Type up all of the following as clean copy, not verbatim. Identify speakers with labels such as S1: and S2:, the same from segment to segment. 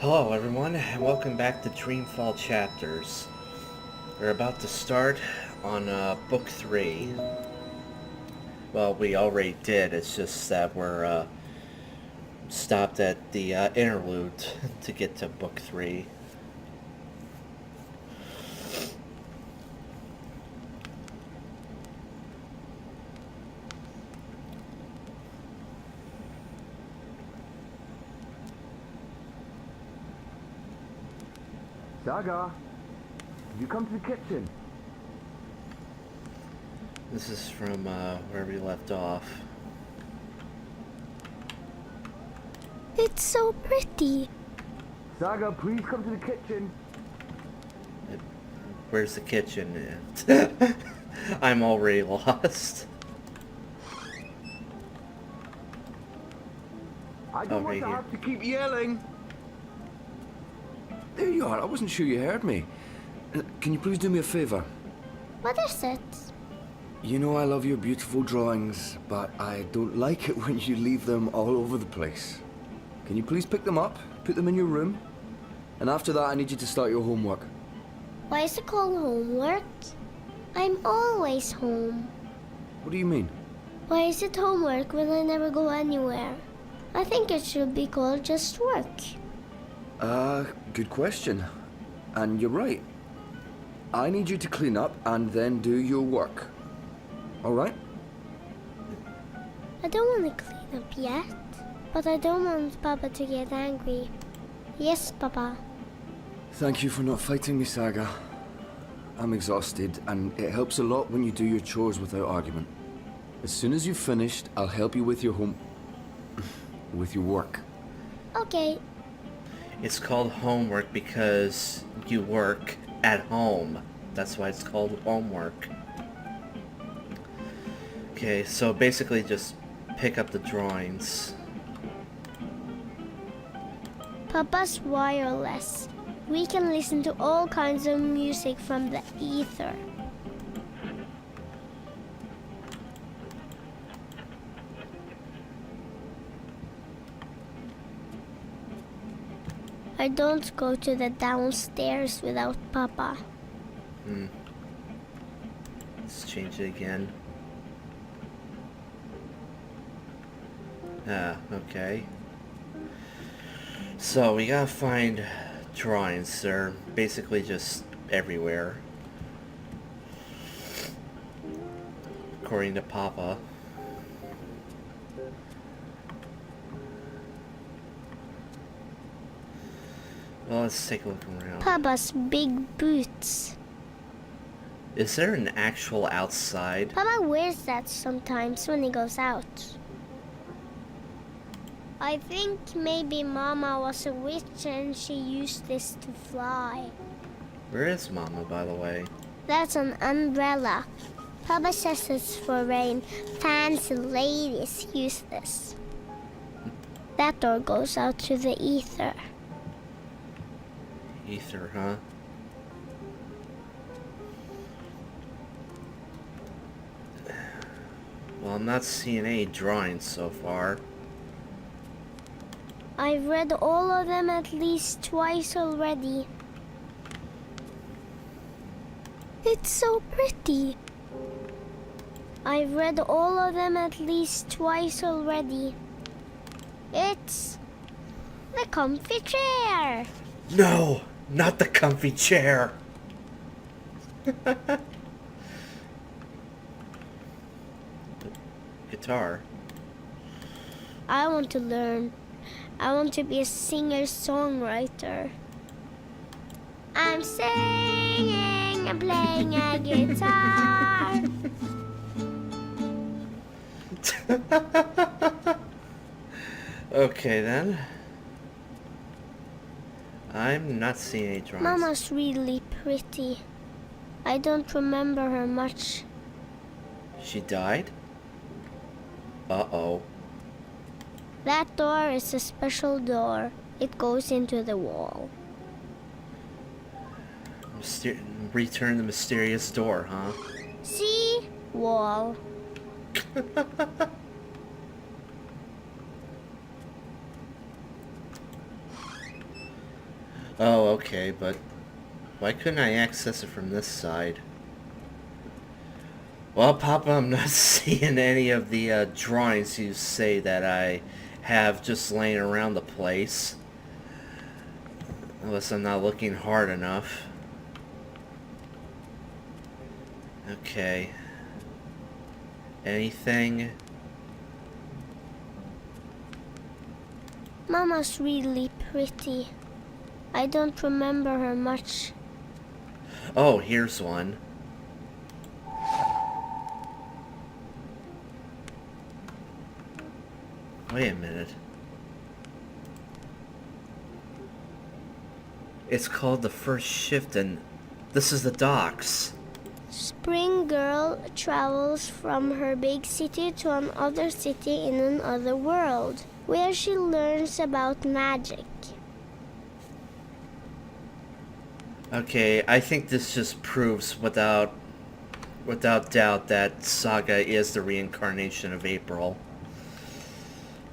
S1: Hello everyone, and welcome back to Dreamfall Chapters. We're about to start on Book 3. Well, we already did, it's just that we're stopped at the interlude to get to Book 3.
S2: Saga, you come to the kitchen.
S1: This is from where we left off.
S3: It's so pretty.
S2: Saga, please come to the kitchen.
S1: Where's the kitchen? I'm already lost.
S2: I don't want
S1: Right
S2: to
S1: here.
S2: have to keep yelling.
S4: There you are. I wasn't sure you heard me. Can you please do me a favor?
S3: What is it?
S4: You know I love your beautiful drawings, but I don't like it when you leave them all over the place. Can you please pick them up, put them in your room? And after that, I need you to start your homework.
S3: Why is it called homework? I'm always home.
S4: What do you mean?
S3: Why is it homework when I never go anywhere? I think it should be called just work.
S4: Good question. And you're right. I need you to clean up and then do your work. Alright?
S3: I don't want to clean up yet, but I don't want Papa to get angry. Yes, Papa.
S4: Thank you for not fighting me, Saga. I'm exhausted, and it helps a lot when you do your chores without argument. As soon as you've finished, I'll help you with your with your work.
S3: Okay.
S1: It's called homework because you work at home. That's why it's called homework. Okay, so basically just pick up the drawings.
S3: Papa's wireless. We can listen to all kinds of music from the ether. I don't go to the downstairs without Papa.
S1: Let's change it again. Okay. So we gotta find drawings. They're basically just everywhere. According to Papa. Well, let's take a look around.
S3: Papa's big boots.
S1: Is there an actual outside?
S3: Papa wears that sometimes when he goes out. I think maybe Mama was a witch and she used this to fly.
S1: Where is Mama, by the way?
S3: That's an umbrella. Papa says it's for rain. Fancy ladies use this. That door goes out to the ether.
S1: Ether, huh? Well, I'm not seeing any drawings so far.
S3: I've read all of them at least twice already. It's so pretty. I've read all of them at least twice already. It's the comfy chair.
S1: No! Not the comfy chair! Guitar.
S3: I want to learn. I want to be a singer-songwriter. I'm singing and playing a guitar.
S1: Okay then. I'm not seeing any drawings.
S3: Mama's really pretty. I don't remember her much.
S1: She died? Uh-oh.
S3: That door is a special door. It goes into the wall.
S1: Return the mysterious door, huh?
S3: See? Wall.
S1: Oh, okay, but why couldn't I access it from this side? Well, Papa, I'm not seeing any of the drawings you say that I have just laying around the place. Unless I'm not looking hard enough. Okay. Anything?
S3: Mama's really pretty. I don't remember her much.
S1: Oh, here's one. Wait a minute. It's called The First Shift, and this is the docks.
S3: Spring Girl travels from her big city to another city in another world, where she learns about magic.
S1: Okay, I think this just proves without doubt that Saga is the reincarnation of April.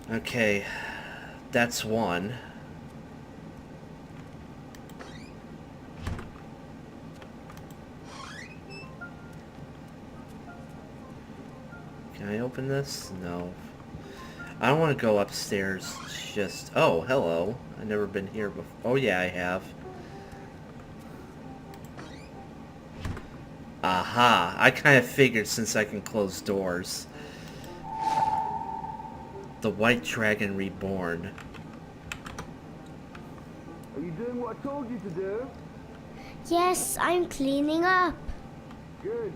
S1: Okay, that's one. Can I open this? No. I don't want to go upstairs just... Oh, hello. I've never been here before. Oh, yeah, I have. Aha! I kind of figured since I can close doors. The White Dragon Reborn.
S2: Are you doing what I told you to do?
S3: Yes, I'm cleaning up.
S2: Good.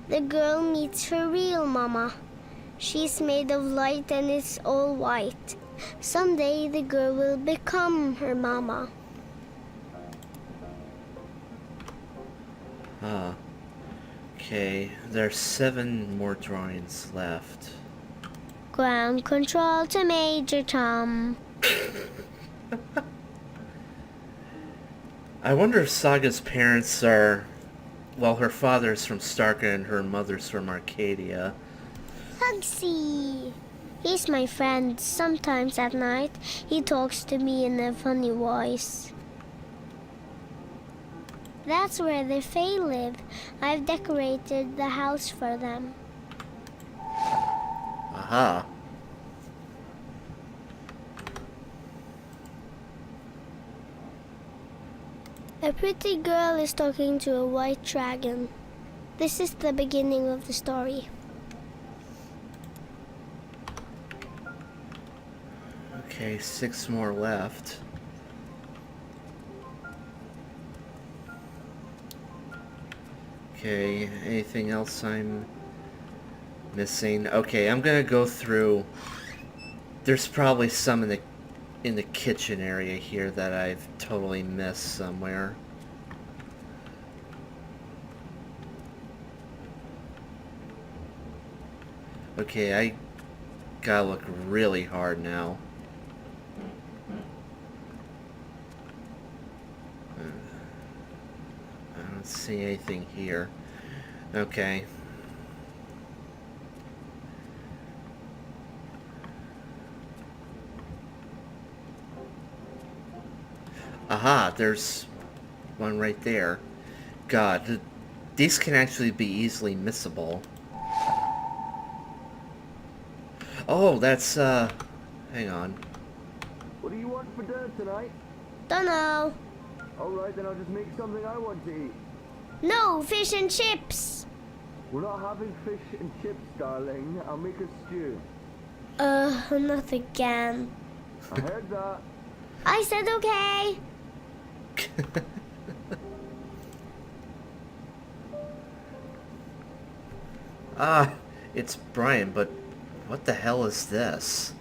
S3: The girl meets her real mama. She's made of light and it's all white. Someday the girl will become her mama.
S1: Okay, there's 7 more drawings left.
S3: Ground control to Major Tom.
S1: I wonder if Saga's parents are... Well, her father's from Starka and her mother's from Arcadia.
S3: Hugsy. He's my friend. Sometimes at night, he talks to me in a funny voice. That's where the Fae live. I've decorated the house for them.
S1: Aha.
S3: A pretty girl is talking to a white dragon. This is the beginning of the story.
S1: Okay, 6 more left. Okay, anything else I'm missing? Okay, I'm gonna go through. There's probably some in the kitchen area here that I've totally missed somewhere. Okay, I gotta look really hard now. I don't see anything here. Okay. Aha, there's one right there. God, these can actually be easily missable. Oh, that's, hang on.
S2: What do you want for dinner tonight?
S3: Dunno.
S2: Alright, then I'll just make something I want to eat.
S3: No, fish and chips.
S2: We're not having fish and chips, darling. I'll make a stew.
S3: Not again.
S2: I heard that.
S3: I said okay.
S1: Ah, it's Brian, but what the hell is this?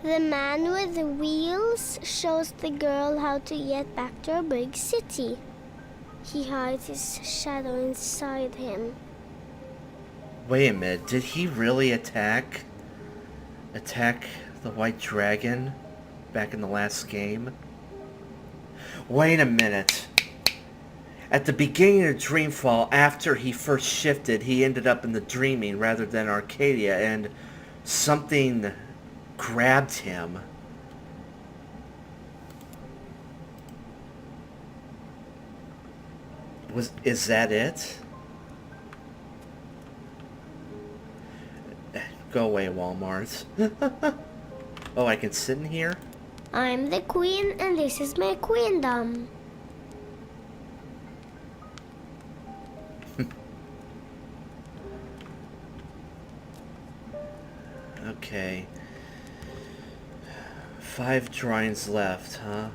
S3: The man with the wheels shows the girl how to get back to her big city. He hides his shadow inside him.
S1: Wait a minute, did he really attack the White Dragon back in the last game? Wait a minute. At the beginning of Dreamfall, after he first shifted, he ended up in the Dreaming rather than Arcadia, and something grabbed him. Is that it? Go away, Walmart. Oh, I can sit in here?
S3: I'm the queen and this is my queendom.
S1: Okay. 5 drawings left, huh?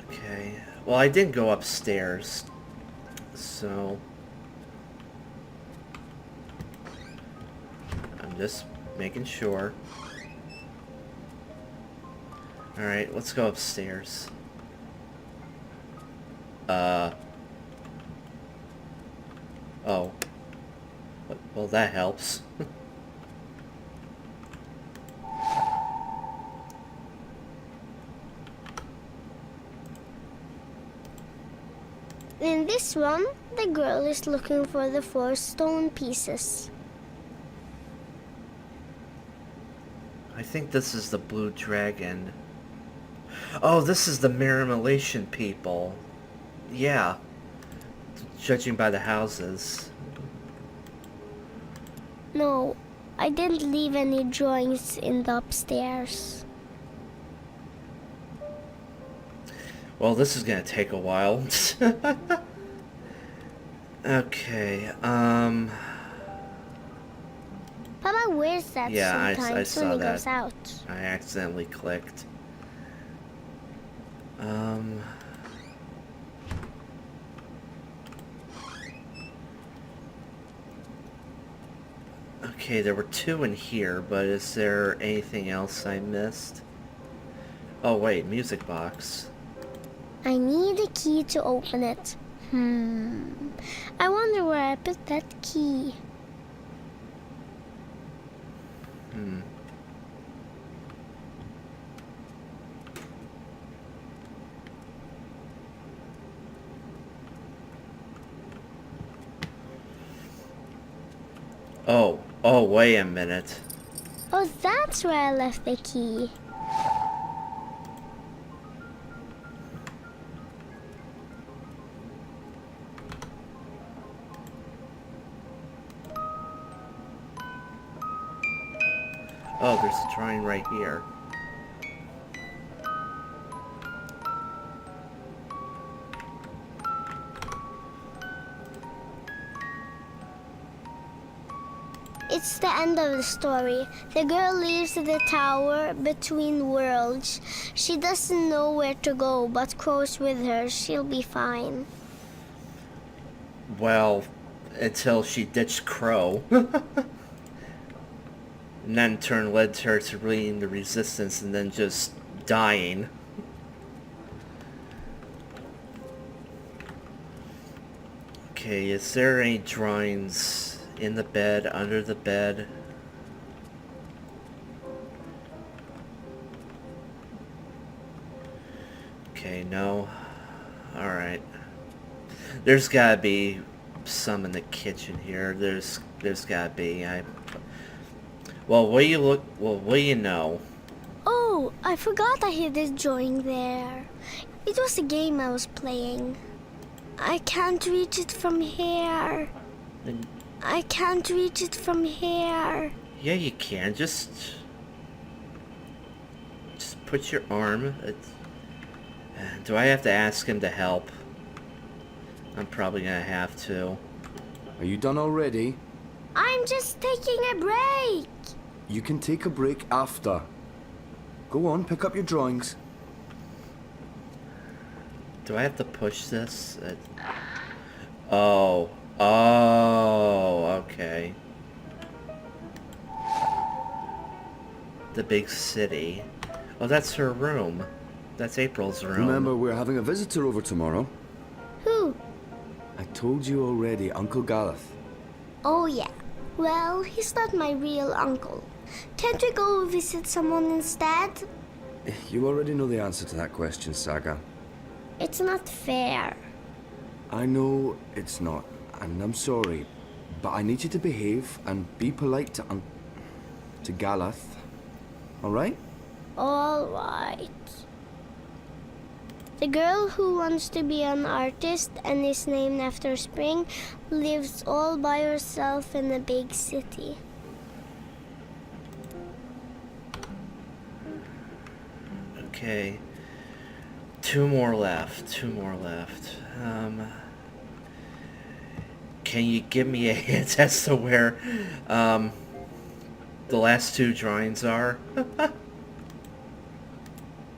S1: Okay. Well, I didn't go upstairs, so I'm just making sure. Alright, let's go upstairs. Oh. Well, that helps.
S3: In this one, the girl is looking for the 4 stone pieces.
S1: I think this is the blue dragon. Oh, this is the Marimulation people. Yeah. Judging by the houses.
S3: No, I didn't leave any drawings in the upstairs.
S1: Well, this is gonna take a while. Okay,
S3: Papa wears that
S1: yeah, I
S3: sometimes
S1: saw
S3: when he
S1: that.
S3: goes out.
S1: I accidentally clicked. Okay, there were 2 in here, but is there anything else I missed? Oh wait, music box.
S3: I need a key to open it. I wonder where I put that key.
S1: Oh, wait a minute.
S3: Oh, that's where I left the key.
S1: Oh, there's a drawing right here.
S3: It's the end of the story. The girl leaves the tower between worlds. She doesn't know where to go, but Crow's with her. She'll be fine.
S1: Well, until she ditched Crow. And then in turn led her to leading the resistance and then just dying. Okay, is there any drawings in the bed, under the bed? Okay, no. Alright. There's gotta be some in the kitchen here. There's gotta be. Well, what do you know?
S3: Oh, I forgot I hid this drawing there. It was a game I was playing. I can't reach it from here.
S1: Then,
S3: I can't reach it from here.
S1: yeah, you can. Just put your arm. Do I have to ask him to help? I'm probably gonna have to.
S4: Are you done already?
S3: I'm just taking a break.
S4: You can take a break after. Go on, pick up your drawings.
S1: Do I have to push this? Oh, okay. The big city. Oh, that's her room. That's April's room.
S4: Remember, we're having a visitor over tomorrow.
S3: Who?
S4: I told you already, Uncle Gareth.
S3: Oh, yeah. Well, he's not my real uncle. Can't we go visit someone instead?
S4: You already know the answer to that question, Saga.
S3: It's not fair.
S4: I know it's not, and I'm sorry, but I need you to behave and be polite to Galeth. All right?
S3: All right. The girl who wants to be an artist and is named after spring lives all by herself in a big city.
S1: Okay. Two more left. Can you give me a hint as to where the last two drawings are?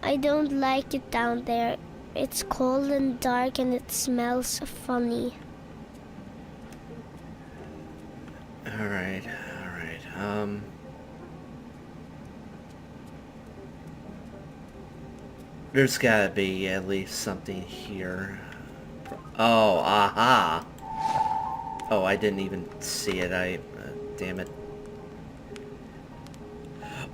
S3: I don't like it down there. It's cold and dark and it smells funny.
S1: Alright. There's gotta be at least something here. Oh, aha! Oh, I didn't even see it. Damn it.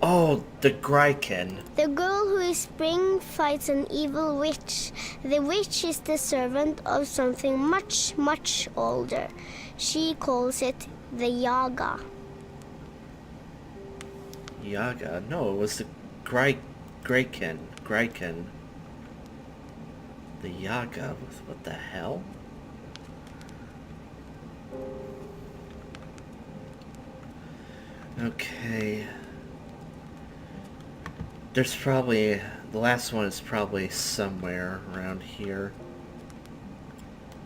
S1: Oh, the Grykin.
S3: The girl who is spring fights an evil witch. The witch is the servant of something much, much older. She calls it the Yaga.
S1: Yaga? No, it was the Grykin. The Yaga? What the hell? Okay. There's probably... The last one is probably somewhere around here.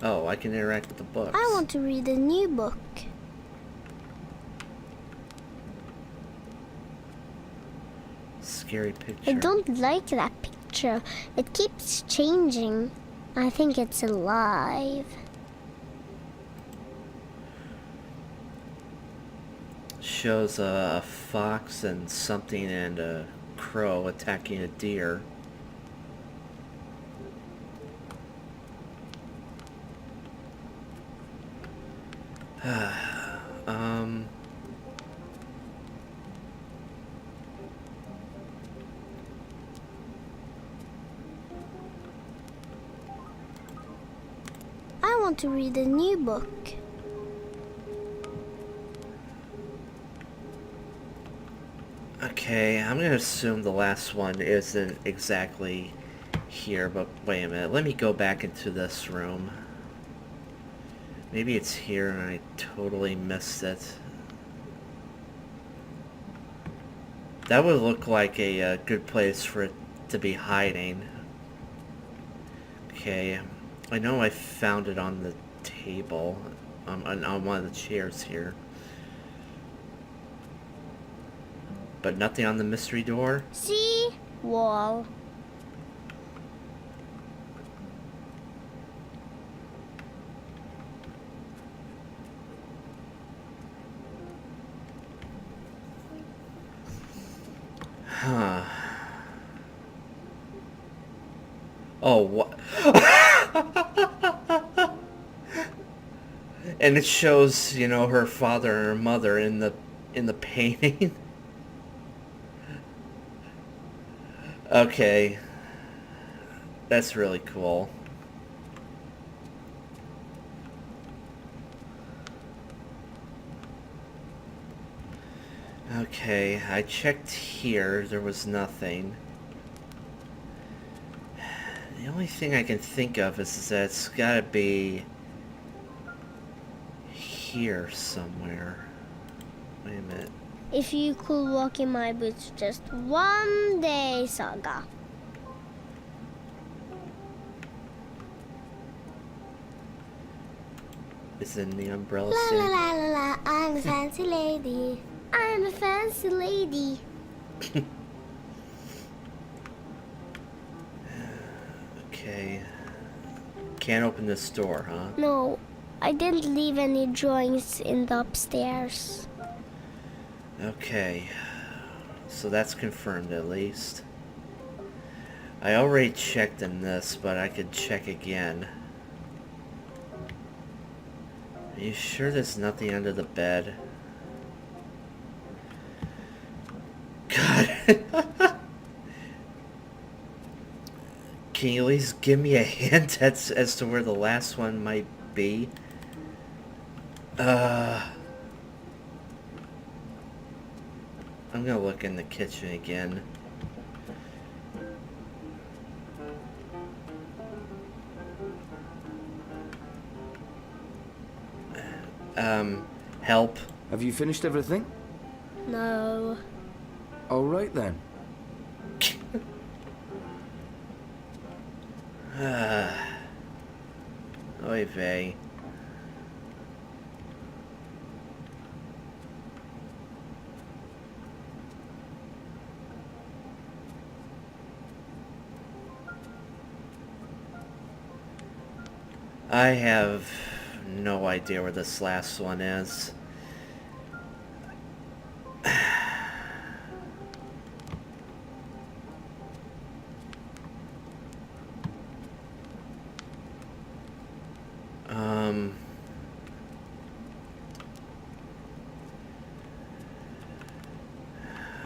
S1: Oh, I can interact with the books.
S3: I want to read a new book.
S1: Scary picture.
S3: I don't like that picture. It keeps changing. I think it's alive.
S1: Shows a fox and something and a crow attacking a deer.
S3: I want to read a new book.
S1: Okay, I'm gonna assume the last one isn't exactly here, but wait a minute. Let me go back into this room. Maybe it's here and I totally missed it. That would look like a good place for it to be hiding. Okay, I know I found it on the table, on one of the chairs here. But nothing on the mystery door?
S3: See? Wall.
S1: Huh. Oh, what? And it shows, you know, her father and her mother in the painting. Okay. That's really cool. Okay, I checked here. There was nothing. The only thing I can think of is that it's gotta be here somewhere. Wait a minute.
S3: If you could walk in my boots just one day, Saga.
S1: Is it in the umbrella
S3: La
S1: suit?
S3: la la la la, I'm a fancy lady. I'm a fancy lady.
S1: Okay. Can't open this door, huh?
S3: No, I didn't leave any drawings in the upstairs.
S1: Okay. So that's confirmed at least. I already checked in this, but I could check again. Are you sure there's nothing under the bed? God. Can you at least give me a hint as to where the last one might be? I'm gonna look in the kitchen again. help.
S4: Have you finished everything?
S3: No.
S4: All right then.
S1: Oy vey. I have no idea where this last one is.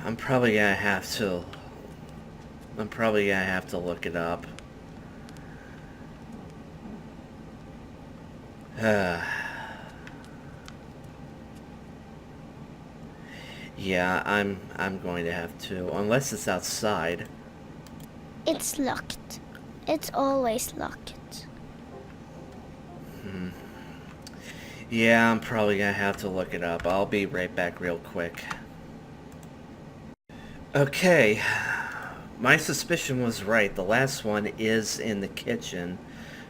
S1: I'm probably gonna have to look it up. Yeah, I'm going to have to, unless it's outside.
S3: It's locked. It's always locked.
S1: Yeah, I'm probably gonna have to look it up. I'll be right back real quick. Okay, my suspicion was right. The last one is in the kitchen,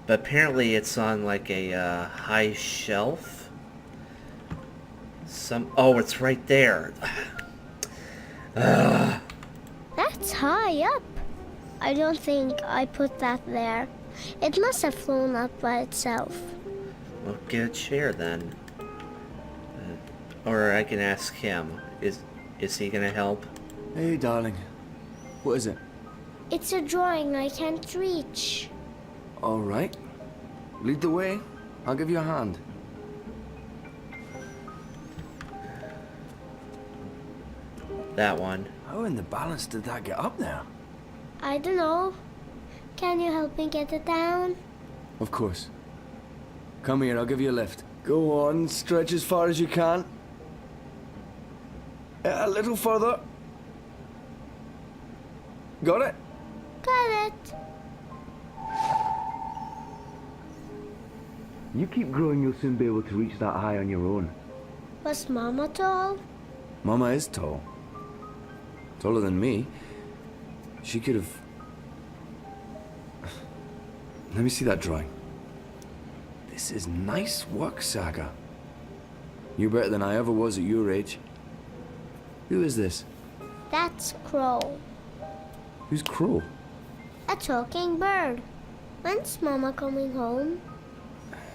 S1: but apparently it's on like a high shelf. Oh, it's right there.
S3: That's high up. I don't think I put that there. It must have flown up by itself.
S1: Well, get a chair then. Or I can ask him. Is he gonna help?
S4: Hey, darling. What is it?
S3: It's a drawing I can't reach.
S4: All right. Lead the way. I'll give you a hand.
S1: That one.
S4: How in the balance did that get up there?
S3: I don't know. Can you help me get it down?
S4: Of course. Come here, I'll give you a lift. Go on, stretch as far as you can. A little further. Got it?
S3: Got it.
S2: You keep growing, you'll soon be able to reach that high on your own.
S3: Was Mama tall?
S4: Mama is tall. Taller than me. She could have... Let me see that drawing. This is nice work, Saga. You're better than I ever was at your age. Who is this?
S3: That's Crow.
S4: Who's Crow?
S3: A talking bird. When's Mama coming home?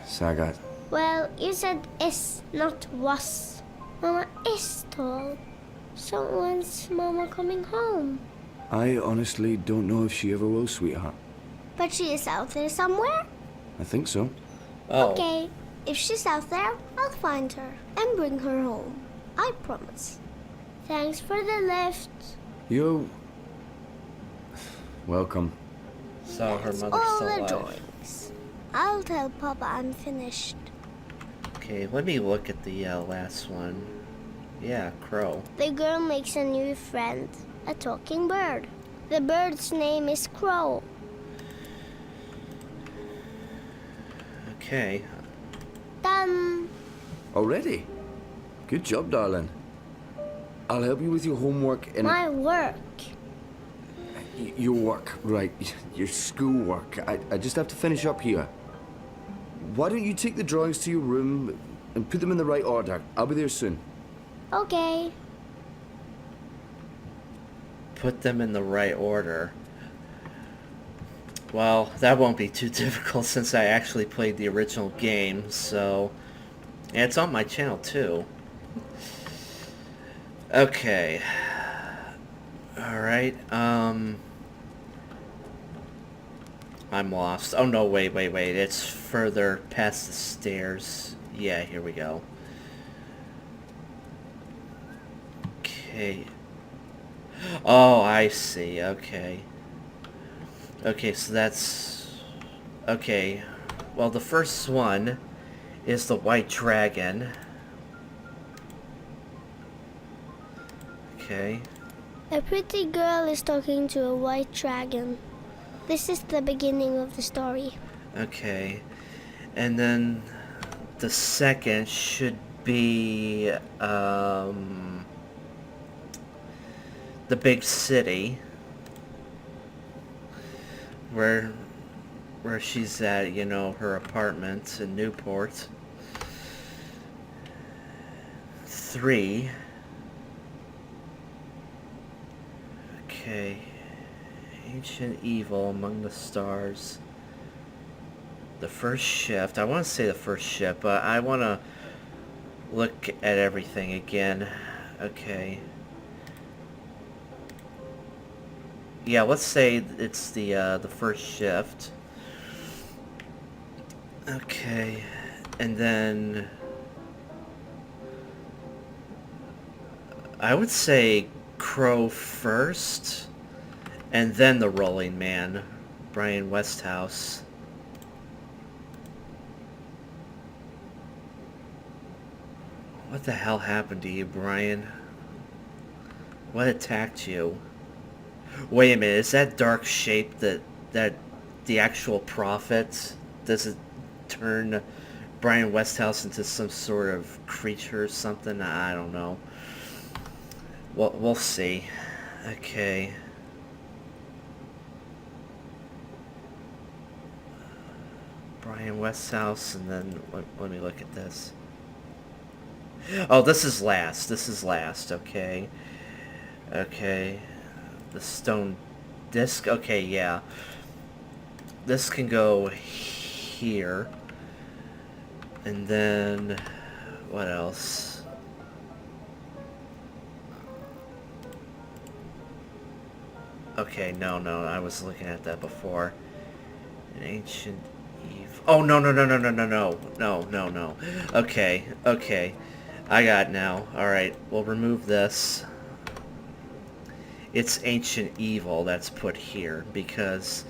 S4: Saga.
S3: Well, you said is, not was. Mama is tall. So when's Mama coming home?
S4: I honestly don't know if she ever will, sweetheart.
S3: But she is out there somewhere?
S4: I think so.
S1: Oh.
S3: Okay, if she's out there, I'll find her and bring her home. I promise. Thanks for the lift.
S4: You're... welcome.
S1: So her
S3: That's
S1: mother's
S3: all
S1: still
S3: the
S1: alive.
S3: drawings. I'll tell Papa I'm finished.
S1: Okay, let me look at the last one. Yeah, Crow.
S3: The girl makes a new friend, a talking bird. The bird's name is Crow.
S1: Okay.
S3: Done.
S4: Already? Good job, darling. I'll help you with your homework in...
S3: My work.
S4: Your work, right. Your schoolwork. I just have to finish up here. Why don't you take the drawings to your room and put them in the right order? I'll be there soon.
S3: Okay.
S1: Put them in the right order. Well, that won't be too difficult since I actually played the original game, so... And it's on my channel, too. Okay. Alright, I'm lost. Oh, no, wait. It's further past the stairs. Yeah, here we go. Okay. Oh, I see. Okay. Okay, so that's... Okay. Well, the first one is the white dragon. Okay.
S3: A pretty girl is talking to a white dragon. This is the beginning of the story.
S1: Okay. And then the second should be the big city where she's at, you know, her apartment in Newport. 3. Okay. Ancient Evil Among the Stars. The first shift. I want to say the first shift, but I want to look at everything again. Okay. Yeah, let's say it's the first shift. Okay. And then I would say Crow first, and then the Rolling Man, Brian Westhouse. What the hell happened to you, Brian? What attacked you? Wait a minute, is that dark shape that the actual prophet? Does it turn Brian Westhouse into some sort of creature or something? I don't know. Well, we'll see. Okay. Brian Westhouse, and then let me look at this. Oh, this is last. This is last. Okay. Okay. The stone disc. Okay, yeah. This can go here. And then what else? Okay, no, I was looking at that before. An ancient Eve. Oh, no. No. Okay. I got it now. Alright, we'll remove this. It's Ancient Evil that's put here, because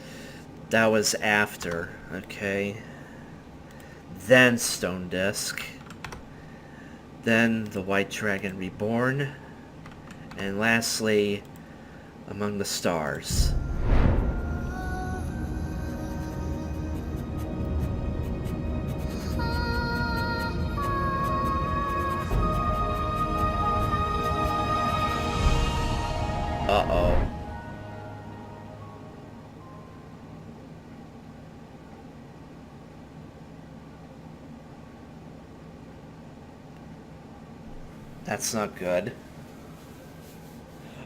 S1: that was after, okay? Then Stone Disc. Then the White Dragon Reborn. And lastly, Among the Stars. Uh-oh. That's not good.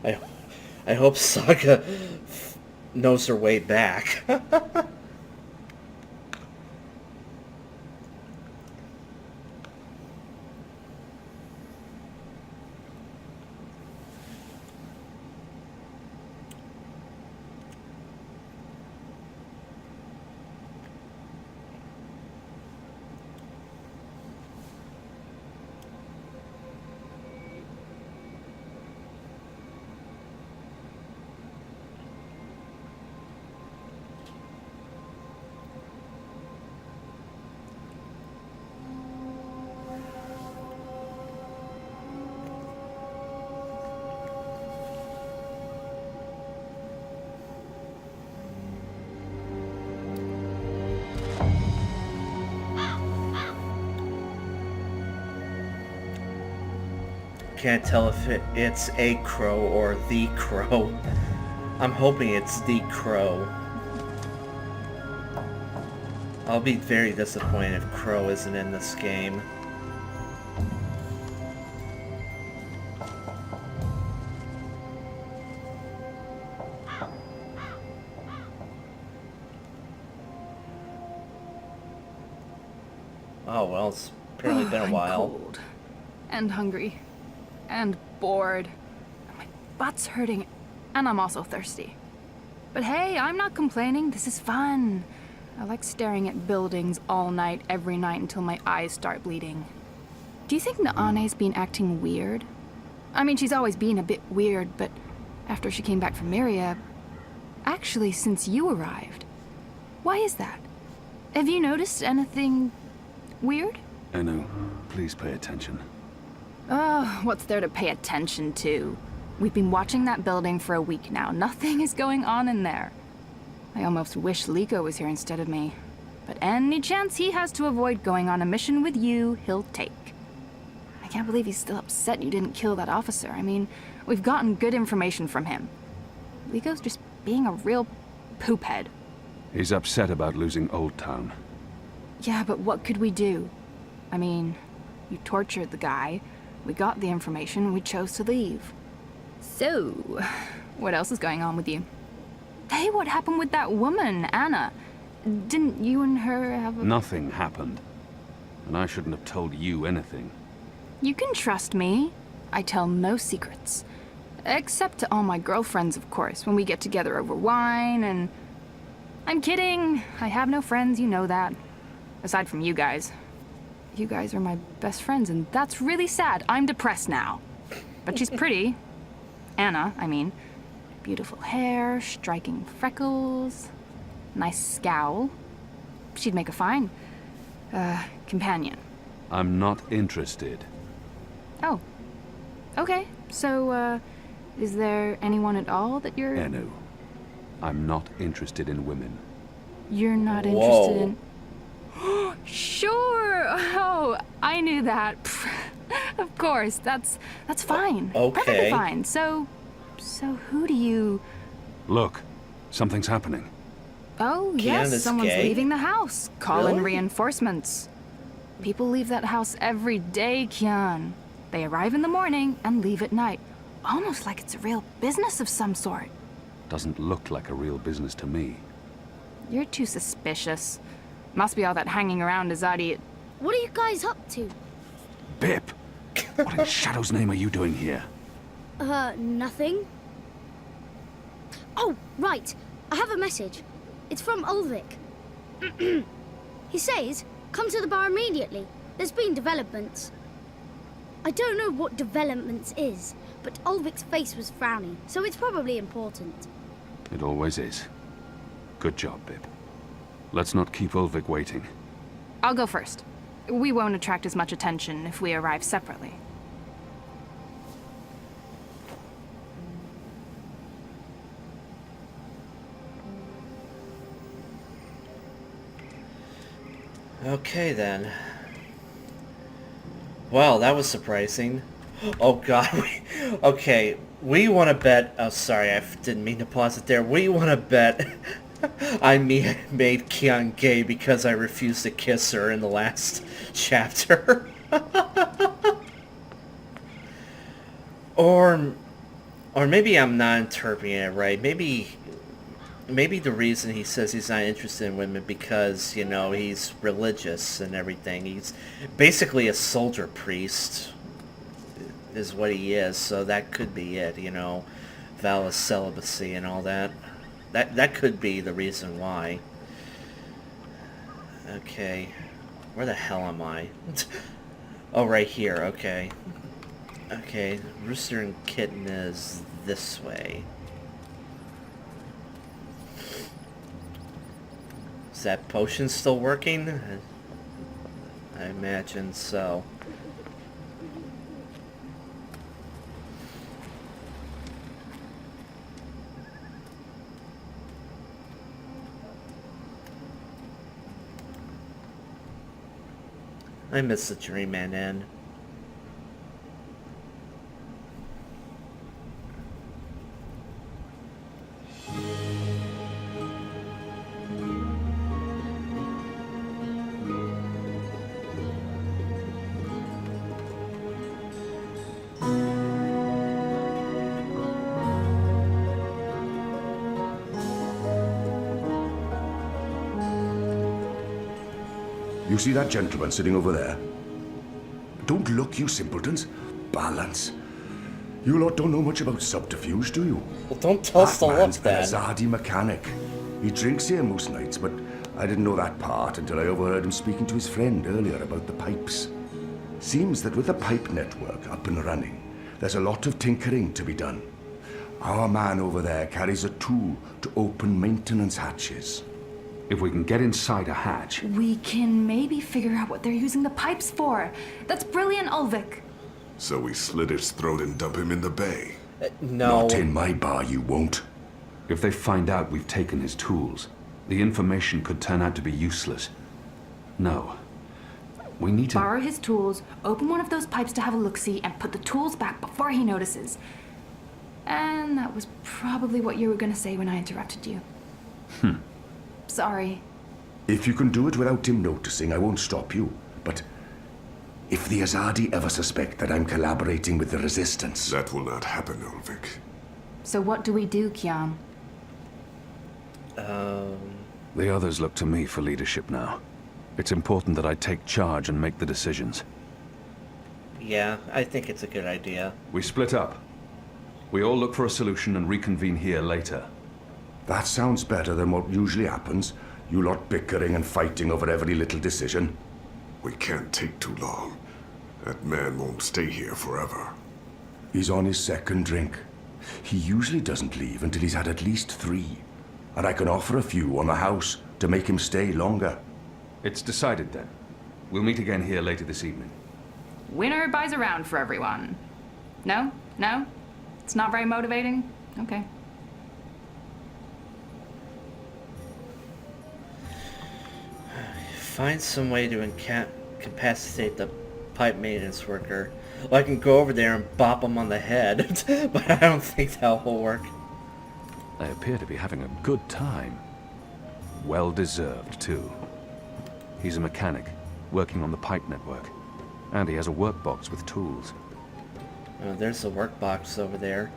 S1: I hope Saga knows her way back. Can't tell if it's a crow or the crow. I'm hoping it's the crow. I'll be very disappointed if Crow isn't in this game. Oh well, it's apparently been a while.
S5: I'm cold and hungry and bored. My butt's hurting and I'm also thirsty. But hey, I'm not complaining. This is fun. I like staring at buildings all night, every night until my eyes start bleeding. Do you think Naane's been acting weird? I mean, she's always been a bit weird, but after she came back from Myria, actually since you arrived. Why is that? Have you noticed anything weird?
S6: I know. Please pay attention.
S5: Oh, what's there to pay attention to? We've been watching that building for a week now. Nothing is going on in there. I almost wish Liko was here instead of me. But any chance he has to avoid going on a mission with you, he'll take. I can't believe he's still upset you didn't kill that officer. I mean, we've gotten good information from him. Ligo's just being a real poophead.
S6: He's upset about losing Old Town.
S5: Yeah, but what could we do? I mean, you tortured the guy, we got the information, we chose to leave. So, what else is going on with you? Hey, what happened with that woman, Anna? Didn't you and her have a...
S6: Nothing happened. And I shouldn't have told you anything.
S5: You can trust me. I tell no secrets. Except to all my girlfriends, of course, when we get together over wine and... I'm kidding. I have no friends, you know that. Aside from you guys. You guys are my best friends, and that's really sad. I'm depressed now. But she's pretty. Anna, I mean. Beautiful hair, striking freckles, nice scowl. She'd make a fine, companion.
S6: I'm not interested.
S5: Oh. Okay, so, is there anyone at all that you're...
S6: Enu. I'm not interested in women.
S5: You're not
S1: Whoa.
S5: interested in... Sure! Oh, I knew that. Of course, that's fine.
S1: Okay.
S5: Perfectly fine. So who do you...
S6: Look, something's happening.
S5: Oh,
S1: Kian
S5: yes,
S1: is
S5: someone's
S1: gay?
S5: leaving the house. Call in
S1: Really?
S5: reinforcements. People leave that house every day, Kian. They arrive in the morning and leave at night. Almost like it's a real business of some sort.
S6: Doesn't look like a real business to me.
S5: You're too suspicious. Must be all that hanging around Azadi.
S7: What are you guys up to?
S6: Bip! What in Shadow's name are you doing here?
S7: Nothing. Oh, right. I have a message. It's from Ulvik. He says, come to the bar immediately. There's been developments. I don't know what developments is, but Ulvik's face was frowning, so it's probably important.
S6: It always is. Good job, Bip. Let's not keep Ulvik waiting.
S5: I'll go first. We won't attract as much attention if we arrive separately.
S1: Okay, then. Well, that was surprising. Oh, God. Okay, we want to bet... Oh, sorry, I didn't mean to pause it there. We want to bet I made Kian gay because I refused to kiss her in the last chapter. Or maybe I'm not interpreting it right. Maybe the reason he says he's not interested in women because, you know, he's religious and everything. He's basically a soldier priest is what he is, so that could be it, you know. Vow of celibacy and all that. That could be the reason why. Okay. Where the hell am I? Oh, right here, okay. Okay, Rooster and Kitten is this way. Is that potion still working? I imagine so. I miss the Dream Man Inn.
S8: You see that gentleman sitting over there? Don't look, you simpletons. Balance. You lot don't know much about subterfuge, do you?
S1: Well, don't tell us to
S8: That
S1: look
S8: man's an
S1: then.
S8: Azadi mechanic. He drinks here most nights, but I didn't know that part until I overheard him speaking to his friend earlier about the pipes. Seems that with the pipe network up and running, there's a lot of tinkering to be done. Our man over there carries a tool to open maintenance hatches.
S6: If we can get inside a hatch,
S5: We can maybe figure out what they're using the pipes for. That's brilliant, Ulvik.
S9: So we slit his throat and dump him in the bay.
S1: No.
S8: Not in my bar, you won't.
S6: if they find out we've taken his tools, The information could turn out to be useless. No. We need to...
S5: Borrow his tools, open one of those pipes to have a look-see, and put the tools back before he notices. And that was probably what you were gonna say when I interrupted you. Sorry.
S8: If you can do it without him noticing, I won't stop you. But if the Azadi ever suspect that I'm collaborating with the Resistance...
S9: That will not happen, Ulvik.
S5: So what do we do, Kian?
S6: The others look to me for leadership now. It's important that I take charge and make the decisions.
S1: Yeah, I think it's a good idea.
S6: We split up. We all look for a solution and reconvene here later.
S8: That sounds better than what usually happens. You lot bickering and fighting over every little decision.
S9: We can't take too long. That man won't stay here forever.
S8: He's on his second drink. He usually doesn't leave until he's had at least 3. And I can offer a few on the house to make him stay longer.
S6: It's decided then. We'll meet again here later this evening.
S5: Winner buys around for everyone. No? No? It's not very motivating? Okay.
S1: Find some way to incapacitate the pipe maintenance worker. Well, I can go over there and bop him on the head, but I don't think that will work.
S6: They appear to be having a good time. Well deserved, too. He's a mechanic, working on the pipe network. And he has a workbox with tools.
S1: Oh, there's a workbox over there.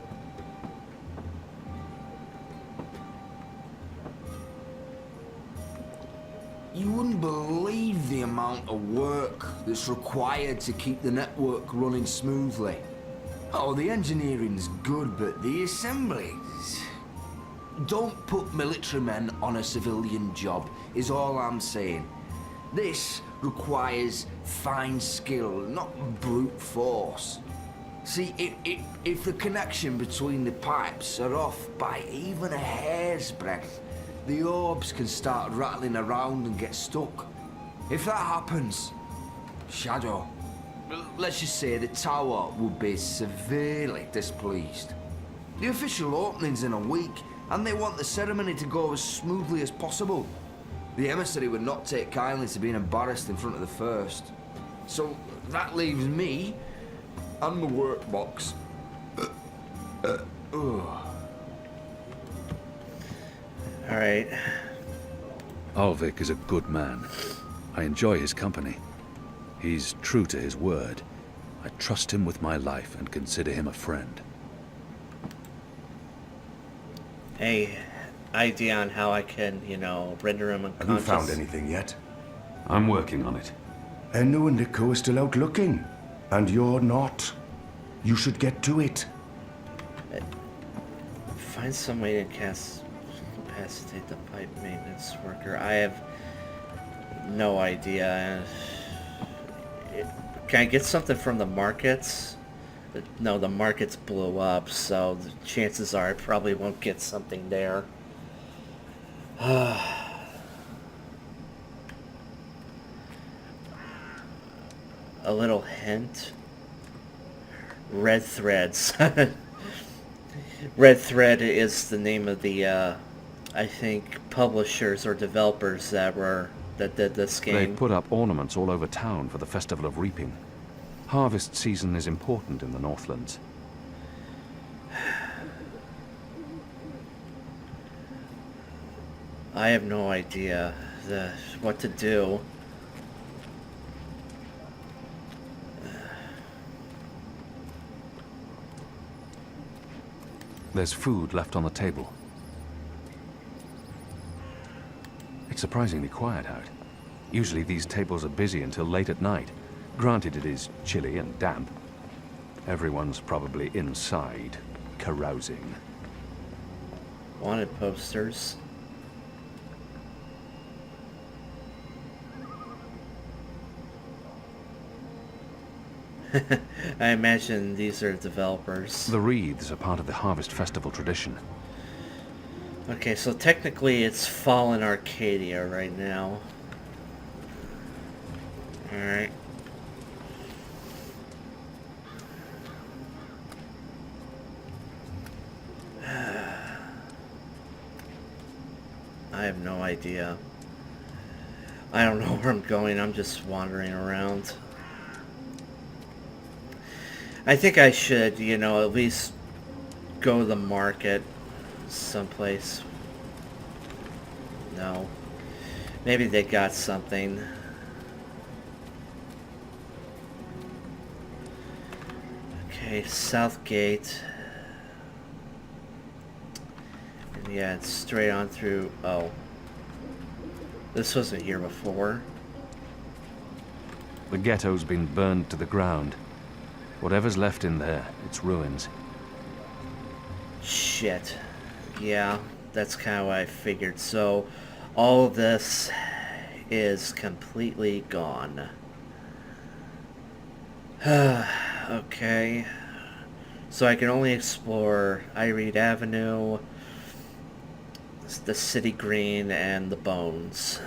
S4: You wouldn't believe the amount of work that's required to keep the network running smoothly. Oh, the engineering's good, but the assemblies... Don't put military men on a civilian job, is all I'm saying. This requires fine skill, not brute force. See, if the connection between the pipes are off by even a hair's breadth, the orbs can start rattling around and get stuck. If that happens, Shadow, let's just say the tower would be severely displeased. The official opening's in a week, and they want the ceremony to go as smoothly as possible. The emissary would not take kindly to being embarrassed in front of the first. So that leaves me and the workbox.
S1: Alright.
S6: Ulvik is a good man. I enjoy his company. He's true to his word. I trust him with my life and consider him a friend.
S1: Hey, idea on how I can, render him
S8: Have you
S1: unconscious.
S8: found anything yet?
S6: I'm working on it.
S8: Enno and Nico are still out looking. And you're not. You should get to it.
S1: Find some way to incapacitate the pipe maintenance worker. I have no idea. Can I get something from the markets? No, the markets blew up, so the chances are I probably won't get something there. A little hint. Red Threads. Red Thread is the name of the, I think, publishers or developers that did this game.
S6: They put up ornaments all over town for the Festival of Reaping. Harvest season is important in the Northlands.
S1: I have no idea what to do.
S6: There's food left on the table. It's surprisingly quiet out. Usually these tables are busy until late at night. Granted, it is chilly and damp. Everyone's probably inside, carousing.
S1: Wanted posters. I imagine these are developers.
S6: The wreaths are part of the Harvest Festival tradition.
S1: Okay, so technically it's fall in Arcadia right now. Alright. I have no idea. I don't know where I'm going. I'm just wandering around. I think I should, you know, at least go to the market someplace. No. Maybe they got something. Okay, South Gate. And yeah, it's straight on through. Oh. This wasn't here before.
S6: The ghetto's been burned to the ground. Whatever's left in there, it's ruins.
S1: Shit. Yeah, that's kind of what I figured. So, all of this is completely gone. Okay. So I can only explore Iread Avenue, the City Green, and the Bones.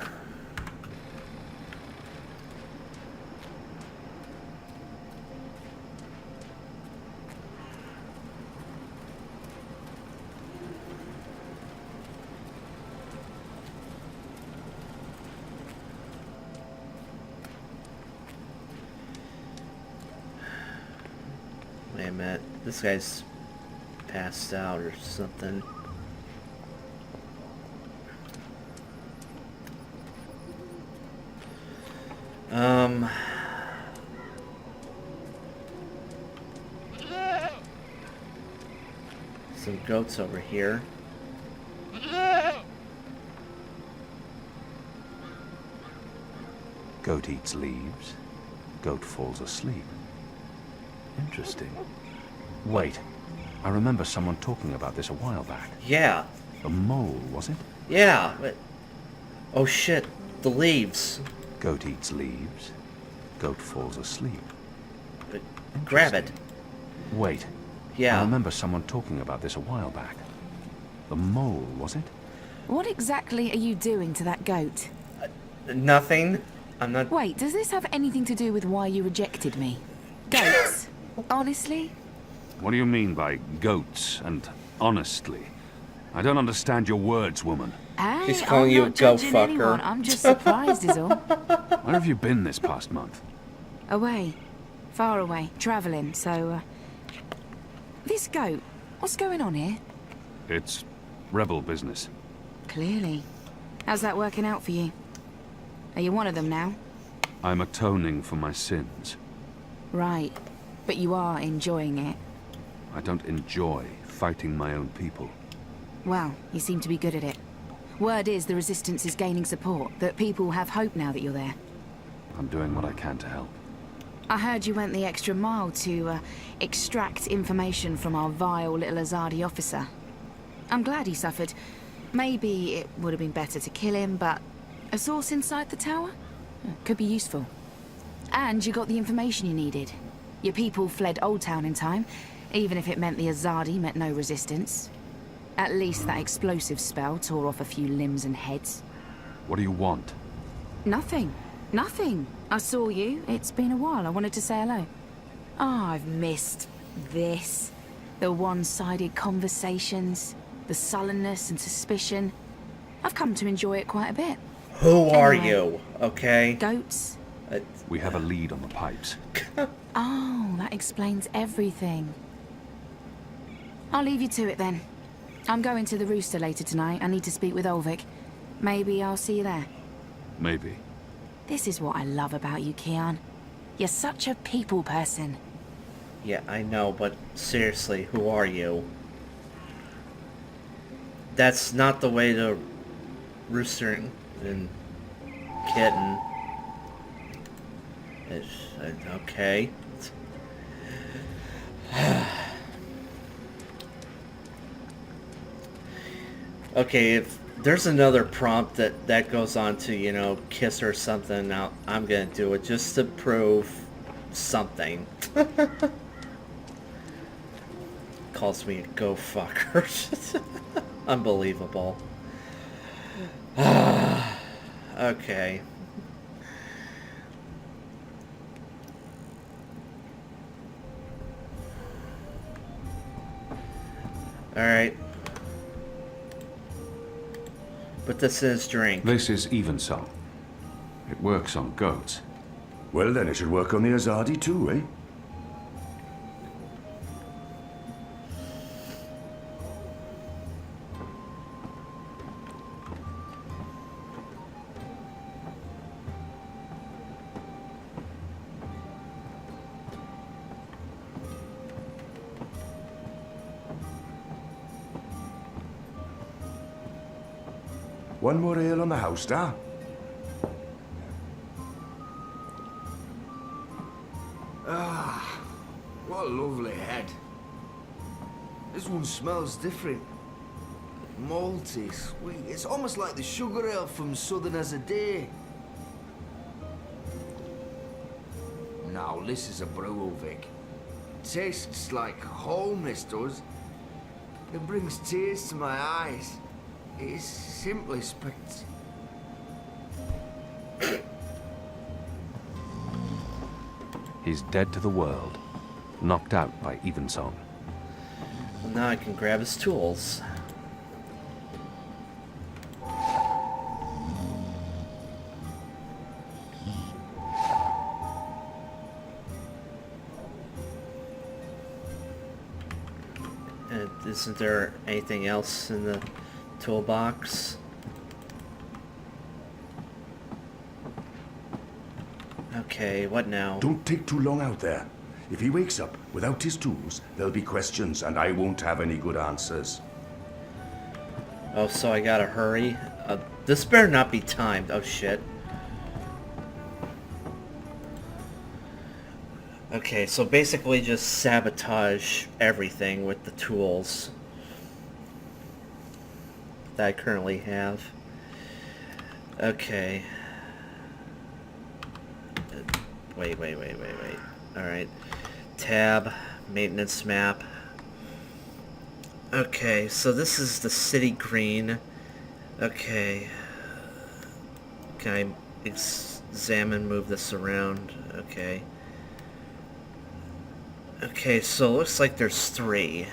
S1: Wait a minute, this guy's passed out or something. Some goats over here.
S6: Goat eats leaves. Goat falls asleep. Interesting. Wait. I remember someone talking about this a while back.
S1: Yeah.
S6: A mole, was it?
S1: Yeah. Oh shit. The leaves.
S6: Goat eats leaves. Goat falls asleep.
S1: Grab it.
S6: Wait.
S1: Yeah.
S6: I remember someone talking about this a while back. The mole, was it?
S10: What exactly are you doing to that goat?
S1: Nothing. I'm not...
S10: Wait, does this have anything to do with why you rejected me? Goats? Honestly?
S6: What do you mean by goats and honestly? I don't understand your words, woman.
S10: Hey,
S1: He's calling
S10: I'm
S1: you a
S10: not
S1: goat
S10: judging
S1: fucker.
S10: anyone. I'm just surprised is all.
S6: Where have you been this past month?
S10: Away. Far away. Travelling, so, This goat, what's going on here?
S6: It's rebel business.
S10: Clearly. How's that working out for you? Are you one of them now?
S6: I'm atoning for my sins.
S10: Right. But you are enjoying it.
S6: I don't enjoy fighting my own people.
S10: Well, you seem to be good at it. Word is the Resistance is gaining support, that people have hope now that you're there.
S6: I'm doing what I can to help.
S10: I heard you went the extra mile to, extract information from our vile little Azadi officer. I'm glad he suffered. Maybe it would have been better to kill him, but a source inside the tower? Could be useful. And you got the information you needed. Your people fled Old Town in time, even if it meant the Azadi met no resistance. At least that explosive spell tore off a few limbs and heads.
S6: What do you want?
S10: Nothing. Nothing. I saw you. It's been a while. I wanted to say hello. Oh, I've missed this. The one-sided conversations, the sullenness and suspicion. I've come to enjoy it quite a bit.
S1: Who are
S10: Anyway.
S1: you? Okay.
S10: Goats?
S6: We have a lead on the pipes.
S10: Oh, that explains everything. I'll leave you to it then. I'm going to the Rooster later tonight. I need to speak with Ulvik. Maybe I'll see you there.
S6: Maybe.
S10: This is what I love about you, Kian. You're such a people person.
S1: Yeah, I know, but seriously, who are you? That's not the way to Rooster and Kitten. Okay. Okay, if there's another prompt that goes on to, you know, kiss her or something, now I'm gonna do it just to prove something. Calls me a go fucker. Unbelievable. Okay. Alright. But this is drink.
S6: This is Evensong. It works on goats.
S8: Well, then it should work on the Azadi too, eh? One more ale on the house, Star.
S4: Ah, what a lovely head. This one smells different. Malty, sweet. It's almost like the sugar ale from Southern as a Day. Now, this is a brew, Vic. Tastes like home, this does. It brings tears to my eyes. It is simply spectacular.
S6: He's dead to the world, knocked out by Evensong.
S1: Now I can grab his tools. And isn't there anything else in the toolbox? Okay, what now?
S8: Don't take too long out there. If he wakes up without his tools, there'll be questions, and I won't have any good answers.
S1: Oh, so I gotta hurry? This better not be timed. Oh, shit. Okay, so basically just sabotage everything with the tools that I currently have. Okay. Wait. Alright. Tab, maintenance map. Okay, so this is the city green. Okay. Can I examine, move this around? Okay. Okay, so it looks like there's 3.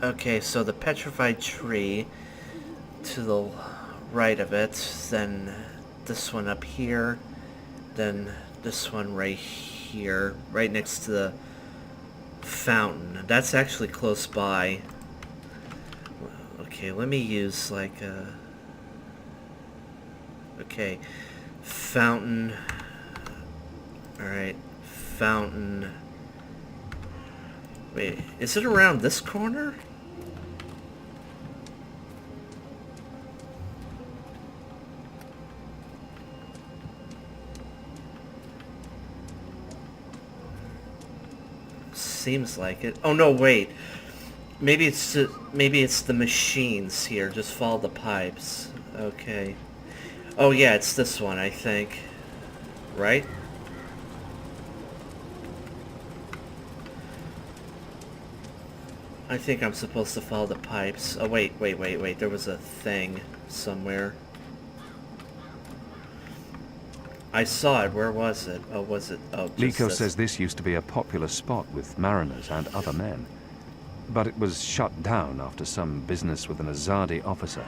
S1: Okay, so the petrified tree to the right of it, then this one up here, then this one right here, right next to the fountain. That's actually close by. Okay, let me use like a... Okay, fountain. Alright, fountain. Wait, is it around this corner? Seems like it. Oh no, wait. Maybe it's the machines here. Just follow the pipes. Okay. Oh yeah, it's this one, I think. Right? I think I'm supposed to follow the pipes. Oh wait. There was a thing somewhere. I saw it. Where was it? Oh, was it? Oh,
S6: Liko says this used to be a popular spot with mariners and other men. But it was shut down after some business with an Azadi officer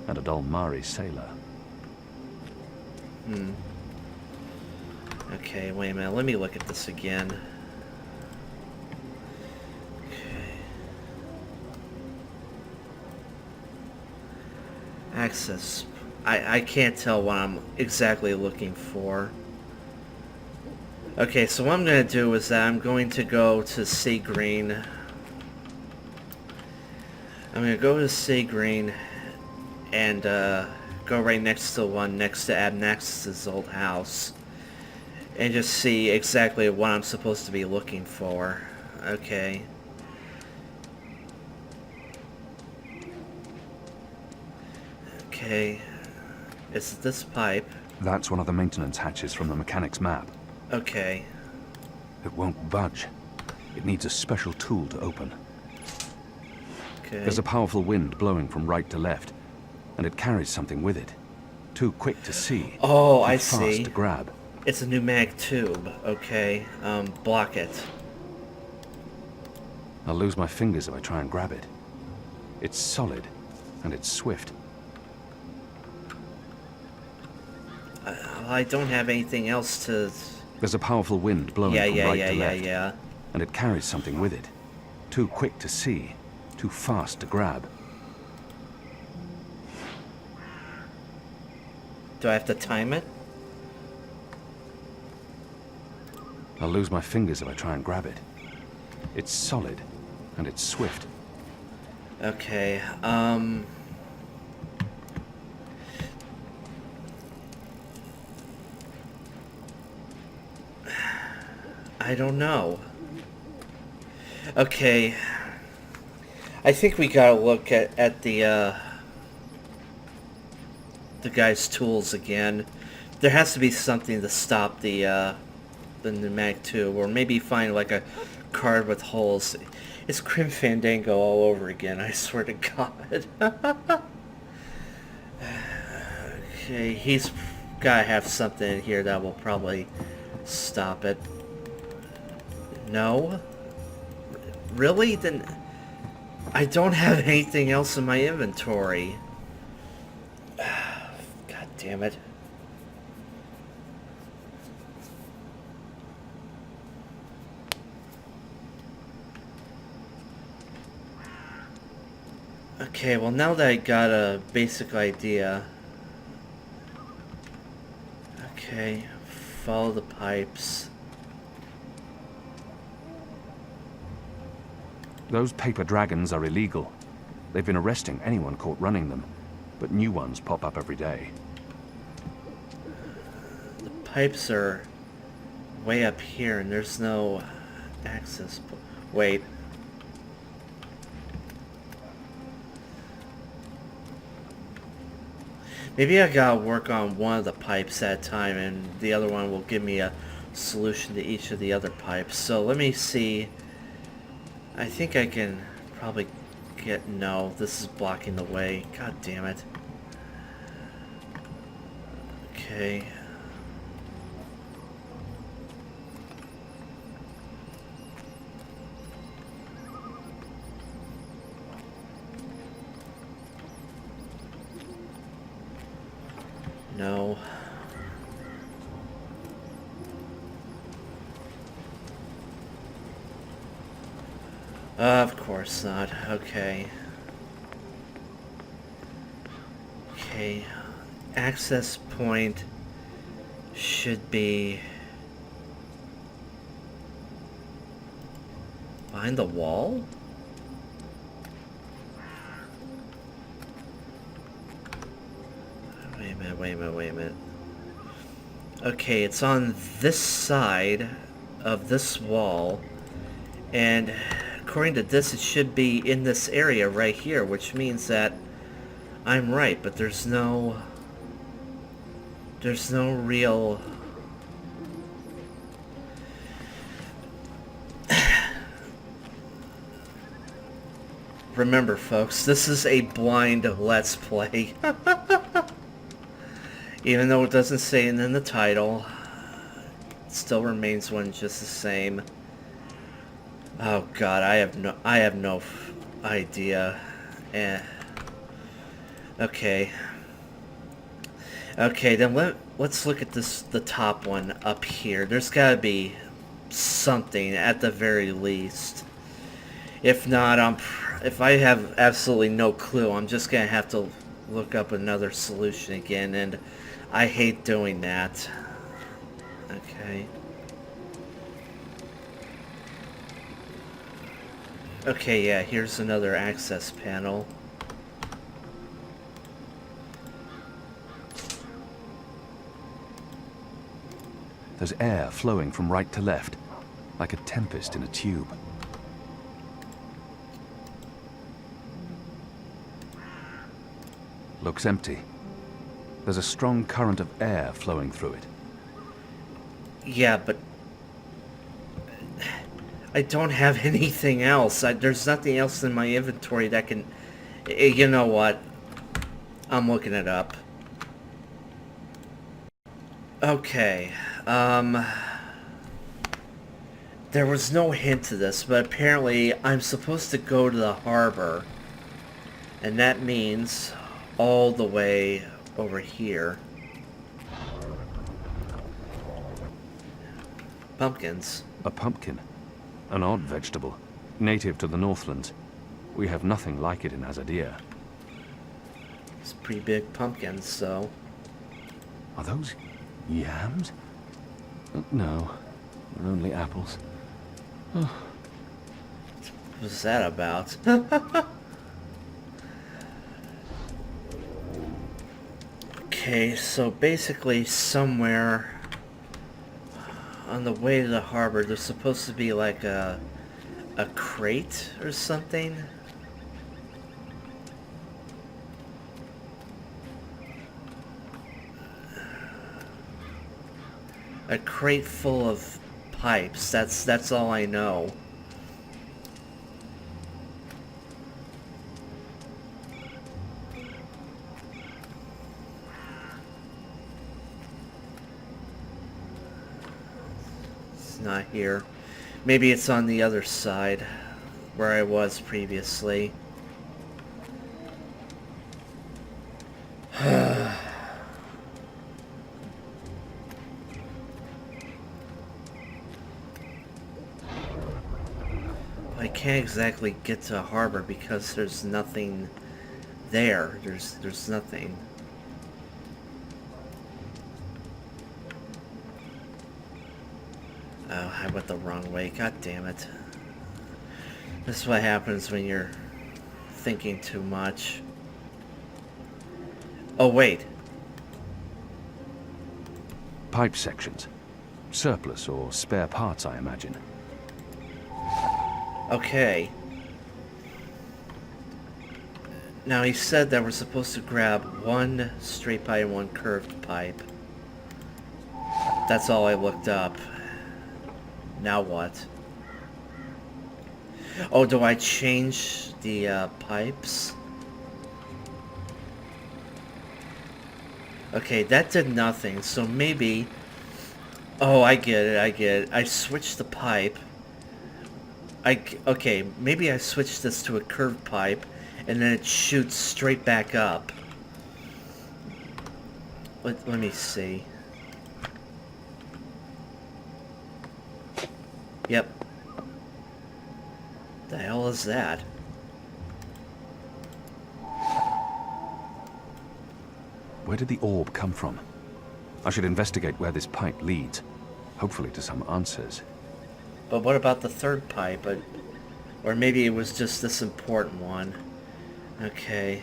S6: and a Dolmari sailor.
S1: Okay, wait a minute. Let me look at this again. Okay. Access. I can't tell what I'm exactly looking for. Okay, so what I'm going to do is that I'm going to go to Sea Green. I'm going to go to Sea Green and go right next to the one next to Abnex's old house. And just see exactly what I'm supposed to be looking for. Okay. Okay. Is it this pipe?
S6: That's one of the maintenance hatches from the mechanic's map.
S1: Okay.
S6: It won't budge. It needs a special tool to open.
S1: Okay.
S6: There's a powerful wind blowing from right to left, and it carries something with it. Too quick to see.
S1: Oh, I
S6: fast
S1: see.
S6: to grab.
S1: It's a pneumatic tube. Okay. Block it.
S6: I'll lose my fingers if I try and grab it. It's solid, and it's swift.
S1: I don't have anything else to...
S6: There's a powerful wind blowing
S1: Yeah,
S6: from
S1: yeah,
S6: right
S1: yeah,
S6: to
S1: yeah,
S6: left.
S1: yeah.
S6: And it carries something with it. Too quick to see, too fast to grab.
S1: Do I have to time it?
S6: I'll lose my fingers if I try and grab it. It's solid, and it's swift.
S1: Okay, I don't know. Okay. I think we gotta look at the guy's tools again. There has to be something to stop the pneumatic tube, or maybe find like a card with holes. It's Grim Fandango all over again, I swear to God. Okay, he's gotta have something in here that will probably stop it. No? Really? Then I don't have anything else in my inventory. God damn it. Okay, well now that I got a basic idea. Okay, follow the pipes.
S6: Those paper dragons are illegal. They've been arresting anyone caught running them, but new ones pop up every day.
S1: The pipes are way up here and there's no access. Wait. Maybe I gotta work on one of the pipes at a time and the other one will give me a solution to each of the other pipes. So let me see. I think I can probably get... No, this is blocking the way. God damn it. Okay. No. Of course not. Okay. Okay. Access point should be behind the wall? Wait a minute, wait a minute, wait a minute. Okay, it's on this side of this wall, and according to this, it should be in this area right here, which means that I'm right, but there's no real... Remember, folks, this is a blind Let's Play. Even though it doesn't say it in the title, it still remains one just the same. Oh God, I have no idea. Okay. Okay, then let's look at the top one up here. There's gotta be something at the very least. If not, if I have absolutely no clue, I'm just gonna have to look up another solution again, and I hate doing that. Okay. Okay, yeah, here's another access panel.
S6: There's air flowing from right to left, like a tempest in a tube. Looks empty. There's a strong current of air flowing through it.
S1: Yeah, but I don't have anything else. There's nothing else in my inventory that can... You know what? I'm looking it up. Okay. There was no hint to this, but apparently I'm supposed to go to the harbor. And that means all the way over here. Pumpkins.
S6: A pumpkin. An odd vegetable, native to the Northlands. We have nothing like it in Azadir.
S1: It's pretty big pumpkins, so...
S6: Are those yams? No, they're only apples. Oh.
S1: What's that about? Okay, so basically somewhere on the way to the harbor, there's supposed to be like a crate or something. A crate full of pipes. That's all I know. It's not here. Maybe it's on the other side where I was previously. I can't exactly get to a harbor because there's nothing there. There's nothing. Oh, I went the wrong way. God damn it. This is what happens when you're thinking too much. Oh, wait.
S6: Pipe sections. Surplus or spare parts, I imagine.
S1: Okay. Now he said that we're supposed to grab one straight pipe and one curved pipe. That's all I looked up. Now what? Oh, do I change the pipes? Okay, that did nothing, so maybe... Oh, I get it. I switched the pipe. Okay, maybe I switched this to a curved pipe, and then it shoots straight back up. Let me see. Yep. The hell is that?
S6: Where did the orb come from? I should investigate where this pipe leads. Hopefully to some answers.
S1: But what about the third pipe? Or maybe it was just this important one. Okay.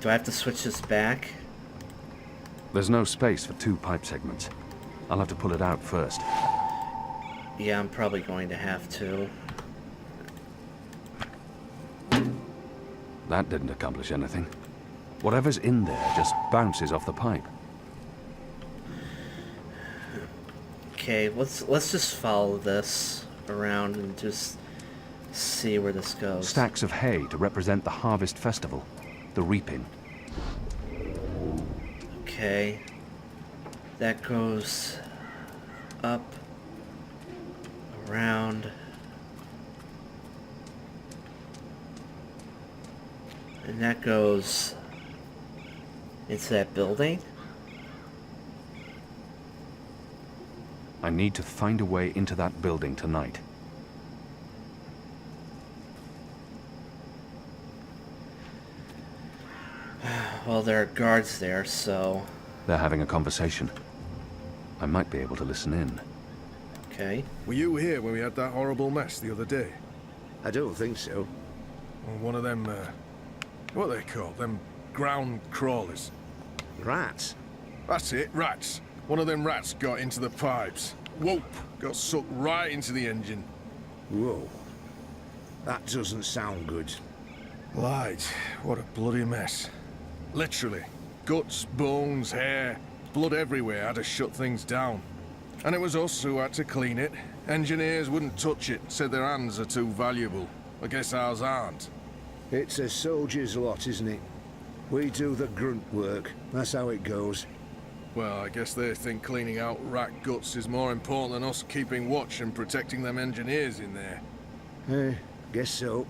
S1: Do I have to switch this back?
S6: There's no space for two pipe segments. I'll have to pull it out first.
S1: Yeah, I'm probably going to have to.
S6: That didn't accomplish anything. Whatever's in there just bounces off the pipe.
S1: Okay, let's just follow this around and just see where this goes.
S6: Stacks of hay to represent the harvest festival, the reaping.
S1: Okay. That goes up, around, and that goes into that building.
S6: I need to find a way into that building tonight.
S1: Well, there are guards there, so...
S6: They're having a conversation. I might be able to listen in.
S1: Okay.
S9: Were you here when we had that horrible mess the other day?
S8: I don't think so.
S9: Or one of them, what are they called? Them ground crawlers?
S8: Rats?
S9: That's it, rats. One of them rats got into the pipes. Whoop! Got sucked right into the engine.
S8: Whoa. That doesn't sound good.
S9: Light, what a bloody mess. Literally. Guts, bones, hair, blood everywhere had to shut things down. And it was us who had to clean it. Engineers wouldn't touch it, said their hands are too valuable. I guess ours aren't.
S11: It's a soldier's lot, isn't it? We do the grunt work. That's how it goes.
S9: Well, I guess they think cleaning out rat guts is more important than us keeping watch and protecting them engineers in there.
S11: Guess so.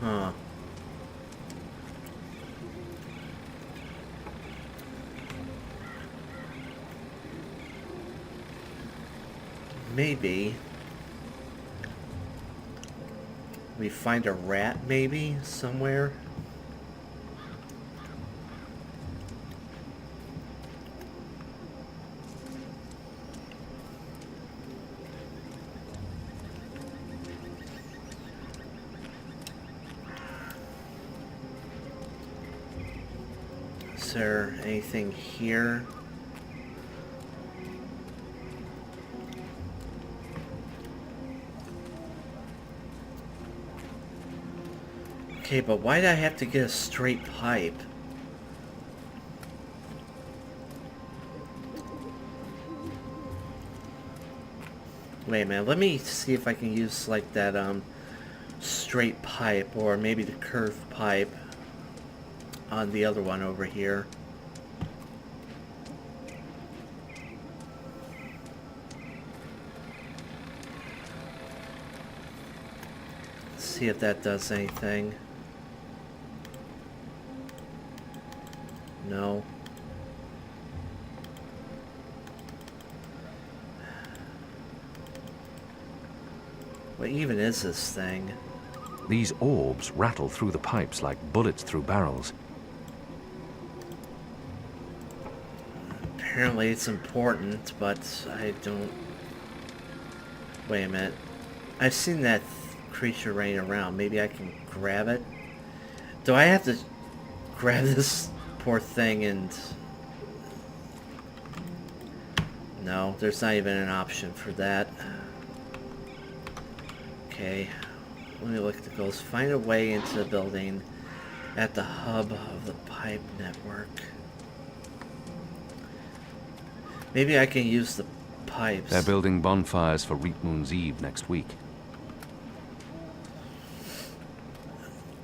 S1: Huh. maybe we find a rat, maybe, somewhere. Is there anything here? Okay, but why did I have to get a straight pipe? Wait a minute, let me see if I can use like that straight pipe or maybe the curved pipe on the other one over here. See if that does anything. No. What even is this thing?
S6: These orbs rattle through the pipes like bullets through barrels.
S1: Apparently it's important, but I don't... Wait a minute. I've seen that creature running around. Maybe I can grab it? Do I have to grab this poor thing and... No, there's not even an option for that. Okay, let me look at the goals. Find a way into the building at the hub of the pipe network. Maybe I can use the pipes.
S6: They're building bonfires for Reap Moon's Eve next week.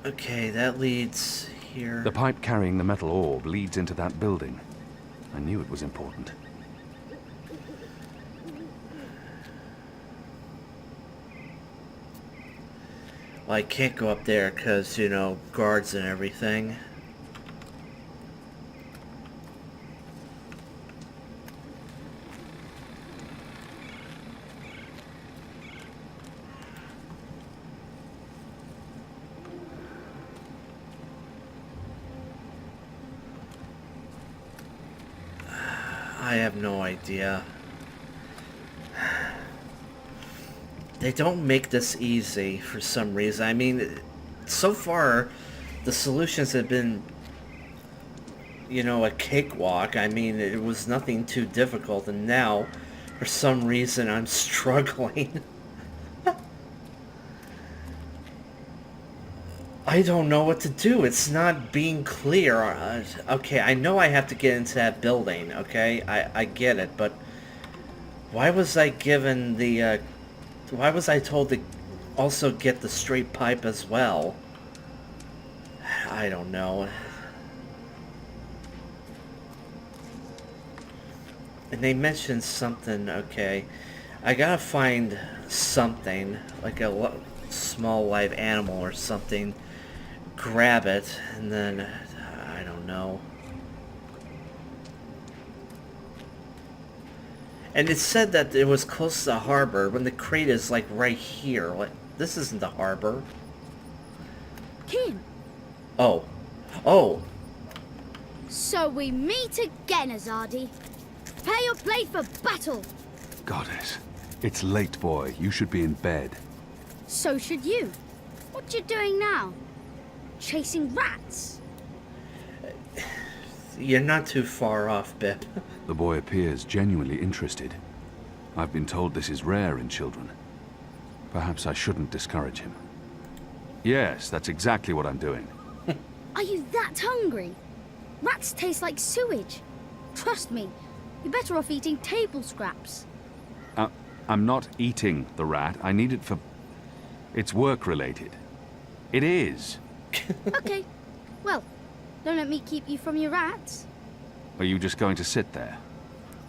S1: Okay, that leads here.
S6: The pipe carrying the metal orb leads into that building. I knew it was important.
S1: Well, I can't go up there because, you know, guards and everything. I have no idea. They don't make this easy for some reason. I mean, so far, the solutions have been, you know, a cakewalk. I mean, it was nothing too difficult, and now, for some reason, I'm struggling. I don't know what to do. It's not being clear. Okay, I know I have to get into that building, okay? I get it, but why was I given the, why was I told to also get the straight pipe as well? I don't know. And they mentioned something, okay. I gotta find something, like a small live animal or something. Grab it, and then, I don't know. And it said that it was close to the harbor, when the crate is, like, right here. Like, this isn't the harbor.
S7: Kim.
S1: Oh. Oh!
S7: So we meet again, Azadi. Prepare your blade for battle.
S6: Goddess. It's late, boy. You should be in bed.
S7: So should you. What you doing now? Chasing rats?
S1: You're not too far off, Bip.
S6: The boy appears genuinely interested. I've been told this is rare in children. Perhaps I shouldn't discourage him. Yes, that's exactly what I'm doing.
S7: Are you that hungry? Rats taste like sewage. Trust me, you're better off eating table scraps.
S6: I'm not eating the rat. I need it for... It's work-related. It is.
S7: Okay, well, don't let me keep you from your rats.
S6: Are you just going to sit there?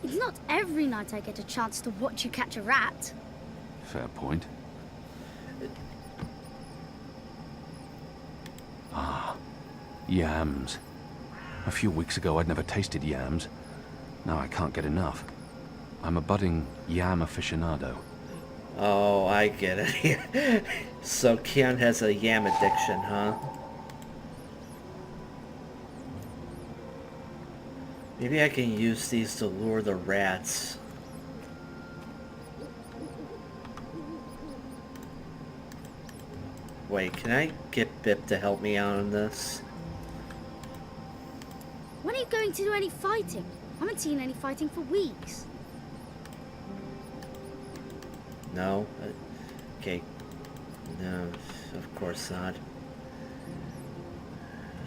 S7: It's not every night I get a chance to watch you catch a rat.
S6: Fair point. Ah, yams. A few weeks ago I'd never tasted yams. Now I can't get enough. I'm a budding yam aficionado.
S1: Oh, I get it. So Kian has a yam addiction, huh? Maybe I can use these to lure the rats. Wait, can I get Bip to help me out on this?
S7: When are you going to do any fighting? I haven't seen any fighting for weeks.
S1: No? Okay. No, of course not.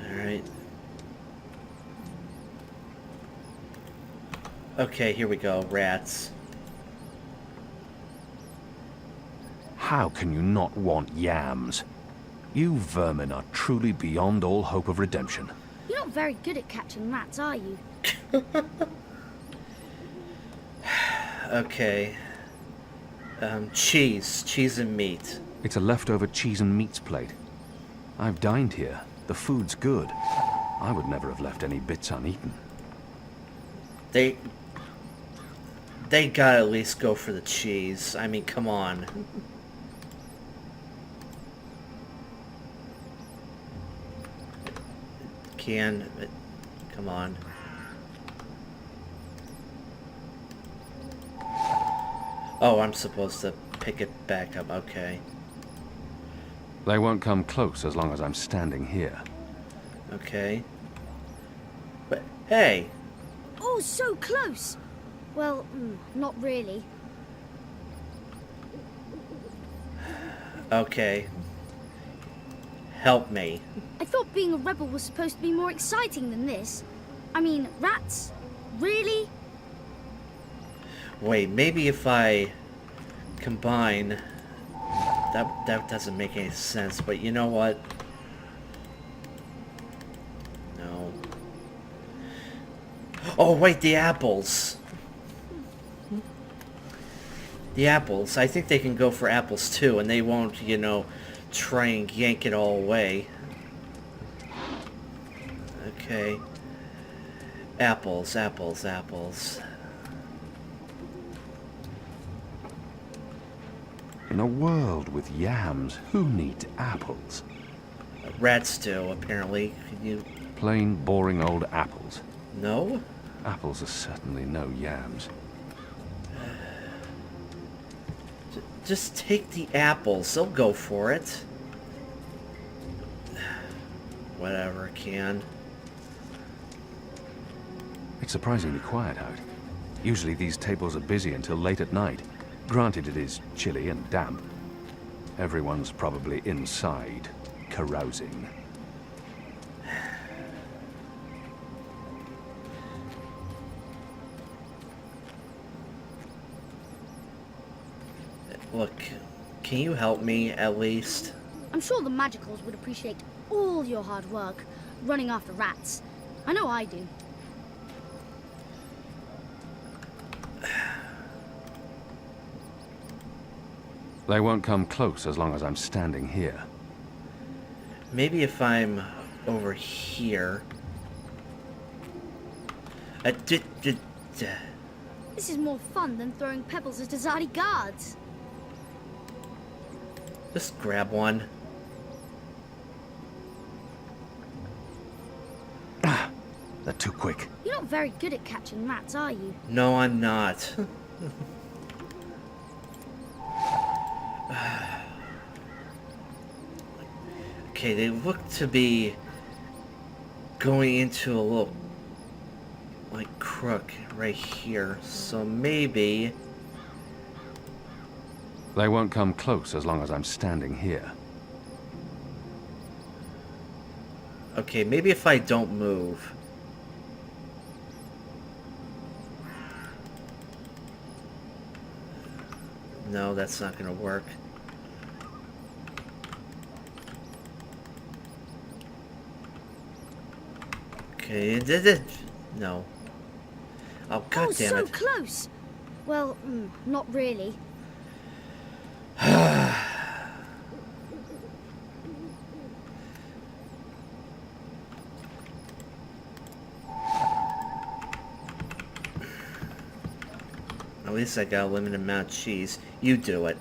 S1: Alright. Okay, here we go. Rats.
S6: How can you not want yams? You vermin are truly beyond all hope of redemption.
S7: You're not very good at catching rats, are you?
S1: Okay. Cheese. Cheese and meat.
S6: It's a leftover cheese and meats plate. I've dined here. The food's good. I would never have left any bits uneaten.
S1: They gotta at least go for the cheese. I mean, come on. Come on. Oh, I'm supposed to pick it back up. Okay.
S6: They won't come close as long as I'm standing here.
S1: Okay. But, hey!
S7: Oh, so close! Well, not really.
S1: Okay. Help me.
S7: I thought being a rebel was supposed to be more exciting than this. I mean, rats? Really?
S1: Wait, maybe if I combine... That doesn't make any sense, but you know what? No. Oh, wait, the apples! The apples. I think they can go for apples too, and they won't, you know, try and yank it all away. Okay. Apples, apples, apples.
S6: In a world with yams, who needs apples?
S1: Rats do, apparently. Can you...
S6: Plain, boring old apples.
S1: No?
S6: Apples are certainly no yams.
S1: Just take the apples. They'll go for it. Whatever, can.
S6: It's surprisingly quiet out. Usually these tables are busy until late at night. Granted, it is chilly and damp. Everyone's probably inside, carousing.
S1: Look, can you help me at least?
S7: I'm sure the Magicals would appreciate all your hard work running after rats. I know I do.
S6: They won't come close as long as I'm standing here.
S1: Maybe if I'm over here.
S7: This is more fun than throwing pebbles at Azadi guards.
S1: Just grab one.
S6: Ah, they're too quick.
S7: You're not very good at catching rats, are you?
S1: No, I'm not. Okay, they look to be going into a little, like, crook right here. So maybe...
S6: They won't come close as long as I'm standing here.
S1: Okay, maybe if I don't move. No, that's not gonna work. Okay, it did it. No. Oh, god
S7: Oh,
S1: damn
S7: so
S1: it.
S7: close! Well, not really.
S1: At least I got a limited amount of cheese. You do it.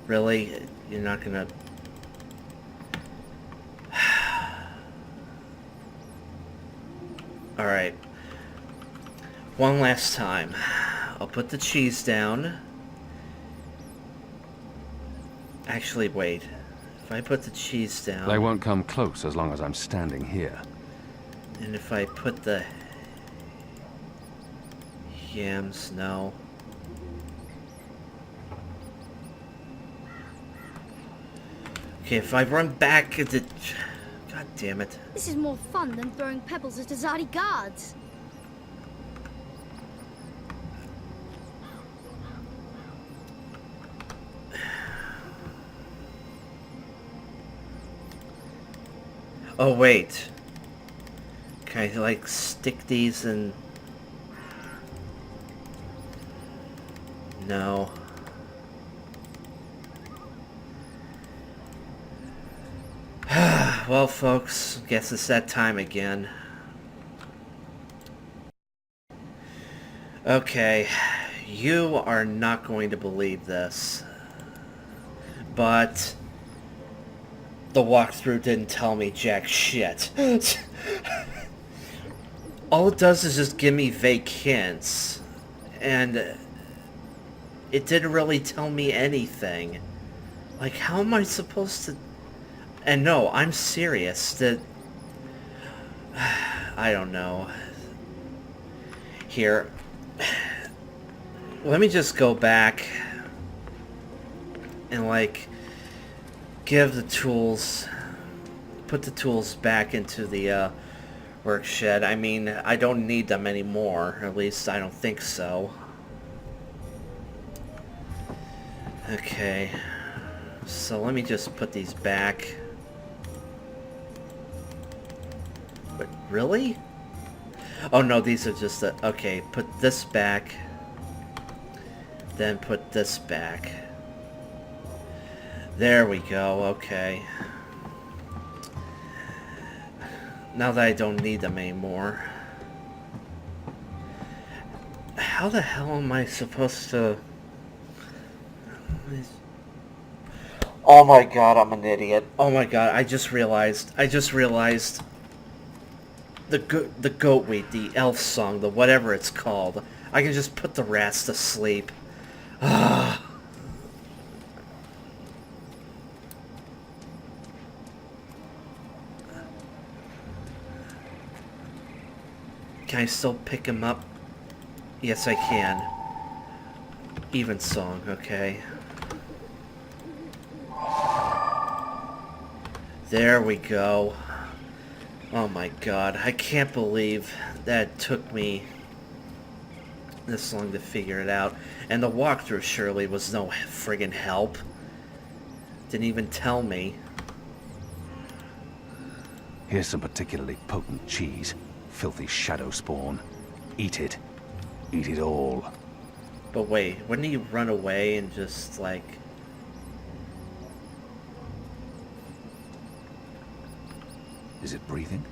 S1: Really? You're not gonna... Alright. One last time. I'll put the cheese down. Actually, wait. If I put the cheese down...
S6: They won't come close as long as I'm standing here.
S1: And if I put the... yams, no. Okay, if I run back at the... God damn it.
S7: This is more fun than throwing pebbles at Azadi guards.
S1: Oh, wait. Can I, like, stick these in... No. Well, folks, guess it's that time again. Okay, you are not going to believe this, but the walkthrough didn't tell me jack shit. All it does is just give me vague hints, and it didn't really tell me anything. Like, how am I supposed to... And no, I'm serious. That... I don't know. Here. Let me just go back and, like, give the tools... Put the tools back into the, work shed. I mean, I don't need them anymore. At least I don't think so. Okay. So let me just put these back. But really? Oh no, these are just the... Okay, put this back. Then put this back. There we go, okay. Now that I don't need them anymore. How the hell am I supposed to... Oh my god, I'm an idiot. Oh my god, I just realized the goat weed, the elf song, the whatever it's called. I can just put the rats to sleep. Ah. Can I still pick him up? Yes, I can. Even song, okay. There we go. Oh my god, I can't believe that it took me this long to figure it out. And the walkthrough surely was no friggin' help. Didn't even tell me.
S6: Here's some particularly potent cheese. Filthy shadow spawn. Eat it. Eat it all.
S1: But wait, wouldn't he run away and just, like...
S6: Is it breathing?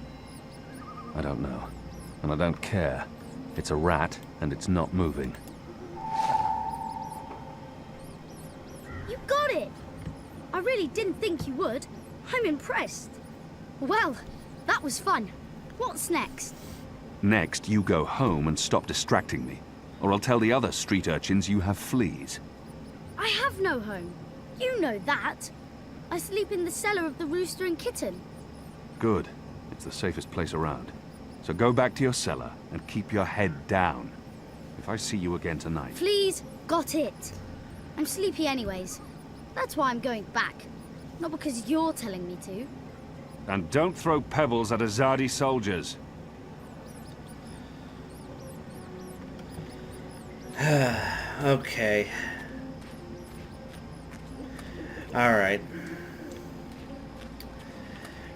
S6: I don't know. And I don't care. It's a rat, and it's not moving.
S7: You got it! I really didn't think you would. I'm impressed. Well, that was fun. What's next?
S6: Next, you go home and stop distracting me. Or I'll tell the other street urchins you have fleas.
S7: I have no home. You know that. I sleep in the cellar of the Rooster and Kitten.
S6: Good. It's the safest place around. So go back to your cellar and keep your head down. If I see you again tonight...
S7: Please, got it. I'm sleepy anyways. That's why I'm going back. Not because you're telling me to.
S6: And don't throw pebbles at Azadi soldiers.
S1: Okay. Alright.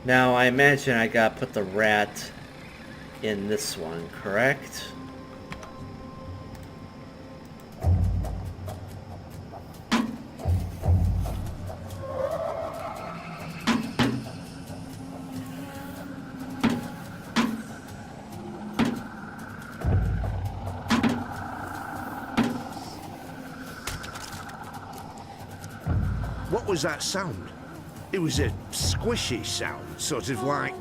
S1: Now, I imagine I gotta put the rat in this one, correct?
S11: What was that sound? It was a squishy sound, sort of like...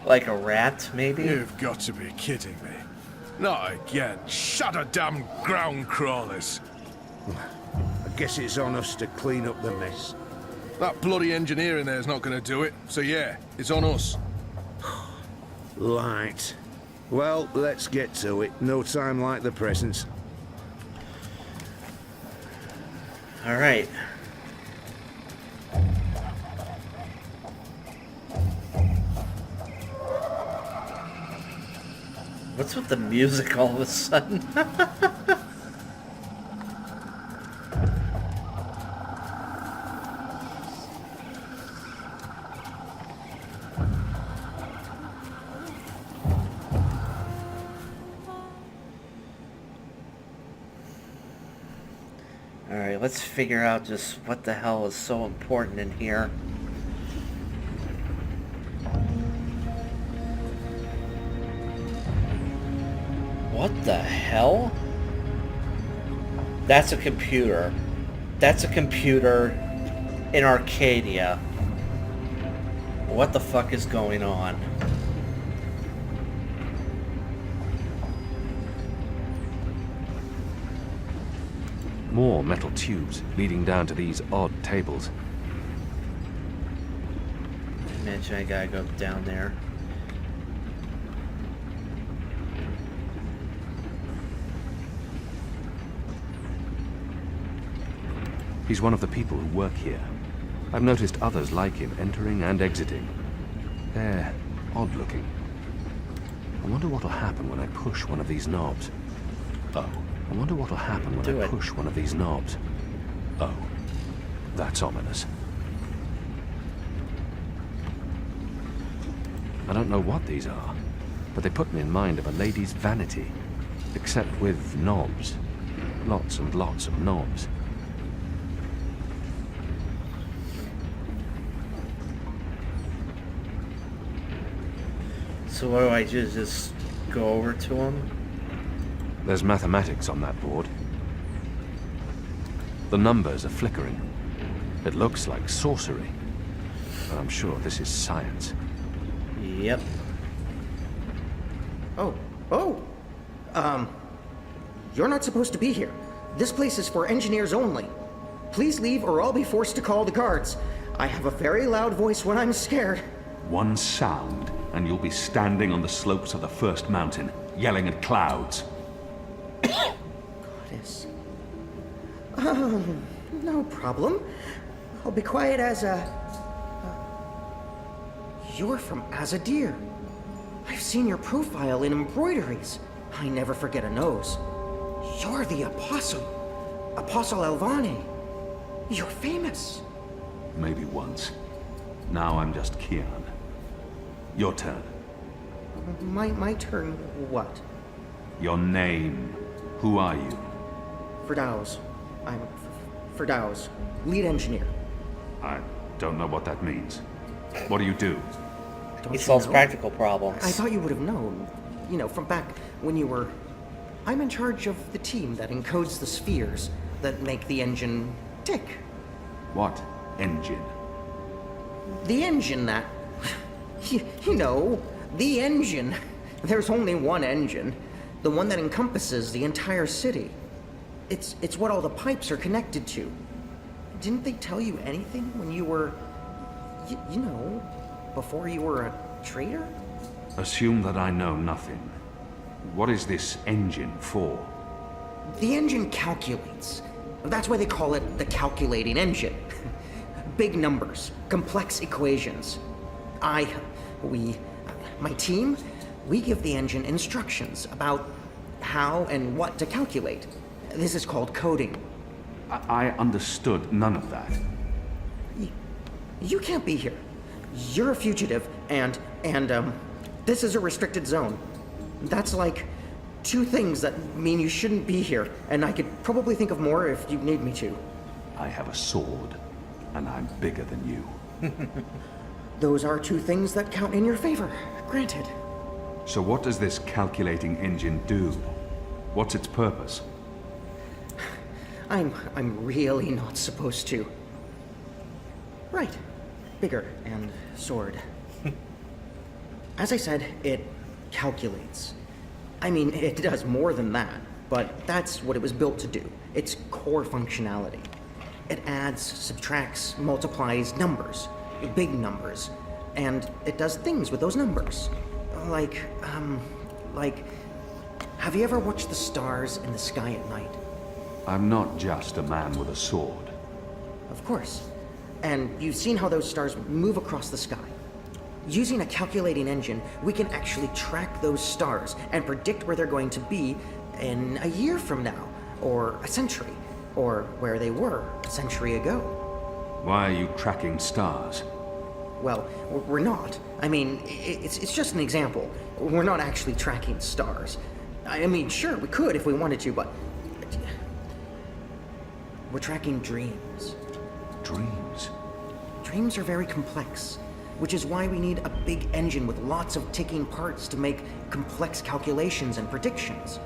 S1: Like a rat, maybe?
S9: You've got to be kidding me. Not again. Shut a damn ground crawlers.
S11: I guess it's on us to clean up the mess.
S9: That bloody engineer in there's not going to do it. So yeah, it's on us.
S11: Right. Well, let's get to it. No time like the present.
S1: All right. What's with the music all of a sudden? Alright, let's figure out just what the hell is so important in here. What the hell? That's a computer. That's a computer in Arcadia. What the fuck is going on?
S6: More metal tubes leading down to these odd tables.
S1: Imagine I gotta go down there.
S6: He's one of the people who work here. I've noticed others like him entering and exiting. They're odd-looking. I wonder what'll happen when I push one of these knobs. Oh, I wonder what'll happen when I push one of these knobs. Oh, that's ominous. I don't know what these are, but they put me in mind of a lady's vanity, except with knobs. Lots and lots of knobs.
S1: So what do I do? Just go over to him?
S6: There's mathematics on that board. The numbers are flickering. It looks like sorcery, but I'm sure this is science.
S1: Yep.
S12: You're not supposed to be here. This place is for engineers only. Please leave or I'll be forced to call the guards. I have a very loud voice when I'm scared.
S13: One sound, and you'll be standing on the slopes of the first mountain, yelling at clouds.
S12: Goddess. No problem. I'll be quiet as a... You're from Azadir. I've seen your profile in embroideries. I never forget a nose. You're the Apostle. Apostle Elvane. You're famous.
S13: Maybe once. Now I'm just Kian. Your turn.
S12: My turn what?
S13: Your name. Who are you?
S12: Firdaus. I'm Firdaus, lead engineer.
S13: I don't know what that means. What do you do?
S1: He solves practical problems.
S12: I thought you would have known. You know, from back when you were... I'm in charge of the team that encodes the spheres that make the engine tick.
S13: What engine?
S12: The engine that... You know, the engine. There's only one engine. The one that encompasses the entire city. It's what all the pipes are connected to. Didn't they tell you anything when you were... you know, before you were a traitor?
S13: Assume that I know nothing. What is this engine for?
S12: The engine calculates. That's why they call it the calculating engine. Big numbers, complex equations. My team, we give the engine instructions about how and what to calculate. This is called coding.
S13: I understood none of that.
S12: You can't be here. You're a fugitive, and this is a restricted zone. That's like 2 things that mean you shouldn't be here, and I could probably think of more if you need me to.
S13: I have a sword, and I'm bigger than you.
S12: Those are 2 things that count in your favor, granted.
S13: So what does this calculating engine do? What's its purpose?
S12: I'm really not supposed to. Right. Bigger and sword. As I said, it calculates. I mean, it does more than that, but that's what it was built to do. Its core functionality. It adds, subtracts, multiplies numbers. Big numbers. And it does things with those numbers. Like, have you ever watched the stars in the sky at night?
S13: I'm not just a man with a sword.
S12: Of course. And you've seen how those stars move across the sky. Using a calculating engine, we can actually track those stars and predict where they're going to be in a year from now, or a century, or where they were a century ago.
S13: Why are you tracking stars?
S12: Well, we're not. I mean, it's just an example. We're not actually tracking stars. I mean, sure, we could if we wanted to, but... we're tracking dreams.
S13: Dreams?
S12: Dreams are very complex, which is why we need a big engine with lots of ticking parts to make complex calculations and predictions.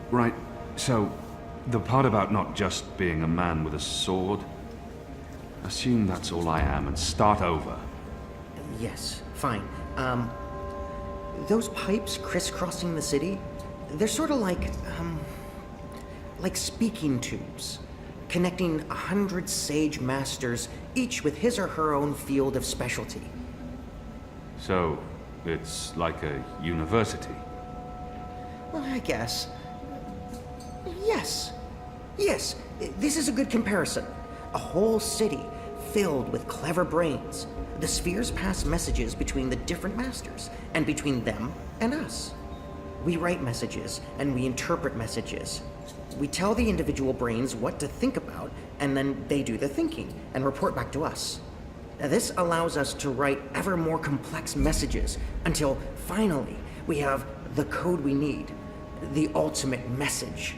S13: Right, so the part about not just being a man with a sword, assume that's all I am and start over.
S12: Yes, fine. Those pipes crisscrossing the city, they're sort of like speaking tubes, connecting 100 sage masters, each with his or her own field of specialty.
S13: So, it's like a university?
S12: Well, I guess. Yes. Yes, this is a good comparison. A whole city filled with clever brains. The spheres pass messages between the different masters, and between them and us. We write messages, and we interpret messages. We tell the individual brains what to think about, and then they do the thinking, and report back to us. Now, this allows us to write ever more complex messages, until finally we have the code we need. The ultimate message.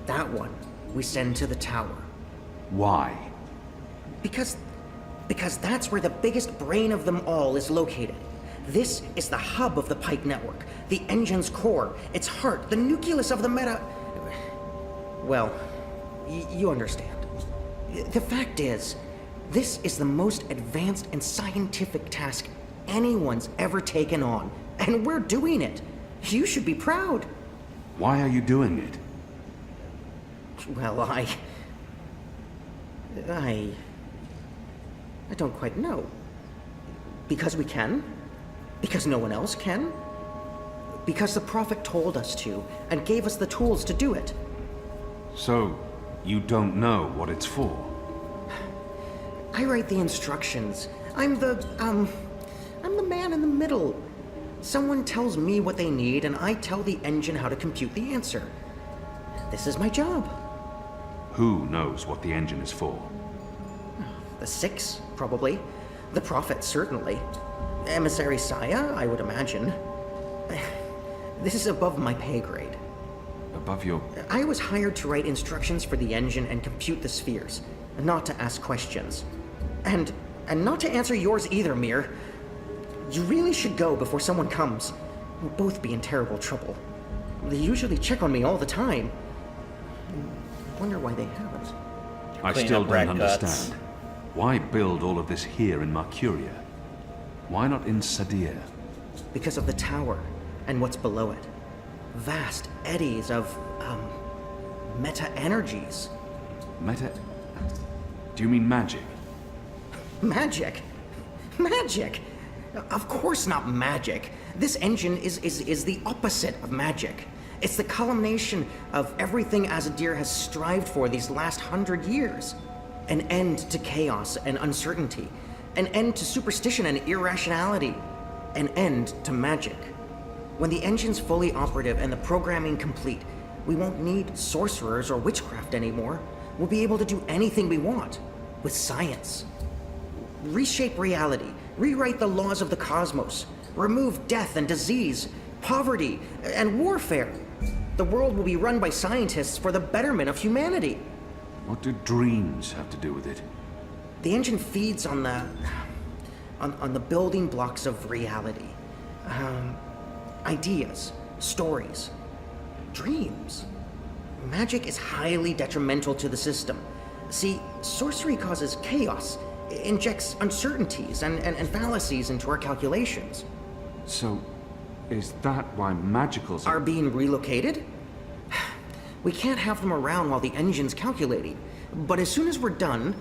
S12: That one we send to the tower.
S13: Why?
S12: Because that's where the biggest brain of them all is located. This is the hub of the pipe network, the engine's core, its heart, the nucleus of the meta... Well, you understand. The fact is, this is the most advanced and scientific task anyone's ever taken on, and we're doing it. You should be proud.
S13: Why are you doing it?
S12: Well, I don't quite know. Because we can? Because no one else can? Because the Prophet told us to, and gave us the tools to do it.
S13: So, you don't know what it's for?
S12: I write the instructions. I'm the man in the middle. Someone tells me what they need, and I tell the engine how to compute the answer. This is my job.
S13: Who knows what the engine is for?
S12: The Six, probably. The Prophet, certainly. Emissary Saya, I would imagine. This is above my pay grade.
S13: Above your...
S12: I was hired to write instructions for the engine and compute the spheres, not to ask questions. And not to answer yours either, Mir. You really should go before someone comes. We'll both be in terrible trouble. They usually check on me all the time. I wonder why they haven't.
S13: I still don't understand. Why build all of this here in Mercuria? Why not in Sadir?
S12: Because of the tower and what's below it. Vast eddies of, meta-energies.
S13: Meta... Do you mean magic?
S12: Magic? Magic? Of course not magic. This engine is the opposite of magic. It's the culmination of everything Azadir has strived for these last 100 years. An end to chaos and uncertainty. An end to superstition and irrationality. An end to magic. When the engine's fully operative and the programming complete, we won't need sorcerers or witchcraft anymore. We'll be able to do anything we want. With science. Reshape reality. Rewrite the laws of the cosmos. Remove death and disease. Poverty and warfare. The world will be run by scientists for the betterment of humanity.
S13: What do dreams have to do with it?
S12: The engine feeds on the building blocks of reality. Ideas, stories, dreams. Magic is highly detrimental to the system. See, sorcery causes chaos, injects uncertainties and fallacies into our calculations.
S13: So, is that why magicals
S12: Are being relocated? We can't have them around while the engine's calculating. But as soon as we're done...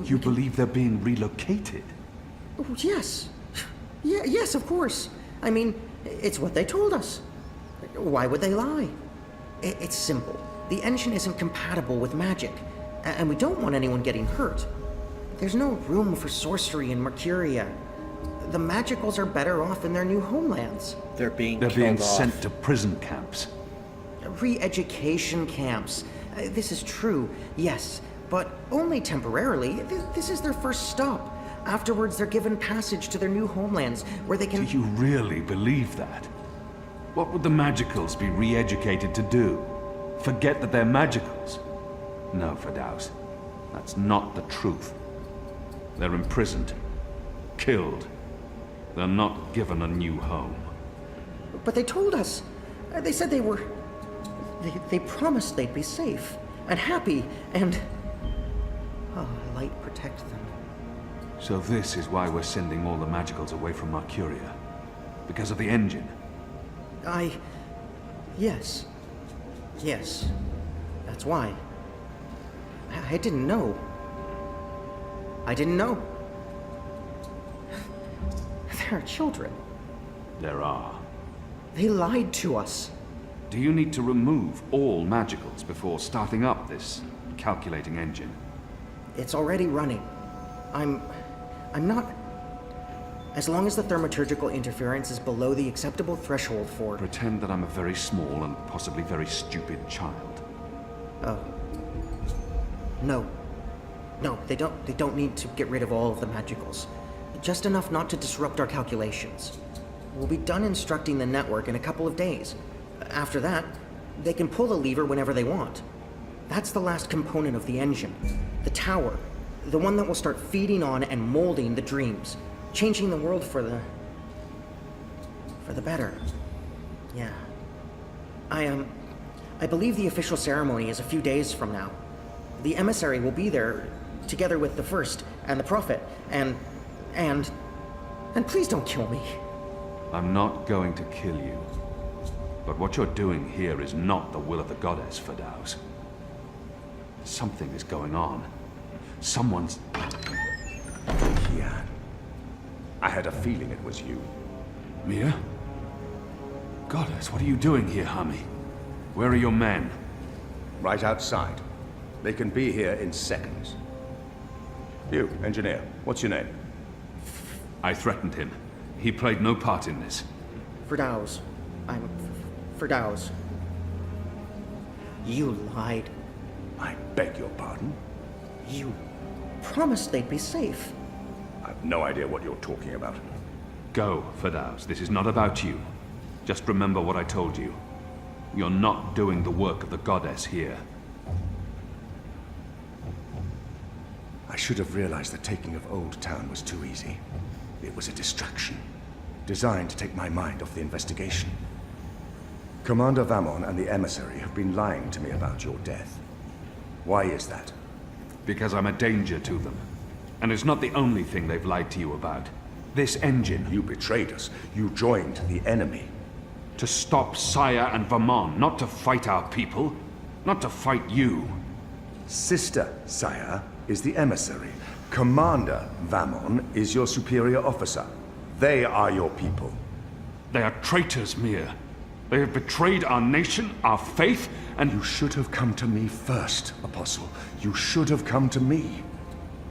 S13: You believe they're being relocated?
S12: Oh, yes. Yes, of course. I mean, it's what they told us. Why would they lie? It's simple. The engine isn't compatible with magic, and we don't want anyone getting hurt. There's no room for sorcery in Mercuria. The Magicals are better off in their new homelands.
S1: They're being
S6: sent to prison camps.
S12: Re-education camps. This is true, yes, but only temporarily. This is their first stop. Afterwards, they're given passage to their new homelands, where they can...
S6: Do you really believe that? What would the Magicals be re-educated to do? Forget that they're Magicals? No, Firdaus. That's not the truth. They're imprisoned. Killed. They're not given a new home.
S12: But they told us. They said they were... They promised they'd be safe and happy and... Oh, light protect them.
S6: So this is why we're sending all the Magicals away from Mercuria? Because of the engine?
S12: Yes. Yes. That's why. I didn't know. I didn't know. There are children.
S6: There are.
S12: They lied to us.
S6: Do you need to remove all Magicals before starting up this calculating engine?
S12: It's already running. I'm not... As long as the thaumaturgical interference is below the acceptable threshold for...
S6: Pretend that I'm a very small and possibly very stupid child.
S12: Oh. No. No, they don't need to get rid of all of the Magicals. Just enough not to disrupt our calculations. We'll be done instructing the network in a couple of days. After that, they can pull the lever whenever they want. That's the last component of the engine. The tower. The one that will start feeding on and molding the dreams. Changing the world for the better. Yeah. I believe the official ceremony is a few days from now. The emissary will be there, together with the First and the Prophet, and please don't kill me.
S6: I'm not going to kill you. But what you're doing here is not the will of the goddess, Firdaus. Something is going on. Someone's...
S8: Kian. I had a feeling it was you.
S6: Mia? Goddess, what are you doing here, Hami? Where are your men?
S8: Right outside. They can be here in seconds. You, engineer, what's your name?
S6: I threatened him. He played no part in this.
S12: Firdaus. I'm Firdaus. You lied.
S8: I beg your pardon?
S12: You promised they'd be safe.
S8: I've no idea what you're talking about.
S6: Go, Firdaus. This is not about you. Just remember what I told you. You're not doing the work of the goddess here.
S8: I should have realized the taking of Old Town was too easy. It was a distraction, designed to take my mind off the investigation. Commander Vamon and the emissary have been lying to me about your death. Why is that?
S6: Because I'm a danger to them. And it's not the only thing they've lied to you about. This engine.
S8: You betrayed us. You joined the enemy.
S6: To stop Saya and Vamon, not to fight our people. Not to fight you.
S8: Sister Saya is the emissary. Commander Vamon is your superior officer. They are your people.
S6: They are traitors, Mir. They have betrayed our nation, our faith, and...
S8: You should have come to me first, Apostle. You should have come to me.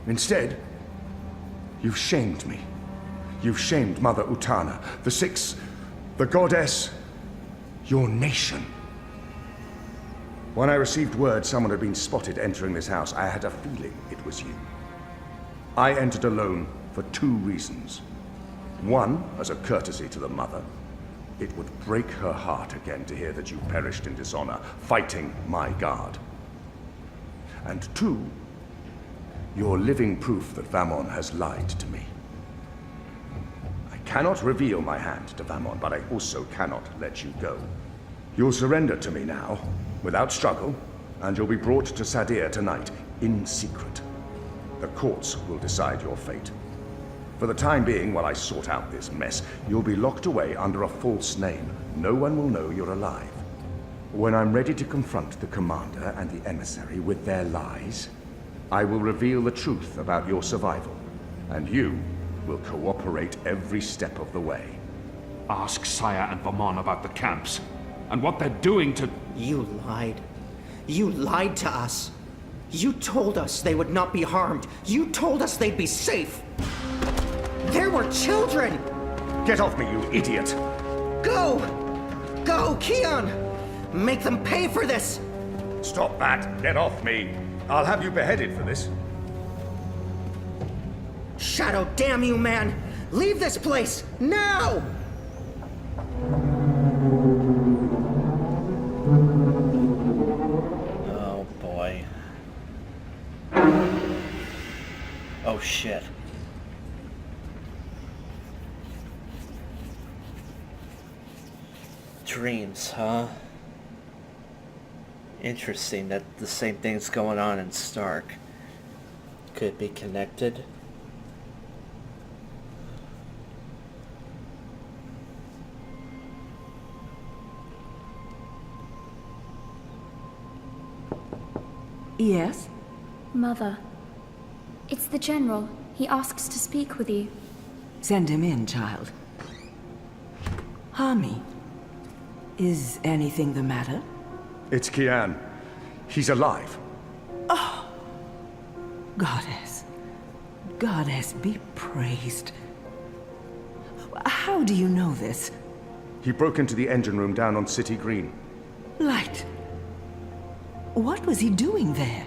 S8: Instead, you've shamed me. You've shamed Mother Utana, the Six, the Goddess, your nation. When I received word someone had been spotted entering this house, I had a feeling it was you. I entered alone for two reasons. One, as a courtesy to the Mother. It would break her heart again to hear that you perished in dishonor, fighting my guard. And two, you're living proof that Vamon has lied to me. I cannot reveal my hand to Vamon, but I also cannot let you go. You'll surrender to me now, without struggle, and you'll be brought to Sadir tonight, in secret. The courts will decide your fate. For the time being, while I sort out this mess, you'll be locked away under a false name. No one will know you're alive. When I'm ready to confront the commander and the emissary with their lies, I will reveal the truth about your survival, and you will cooperate every step of the way.
S13: Ask Saya and Vamon about the camps, and what they're doing to...
S12: You lied. You lied to us. You told us they would not be harmed. You told us they'd be safe. There were children!
S8: Get off me, you idiot!
S12: Go! Go, Keon! Make them pay for this!
S8: Stop that! Get off me! I'll have you beheaded for this.
S12: Shadow, damn you, man! Leave this place, now!
S1: Oh, boy. Oh, shit. Dreams, huh? Interesting that the same thing's going on in Stark. Could it be connected?
S14: Yes?
S15: Mother. It's the General. He asks to speak with you.
S14: Send him in, child. Hami, is anything the matter?
S8: It's Kian. He's alive.
S14: Oh! Goddess. Goddess be praised. How do you know this?
S8: He broke into the engine room down on City Green.
S14: Light. What was he doing there?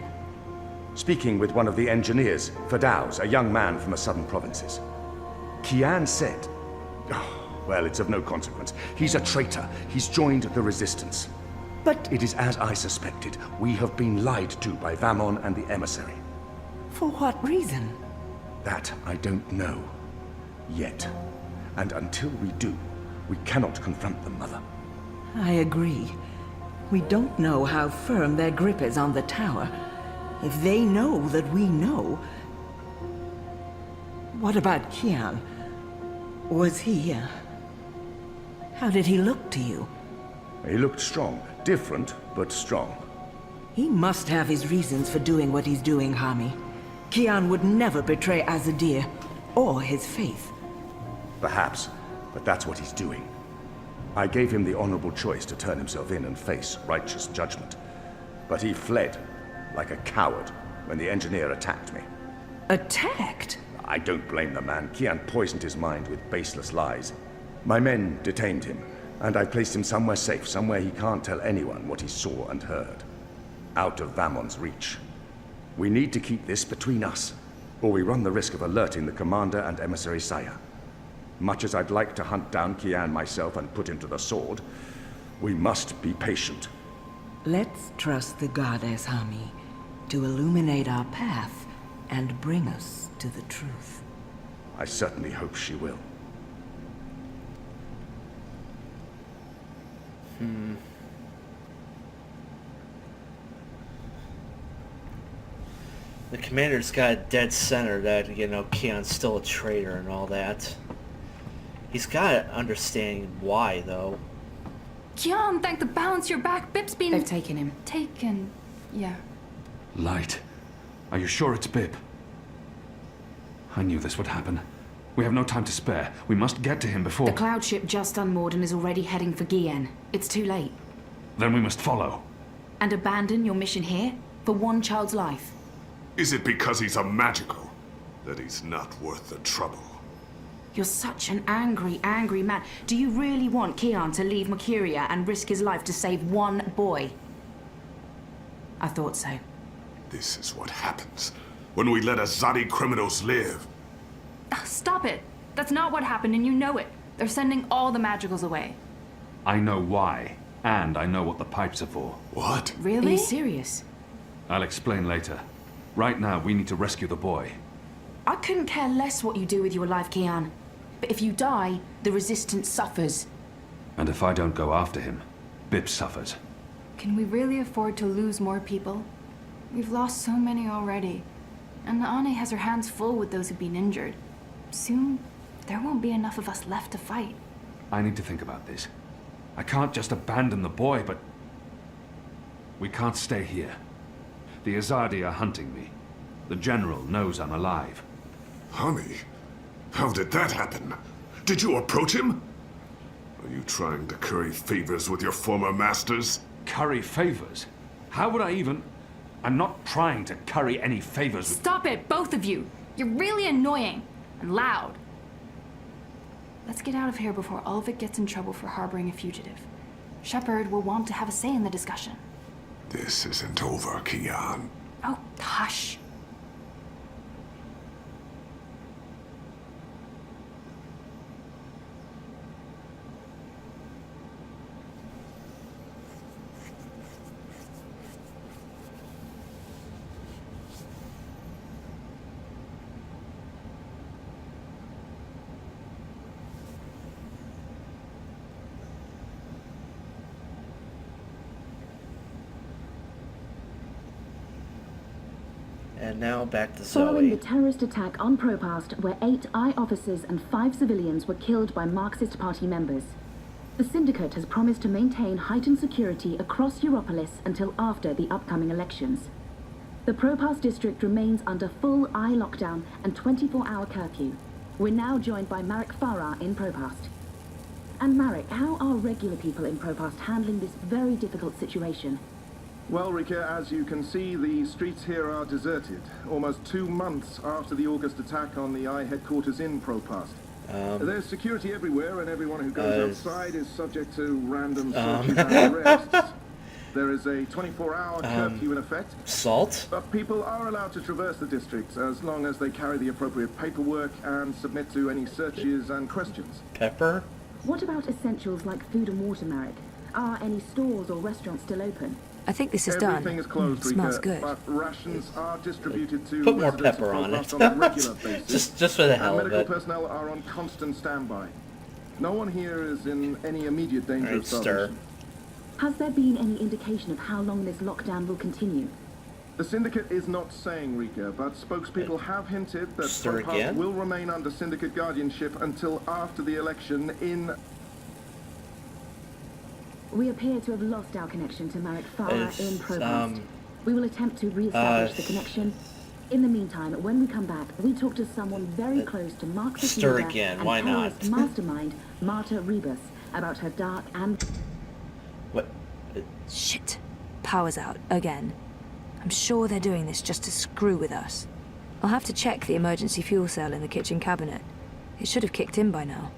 S8: Speaking with one of the engineers, Fadaus, a young man from the southern provinces. Kian said... Oh, well, it's of no consequence. He's a traitor. He's joined the Resistance.
S14: But...
S8: It is as I suspected. We have been lied to by Vamon and the emissary.
S14: For what reason?
S8: That I don't know. Yet. And until we do, we cannot confront them, Mother.
S14: I agree. We don't know how firm their grip is on the tower. If they know that we know... What about Kian? Was he... How did he look to you?
S8: He looked strong. Different, but strong.
S14: He must have his reasons for doing what he's doing, Hami. Kian would never betray Azadir, or his faith.
S8: Perhaps, but that's what he's doing. I gave him the honorable choice to turn himself in and face righteous judgment. But he fled, like a coward, when the engineer attacked me.
S14: Attacked?
S8: I don't blame the man. Kian poisoned his mind with baseless lies. My men detained him, and I placed him somewhere safe, somewhere he can't tell anyone what he saw and heard. Out of Vamon's reach. We need to keep this between us, or we run the risk of alerting the commander and emissary Saya. Much as I'd like to hunt down Kian myself and put him to the sword, we must be patient.
S14: Let's trust the goddess, Hami, to illuminate our path and bring us to the truth.
S8: I certainly hope she will.
S1: The commander's got a dead center that, you know, Keon's still a traitor and all that. He's got to understand why, though.
S5: Keon, thank the balance your back. Bip's been...
S10: They've taken him.
S5: Taken. Yeah.
S13: Light. Are you sure it's Bip? I knew this would happen. We have no time to spare. We must get to him before...
S10: The cloud ship just unmoored and is already heading for Gien. It's too late.
S13: Then we must follow.
S10: And abandon your mission here? For one child's life?
S16: Is it because he's a magical that he's not worth the trouble?
S10: You're such an angry, angry man. Do you really want Keon to leave Mercuria and risk his life to save one boy? I thought so.
S16: This is what happens when we let Azadi criminals live.
S5: Stop it. That's not what happened, and you know it. They're sending all the magicals away.
S13: I know why, and I know what the pipes are for.
S16: What?
S10: Really? Are you serious?
S13: I'll explain later. Right now, we need to rescue the boy.
S10: I couldn't care less what you do with your life, Keon. But if you die, the Resistance suffers.
S13: And if I don't go after him, Bip suffers.
S5: Can we really afford to lose more people? We've lost so many already. And Ane has her hands full with those who've been injured. Soon, there won't be enough of us left to fight.
S13: I need to think about this. I can't just abandon the boy, but... we can't stay here. The Azadi are hunting me. The General knows I'm alive.
S16: Honey, how did that happen? Did you approach him? Are you trying to curry favors with your former masters?
S13: Curry favors? How would I even... I'm not trying to curry any favors with...
S5: Stop it, both of you! You're really annoying and loud. Let's get out of here before Ulvik gets in trouble for harboring a fugitive. Shepard will want to have a say in the discussion.
S16: This isn't over, Kian.
S5: Oh, hush.
S1: And now back to
S17: Following the
S1: Zoe.
S17: terrorist attack on Propast, where 8 I officers and 5 civilians were killed by Marxist Party members, the Syndicate has promised to maintain heightened security across Europolis until after the upcoming elections. The Propast district remains under full I lockdown and 24-hour curfew. We're now joined by Marek Farah in Propast. And Marek, how are regular people in Propast handling this very difficult situation?
S2: Well, Rika, as you can see, the streets here are deserted, almost 2 months after the August attack on the I headquarters in Propast. There's security everywhere, and everyone who goes outside is subject to random searches and arrests. There is a 24-hour curfew in effect.
S1: Salt?
S2: But people are allowed to traverse the district as long as they carry the appropriate paperwork and submit to any searches and questions.
S1: Pepper?
S17: What about essentials like food and water, Marek? Are any stores or restaurants still open?
S18: I think this is done.
S2: Everything is closed, Rika,
S18: smells good.
S2: but rations are distributed to
S1: Put more
S2: residents
S1: pepper
S2: of
S1: on
S2: Propast
S1: it.
S2: on a regular basis.
S1: just for the hell
S2: and
S1: of
S2: medical
S1: it.
S2: personnel are on constant standby. No one here is in any immediate danger
S1: Alright,
S2: of
S1: stir.
S2: starvation.
S17: Has there been any indication of how long this lockdown will continue?
S2: The Syndicate is not saying, Rika, but spokespeople have hinted that
S1: Stir
S2: Propast
S1: again?
S2: will remain under Syndicate guardianship until after the election in...
S17: We appear to have lost our connection to Marek Farah
S1: It's,
S17: in Propast. We will attempt to re-establish the connection. In the meantime, when we come back, we talk to someone very close to Marxist
S1: Stir
S17: leader
S1: again,
S17: and
S1: why not?
S17: terrorist mastermind, Marta Rebus, about her dark and...
S1: What?
S18: Shit. Power's out, again. I'm sure they're doing this just to screw with us. I'll have to check the emergency fuel cell in the kitchen cabinet. It should have kicked in by now.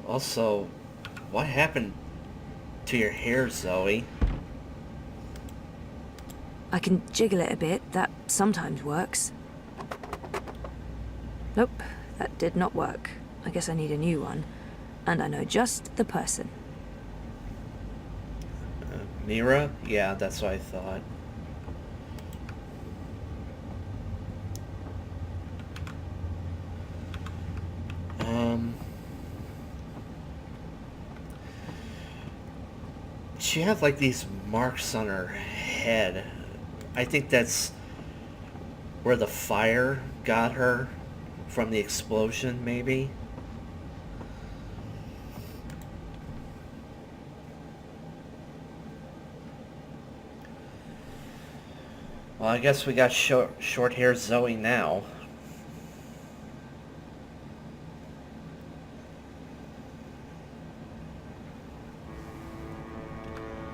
S1: Also, what happened to your hair, Zoe?
S18: I can jiggle it a bit. That sometimes works. Nope, that did not work. I guess I need a new one. And I know just the person.
S1: Mira? Yeah, that's what I thought. She had like these marks on her head. I think that's where the fire got her from the explosion, maybe. Well, I guess we got short hair Zoe now.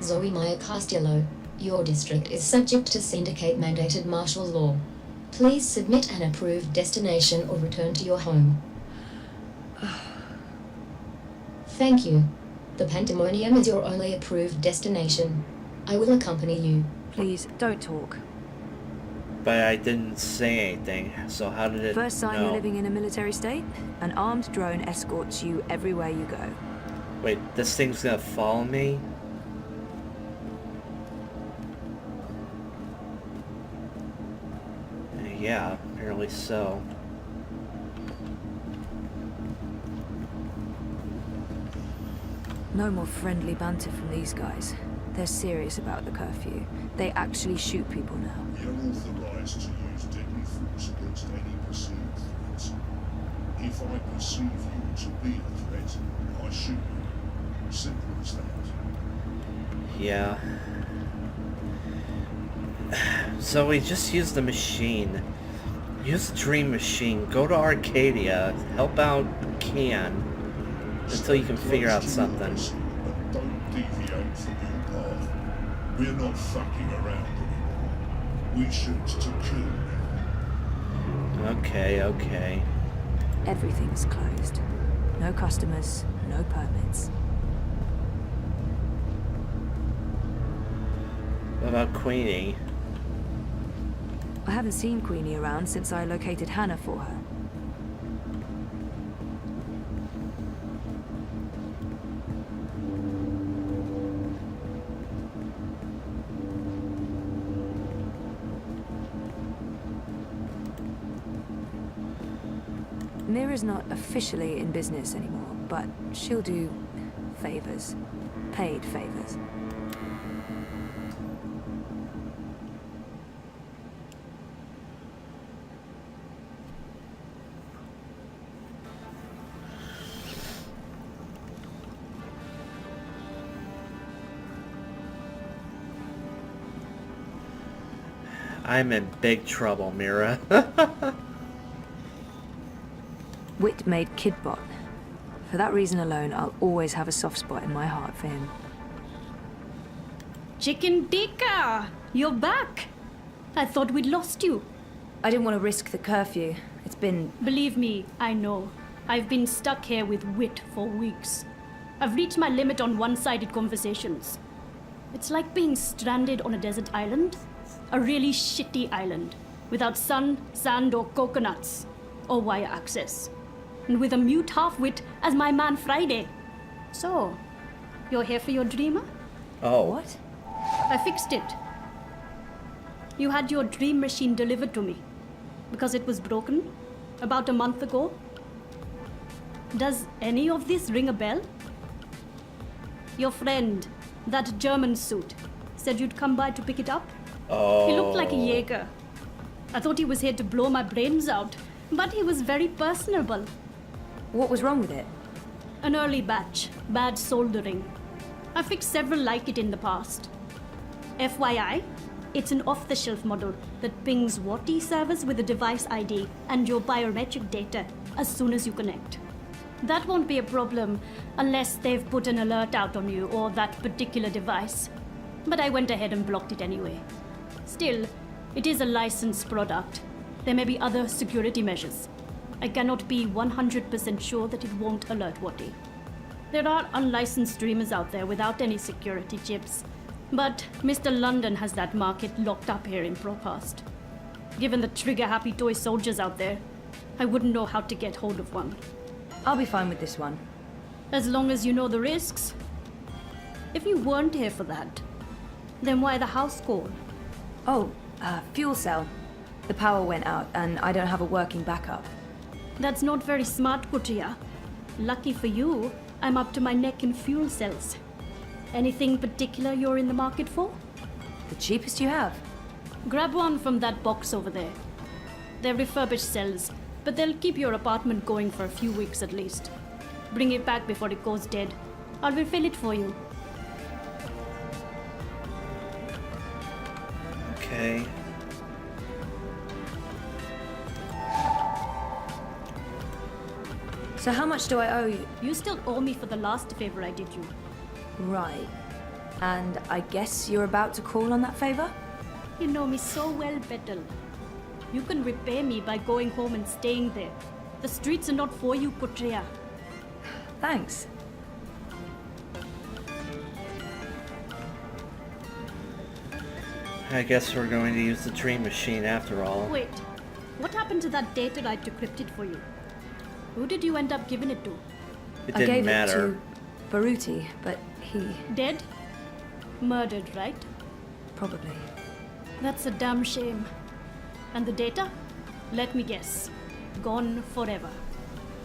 S19: Zoe Maya Castello, your district is subject to syndicate-mandated martial law. Please submit an approved destination or return to your home. Thank you. The Pandemonium is your only approved destination. I will accompany you.
S18: Please, don't talk.
S1: But I didn't say anything, so how did it
S18: First sign
S1: know?
S18: you're living in a military state? An armed drone escorts you everywhere you go.
S1: Wait, this thing's gonna follow me? Yeah, apparently so.
S18: No more friendly banter from these guys. They're serious about the curfew. They actually shoot people now.
S16: You're authorized to use deadly force against any perceived threats. If I perceive you to be a threat, I shoot you. Simple as that.
S1: Yeah. So we just use the machine. Use the Dream Machine. Go to Arcadia. Help out Can. Until you can figure out something.
S16: But don't deviate from your path. We're not fucking around anymore. We shoot to kill now.
S1: Okay, okay.
S18: Everything's closed. No customers, no permits.
S1: What about Queenie?
S18: I haven't seen Queenie around since I located Hannah for her. Mira's not officially in business anymore, but she'll do favors. Paid favors.
S1: I'm in big trouble, Mira.
S18: Wit made Kidbot. For that reason alone, I'll always have a soft spot in my heart for him.
S20: Chicken tikka! You're back! I thought we'd lost you.
S18: I didn't want to risk the curfew. It's been...
S20: Believe me, I know. I've been stuck here with Wit for weeks. I've reached my limit on one-sided conversations. It's like being stranded on a desert island. A really shitty island. Without sun, sand, or coconuts. Or wire access. And with a mute half-wit as my man Friday. So, you're here for your dreamer?
S1: Oh.
S20: What? I fixed it. You had your dream machine delivered to me. Because it was broken. About a month ago. Does any of this ring a bell? Your friend, that German suit, said you'd come by to pick it up?
S1: Oh.
S20: He looked like a Jaeger. I thought he was here to blow my brains out, but he was very personable.
S18: What was wrong with it?
S20: An early batch. Bad soldering. I fixed several like it in the past. FYI, it's an off-the-shelf model that pings WATI servers with a device ID and your biometric data as soon as you connect. That won't be a problem unless they've put an alert out on you or that particular device. But I went ahead and blocked it anyway. Still, it is a licensed product. There may be other security measures. I cannot be 100% sure that it won't alert WATI. There are unlicensed streamers out there without any security chips, but Mr. London has that market locked up here in Propast. Given the trigger-happy toy soldiers out there, I wouldn't know how to get hold of one.
S18: I'll be fine with this one.
S20: As long as you know the risks. If you weren't here for that, then why the house call?
S18: Oh, fuel cell. The power went out and I don't have a working backup.
S20: That's not very smart, Kutia. Lucky for you, I'm up to my neck in fuel cells. Anything particular you're in the market for?
S18: The cheapest you have.
S20: Grab one from that box over there. They're refurbished cells, but they'll keep your apartment going for a few weeks at least. Bring it back before it goes dead. I'll refill it for you.
S1: Okay.
S18: So how much do I owe you?
S20: You still owe me for the last favor I did you.
S18: Right. And I guess you're about to call on that favor?
S20: You know me so well, Petal. You can repay me by going home and staying there. The streets are not for you, Kutria.
S18: Thanks.
S1: I guess we're going to use the Dream Machine after all.
S20: Wait, what happened to that data I decrypted for you? Who did you end up giving it to?
S1: It
S18: I
S1: didn't
S18: gave
S1: matter.
S18: it to Baruti, but he...
S20: Dead? Murdered, right?
S18: Probably.
S20: That's a damn shame. And the data? Let me guess. Gone forever.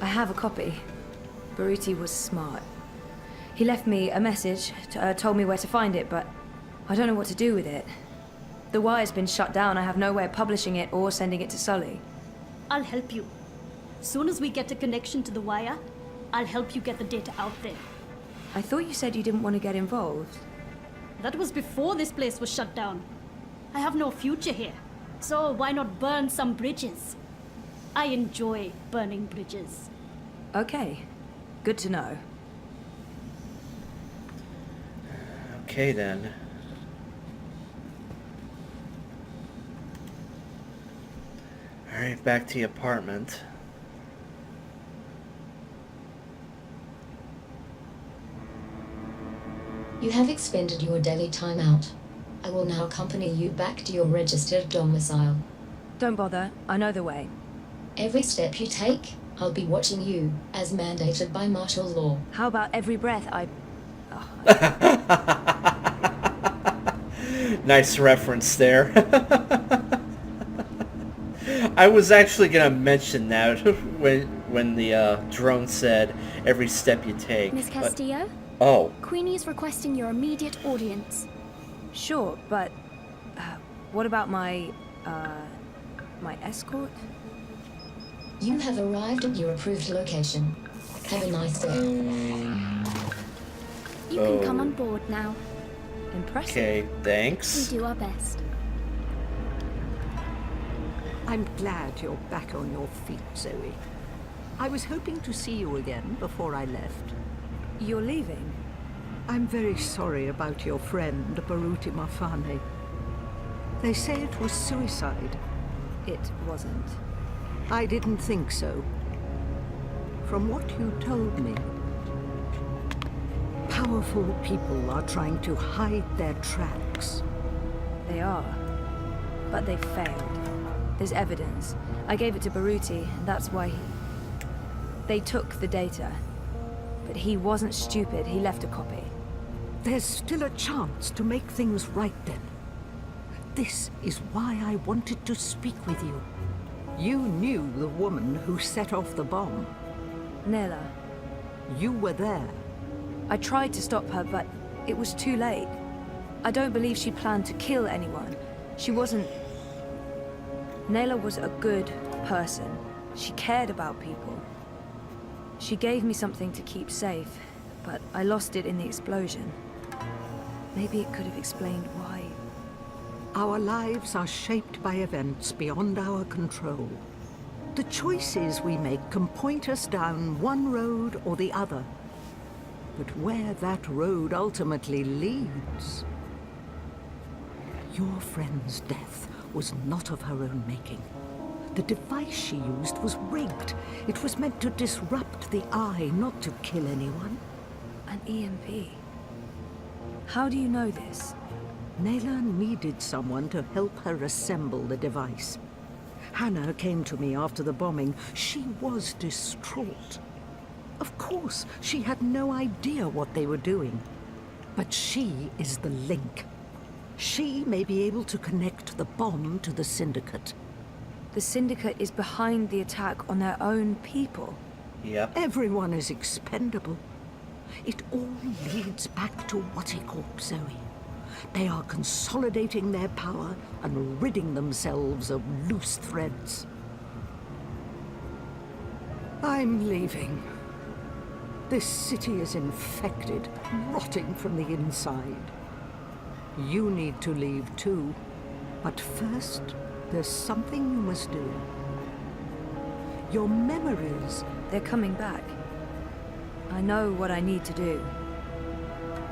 S18: I have a copy. Baruti was smart. He left me a message, told me where to find it, but I don't know what to do with it. The wire's been shut down. I have no way of publishing it or sending it to Sully.
S20: I'll help you. Soon as we get a connection to the wire, I'll help you get the data out there.
S18: I thought you said you didn't want to get involved.
S20: That was before this place was shut down. I have no future here, so why not burn some bridges? I enjoy burning bridges.
S18: Okay, good to know.
S1: Okay then. Alright, back to the apartment.
S19: You have expended your daily timeout. I will now accompany you back to your registered domicile.
S18: Don't bother, I know the way.
S19: Every step you take, I'll be watching you, as mandated by martial law.
S18: How about every breath I...
S1: Nice reference there. I was actually gonna mention that when the drone said every step you take.
S15: Miss Castillo?
S1: Oh.
S15: Queenie is requesting your immediate audience.
S18: Sure, but what about my escort?
S19: You have arrived at your approved location. Have a nice day.
S15: You can come on board now.
S18: Impressive.
S1: Okay, thanks.
S15: We do our best.
S21: I'm glad you're back on your feet, Zoe. I was hoping to see you again before I left.
S18: You're leaving?
S21: I'm very sorry about your friend, Baruti Mafane. They say it was suicide.
S18: It wasn't.
S21: I didn't think so. From what you told me, powerful people are trying to hide their tracks.
S18: They are, but they failed. There's evidence. I gave it to Baruti, and that's why they took the data. But he wasn't stupid. He left a copy.
S21: There's still a chance to make things right then. This is why I wanted to speak with you. You knew the woman who set off the bomb.
S18: Nela.
S21: You were there.
S18: I tried to stop her, but it was too late. I don't believe she planned to kill anyone. She wasn't... Nela was a good person. She cared about people. She gave me something to keep safe, but I lost it in the explosion. Maybe it could have explained why.
S21: Our lives are shaped by events beyond our control. The choices we make can point us down one road or the other. But where that road ultimately leads... Your friend's death was not of her own making. The device she used was rigged. It was meant to disrupt the eye, not to kill anyone.
S18: An EMP? How do you know this?
S21: Nela needed someone to help her assemble the device. Hannah came to me after the bombing. She was distraught. Of course, she had no idea what they were doing. But she is the link. She may be able to connect the bomb to the Syndicate.
S18: The Syndicate is behind the attack on their own people.
S1: Yep.
S21: Everyone is expendable. It all leads back to Watticorp, Zoe. They are consolidating their power and ridding themselves of loose threads. I'm leaving. This city is infected, rotting from the inside. You need to leave too. But first, there's something you must do. Your memories...
S18: They're coming back. I know what I need to do.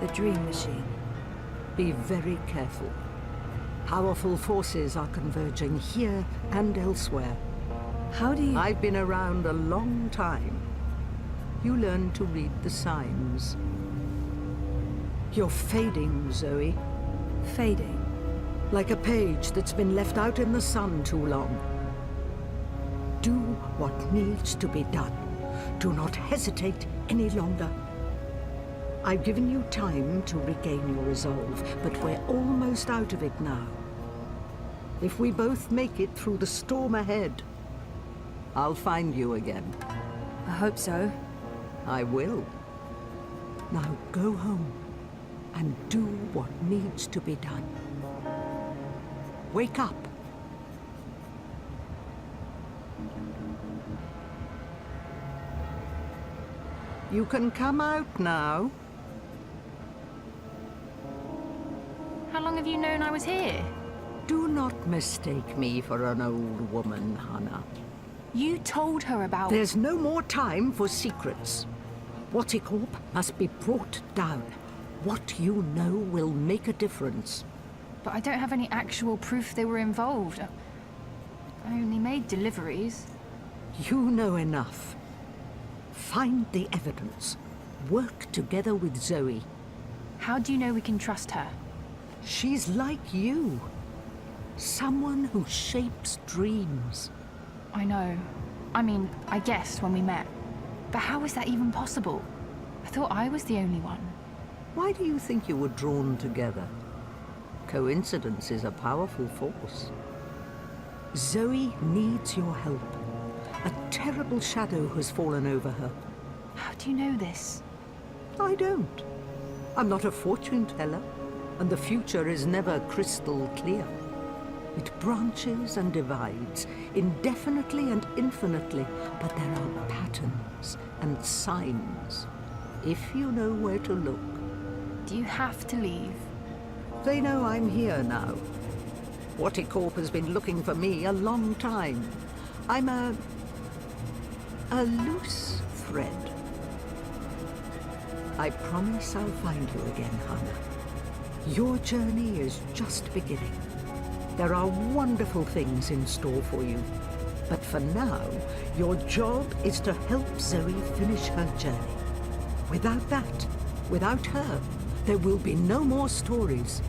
S18: The dream machine.
S21: Be very careful. Powerful forces are converging here and elsewhere.
S18: How do you...
S21: I've been around a long time. You learn to read the signs. You're fading, Zoe.
S18: Fading?
S21: Like a page that's been left out in the sun too long. Do what needs to be done. Do not hesitate any longer. I've given you time to regain your resolve, but we're almost out of it now. If we both make it through the storm ahead, I'll find you again.
S18: I hope so.
S21: I will. Now go home and do what needs to be done. Wake up. You can come out now.
S5: How long have you known I was here?
S21: Do not mistake me for an old woman, Hannah.
S5: You told her about...
S21: There's no more time for secrets. Watticorp must be brought down. What you know will make a difference.
S5: But I don't have any actual proof they were involved. I only made deliveries.
S21: You know enough. Find the evidence. Work together with Zoe.
S5: How do you know we can trust her?
S21: She's like you. Someone who shapes dreams.
S5: I know. I mean, I guessed when we met. But how is that even possible? I thought I was the only one.
S21: Why do you think you were drawn together? Coincidence is a powerful force. Zoe needs your help. A terrible shadow has fallen over her.
S5: How do you know this?
S21: I don't. I'm not a fortune teller, and the future is never crystal clear. It branches and divides, indefinitely and infinitely, but there are patterns and signs, if you know where to look.
S5: Do you have to leave?
S21: They know I'm here now. Watticorp has been looking for me a long time. I'm a loose thread. I promise I'll find you again, Hannah. Your journey is just beginning. There are wonderful things in store for you. But for now, your job is to help Zoe finish her journey. Without that, without her, there will be no more stories.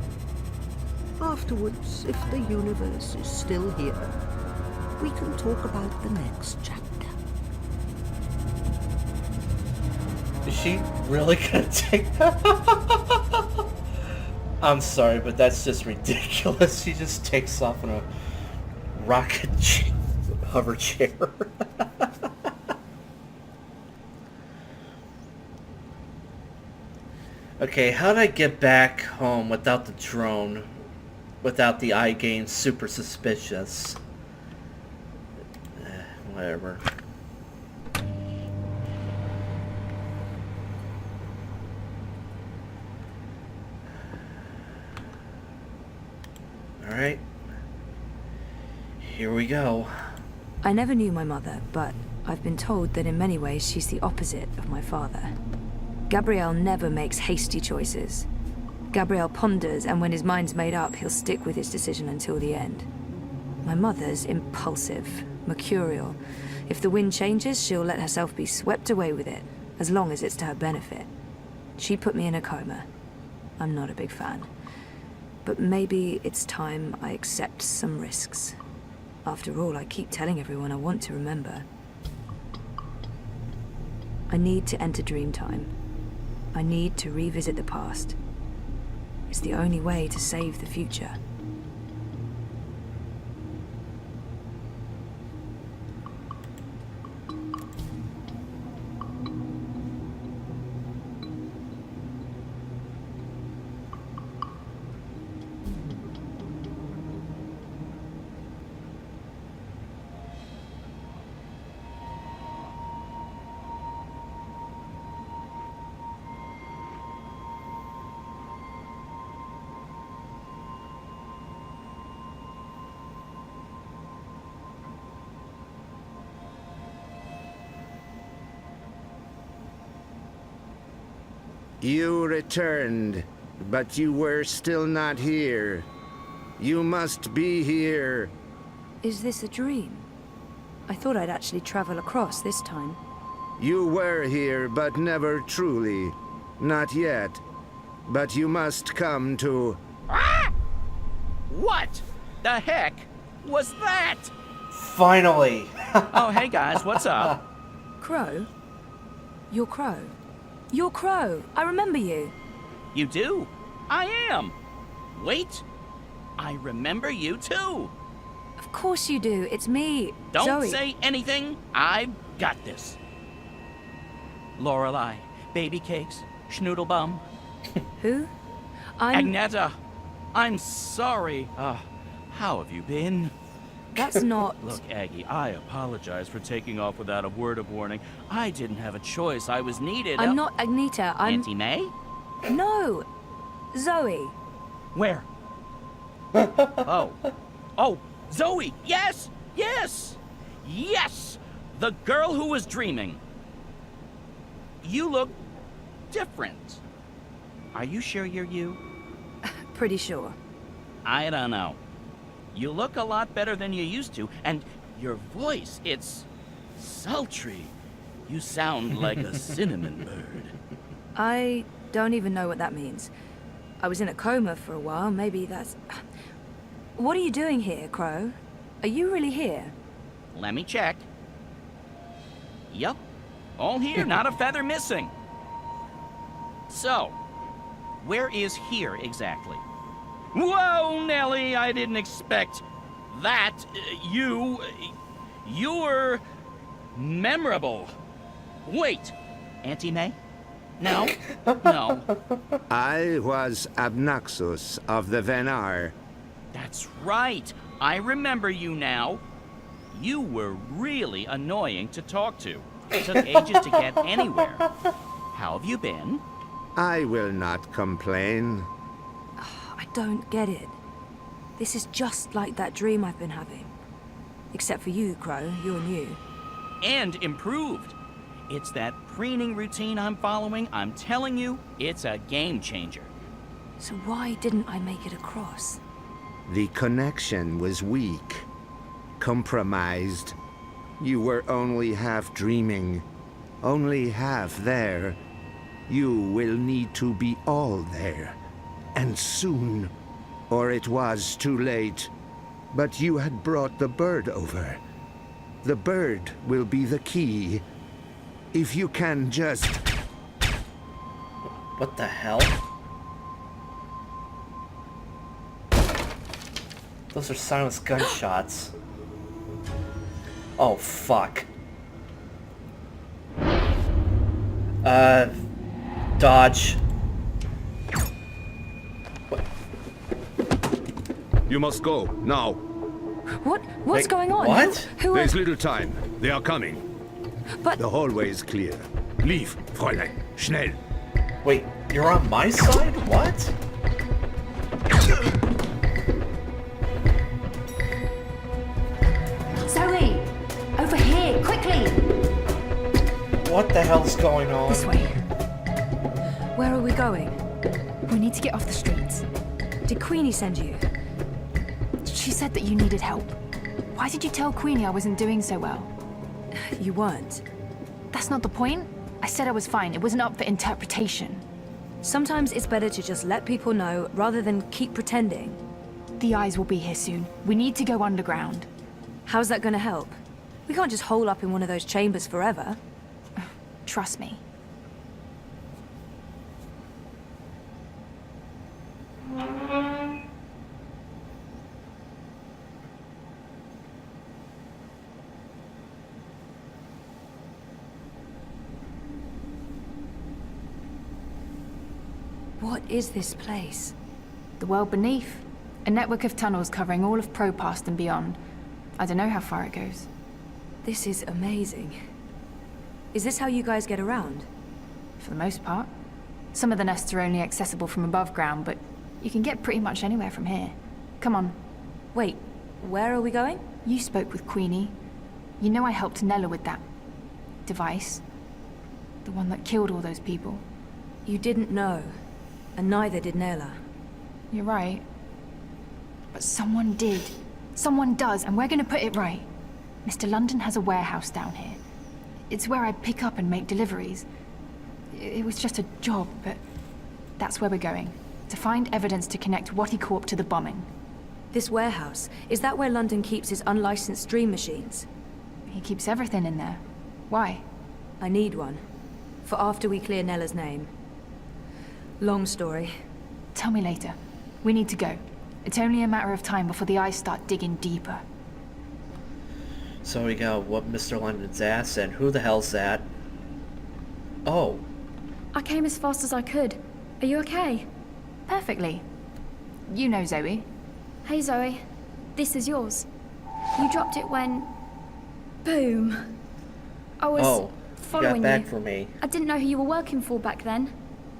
S21: Afterwards, if the universe is still here, we can talk about the next chapter.
S1: Is she really gonna take that? I'm sorry, but that's just ridiculous. She just takes off in a rocket hover chair. Okay, how did I get back home without the drone? Without the eye gain super suspicious? Whatever. Alright. Here we go.
S18: I never knew my mother, but I've been told that in many ways she's the opposite of my father. Gabriel never makes hasty choices. Gabriel ponders, and when his mind's made up, he'll stick with his decision until the end. My mother's impulsive, mercurial. If the wind changes, she'll let herself be swept away with it, as long as it's to her benefit. She put me in a coma. I'm not a big fan. But maybe it's time I accept some risks. After all, I keep telling everyone I want to remember. I need to enter Dreamtime. I need to revisit the past. It's the only way to save the future.
S11: You returned, but you were still not here. You must be here.
S18: Is this a dream? I thought I'd actually travel across this time.
S11: You were here, but never truly. Not yet. But you must come to...
S3: Ah! What the heck was that?
S1: Finally!
S3: Oh, hey guys, what's up?
S18: Crow? You're Crow. You're Crow. I remember you.
S3: You do? I am. Wait. I remember you too.
S18: Of course you do. It's me,
S3: Don't
S18: Zoe.
S3: say anything. I've got this. Lorelei, baby cakes, Schnoodlebum.
S18: Who? I'm...
S3: Agneta! I'm sorry. How have you been?
S18: That's not...
S3: Look, Aggie, I apologize for taking off without a word of warning. I didn't have a choice. I was needed.
S18: I'm not Agneta, I'm...
S3: Auntie May?
S18: No! Zoe.
S3: Where? Oh. Oh, Zoe! Yes! Yes! Yes! The girl who was dreaming. You look different. Are you sure you're you?
S18: Pretty sure.
S3: I don't know. You look a lot better than you used to, and your voice, it's sultry. You sound like a cinnamon bird.
S18: I don't even know what that means. I was in a coma for a while, maybe that's... What are you doing here, Crow? Are you really here?
S3: Let me check. Yup. All here, not a feather missing. So, where is here exactly? Whoa, Nellie, I didn't expect that. You're memorable. Wait, Auntie May? No, no.
S11: I was Abnaxus of the Venar.
S3: That's right. I remember you now. You were really annoying to talk to. It took ages to get anywhere. How have you been?
S11: I will not complain.
S18: I don't get it. This is just like that dream I've been having. Except for you, Crow. You're new.
S3: And improved. It's that preening routine I'm following. I'm telling you, it's a game changer.
S18: So why didn't I make it across?
S11: The connection was weak. Compromised. You were only half dreaming. Only half there. You will need to be all there. And soon. Or it was too late. But you had brought the bird over. The bird will be the key. If you can just...
S1: What the hell? Those are silenced gunshots. Oh, fuck. Dodge. What?
S6: You must go, now.
S18: What's going on?
S1: What?
S18: Who
S6: There's little time. They are coming.
S18: But...
S11: The hallway is clear.
S6: Leave, Fräulein. Schnell.
S1: Wait, you're on my side? What?
S15: Zoe! Over here, quickly!
S1: What the hell's going on?
S5: This way.
S18: Where are we going?
S5: We need to get off the streets.
S18: Did Queenie send you?
S5: She said that you needed help. Why did you tell Queenie I wasn't doing so well?
S18: You weren't.
S5: That's not the point. I said I was fine. It wasn't up for interpretation.
S18: Sometimes it's better to just let people know rather than keep pretending.
S5: The eyes will be here soon. We need to go underground.
S18: How's that gonna help? We can't just hole up in one of those chambers forever.
S5: Trust me.
S18: What is this place?
S5: The world beneath. A network of tunnels covering all of Propast and beyond. I don't know how far it goes.
S18: This is amazing. Is this how you guys get around?
S5: For the most part. Some of the nests are only accessible from above ground, but you can get pretty much anywhere from here. Come on.
S18: Wait, where are we going?
S5: You spoke with Queenie. You know I helped Nella with that device. The one that killed all those people.
S18: You didn't know. And neither did Nella.
S5: You're right. But someone did. Someone does, and we're gonna put it right. Mr. London has a warehouse down here. It's where I pick up and make deliveries. It was just a job, but that's where we're going. To find evidence to connect Watty Corp to the bombing.
S18: This warehouse, is that where London keeps his unlicensed dream machines?
S5: He keeps everything in there. Why?
S18: I need one. For after we clear Nella's name. Long story.
S5: Tell me later. We need to go. It's only a matter of time before the eyes start digging deeper.
S1: So we got what Mr. London's ass, and who the hell's that? Oh.
S15: I came as fast as I could. Are you okay?
S5: Perfectly. You know Zoe.
S15: Hey, Zoe. This is yours. You dropped it when... Boom. I was following
S1: you. Got back for me.
S15: I didn't know who you were working for back then.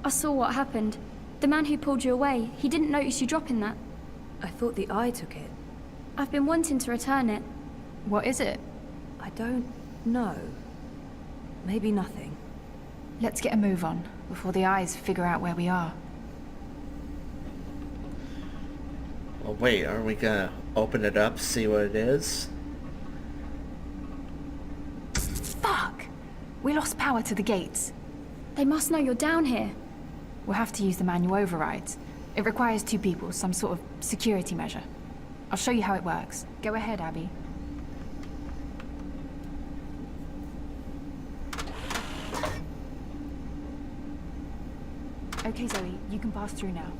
S15: I saw what happened. The man who pulled you away, he didn't notice you dropping that.
S18: I thought the eye took it.
S15: I've been wanting to return it.
S5: What is it?
S18: I don't know. Maybe nothing.
S5: Let's get a move on, before the eyes figure out where we are.
S1: Well, wait, are we gonna open it up, see what it is?
S5: Fuck! We lost power to the gates.
S15: They must know you're down here.
S5: We'll have to use the manual overrides. It requires 2 people, some sort of security measure. I'll show you how it works. Go ahead, Abby. Okay, Zoe, you can pass through now.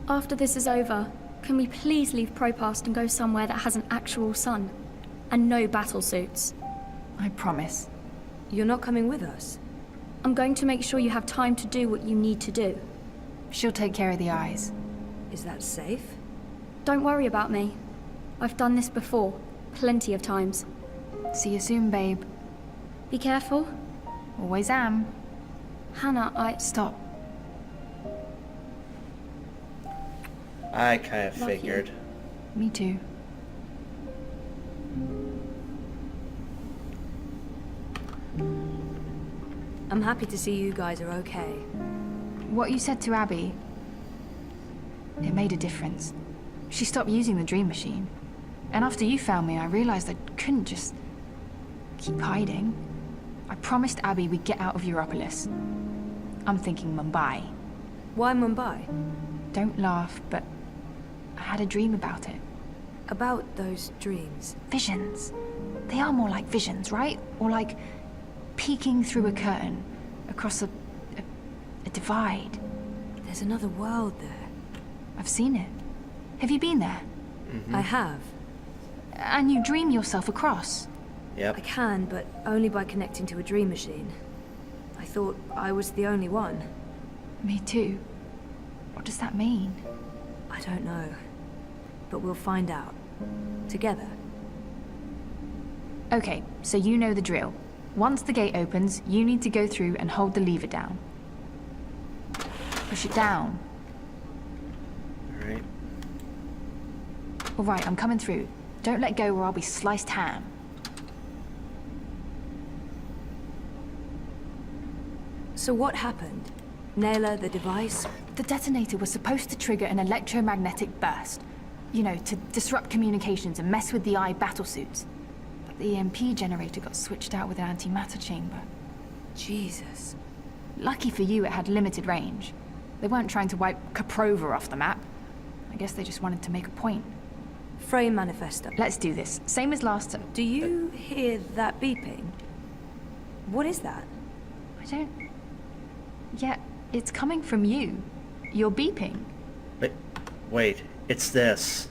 S15: After this is over, can we please leave Propast and go somewhere that has an actual sun? And no battle suits.
S5: I promise.
S18: You're not coming with us?
S15: I'm going to make sure you have time to do what you need to do.
S5: She'll take care of the eyes.
S18: Is that safe?
S15: Don't worry about me. I've done this before. Plenty of times.
S5: See you soon, babe.
S15: Be careful.
S5: Always am.
S15: Hannah,
S5: Stop.
S1: I kind of
S15: Love
S1: figured.
S5: You. Me too.
S18: I'm happy to see you guys are okay.
S5: What you said to Abby, it made a difference. She stopped using the dream machine. And after you found me, I realized I couldn't just keep hiding. I promised Abby we'd get out of Europolis. I'm thinking Mumbai.
S18: Why Mumbai?
S5: Don't laugh, but I had a dream about it.
S18: About those dreams?
S5: Visions. They are more like visions, right? Or like peeking through a curtain across a divide.
S18: There's another world there.
S5: I've seen it. Have you been there?
S1: Mm-hmm.
S18: I have.
S5: And you dream yourself across?
S1: Yep.
S18: I can, but only by connecting to a dream machine. I thought I was the only one.
S5: Me too. What does that mean?
S18: I don't know. But we'll find out. Together.
S5: Okay, so you know the drill. Once the gate opens, you need to go through and hold the lever down. Push it down.
S1: Alright.
S5: Alright, I'm coming through. Don't let go or I'll be sliced ham.
S18: So what happened? Naylor, the device?
S5: The detonator was supposed to trigger an electromagnetic burst. You know, to disrupt communications and mess with the eye battlesuits. But the EMP generator got switched out with an antimatter chamber.
S18: Jesus.
S5: Lucky for you, it had limited range. They weren't trying to wipe Caprova off the map. I guess they just wanted to make a point.
S18: Frame manifesto.
S5: Let's do this. Same as last time.
S18: Do you hear that beeping? What is that?
S5: I don't... Yeah, it's coming from you. You're beeping.
S1: Wait, it's this.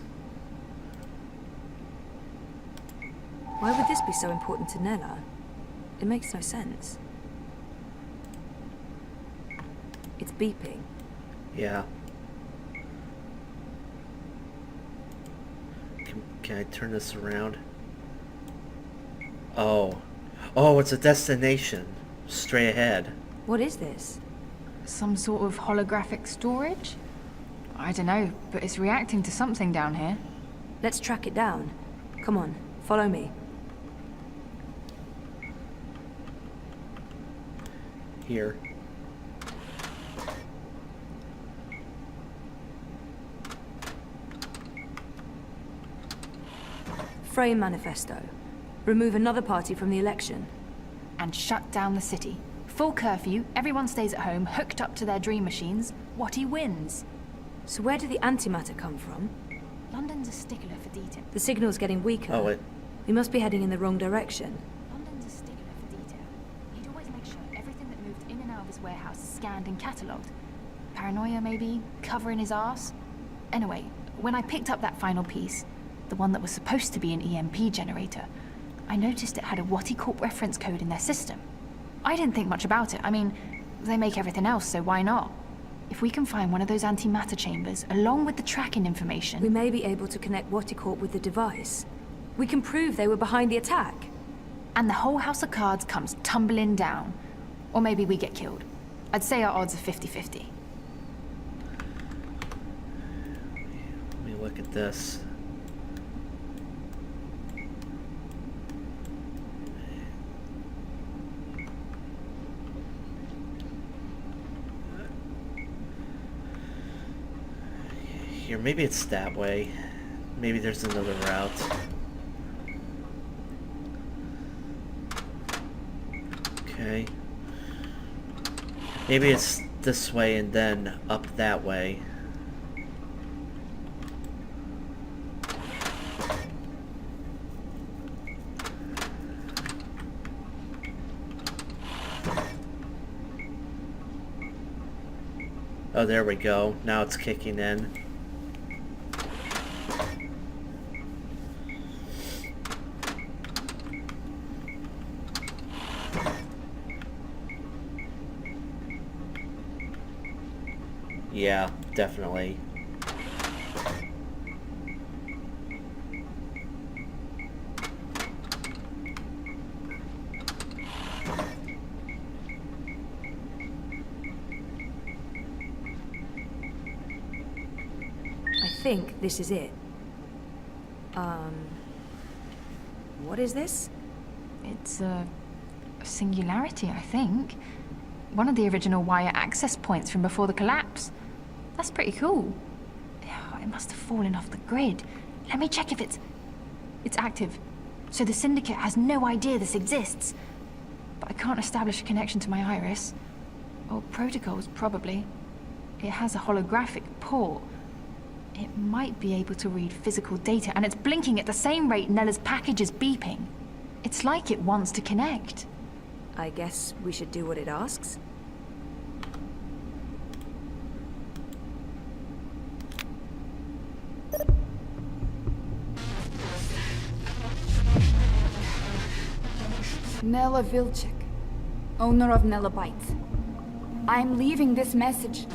S18: Why would this be so important to Nella? It makes no sense. It's beeping.
S1: Yeah. Can I turn this around? Oh. Oh, it's a destination. Straight ahead.
S18: What is this?
S5: Some sort of holographic storage? I don't know, but it's reacting to something down here.
S18: Let's track it down. Come on, follow me.
S1: Here.
S18: Frame manifesto. Remove another party from the election.
S5: And shut down the city. Full curfew, everyone stays at home, hooked up to their dream machines. Whatty wins.
S18: So where did the antimatter come from?
S5: London's a stickler for detail.
S18: The signal's getting weaker.
S1: Oh, wait.
S18: We must be heading in the wrong direction.
S5: London's a stickler for detail. He'd always make sure everything that moved in and out of his warehouse is scanned and catalogued. Paranoia, maybe? Covering his arse? Anyway, when I picked up that final piece, the one that was supposed to be an EMP generator, I noticed it had a Watticorp reference code in their system. I didn't think much about it. I mean, they make everything else, so why not? If we can find one of those antimatter chambers, along with the tracking information...
S18: We may be able to connect Watticorp with the device. We can prove they were behind the attack.
S5: And the whole house of cards comes tumbling down. Or maybe we get killed. I'd say our odds are 50-50.
S1: Let me look at this. Here, maybe it's that way. Maybe there's another route. Okay. Maybe it's this way and then up that way. Oh, there we go. Now it's kicking in. Yeah, definitely.
S18: I think this is it. What is this?
S5: It's a singularity, I think. One of the original wire access points from before the collapse. That's pretty cool. It must have fallen off the grid. Let me check if it's active. So the Syndicate has no idea this exists. But I can't establish a connection to my iris. Or protocols, probably. It has a holographic port. It might be able to read physical data, and it's blinking at the same rate Nella's package is beeping. It's like it wants to connect.
S18: I guess we should do what it asks.
S4: Nella Vilcek, owner of Nella Bytes. I'm leaving this message.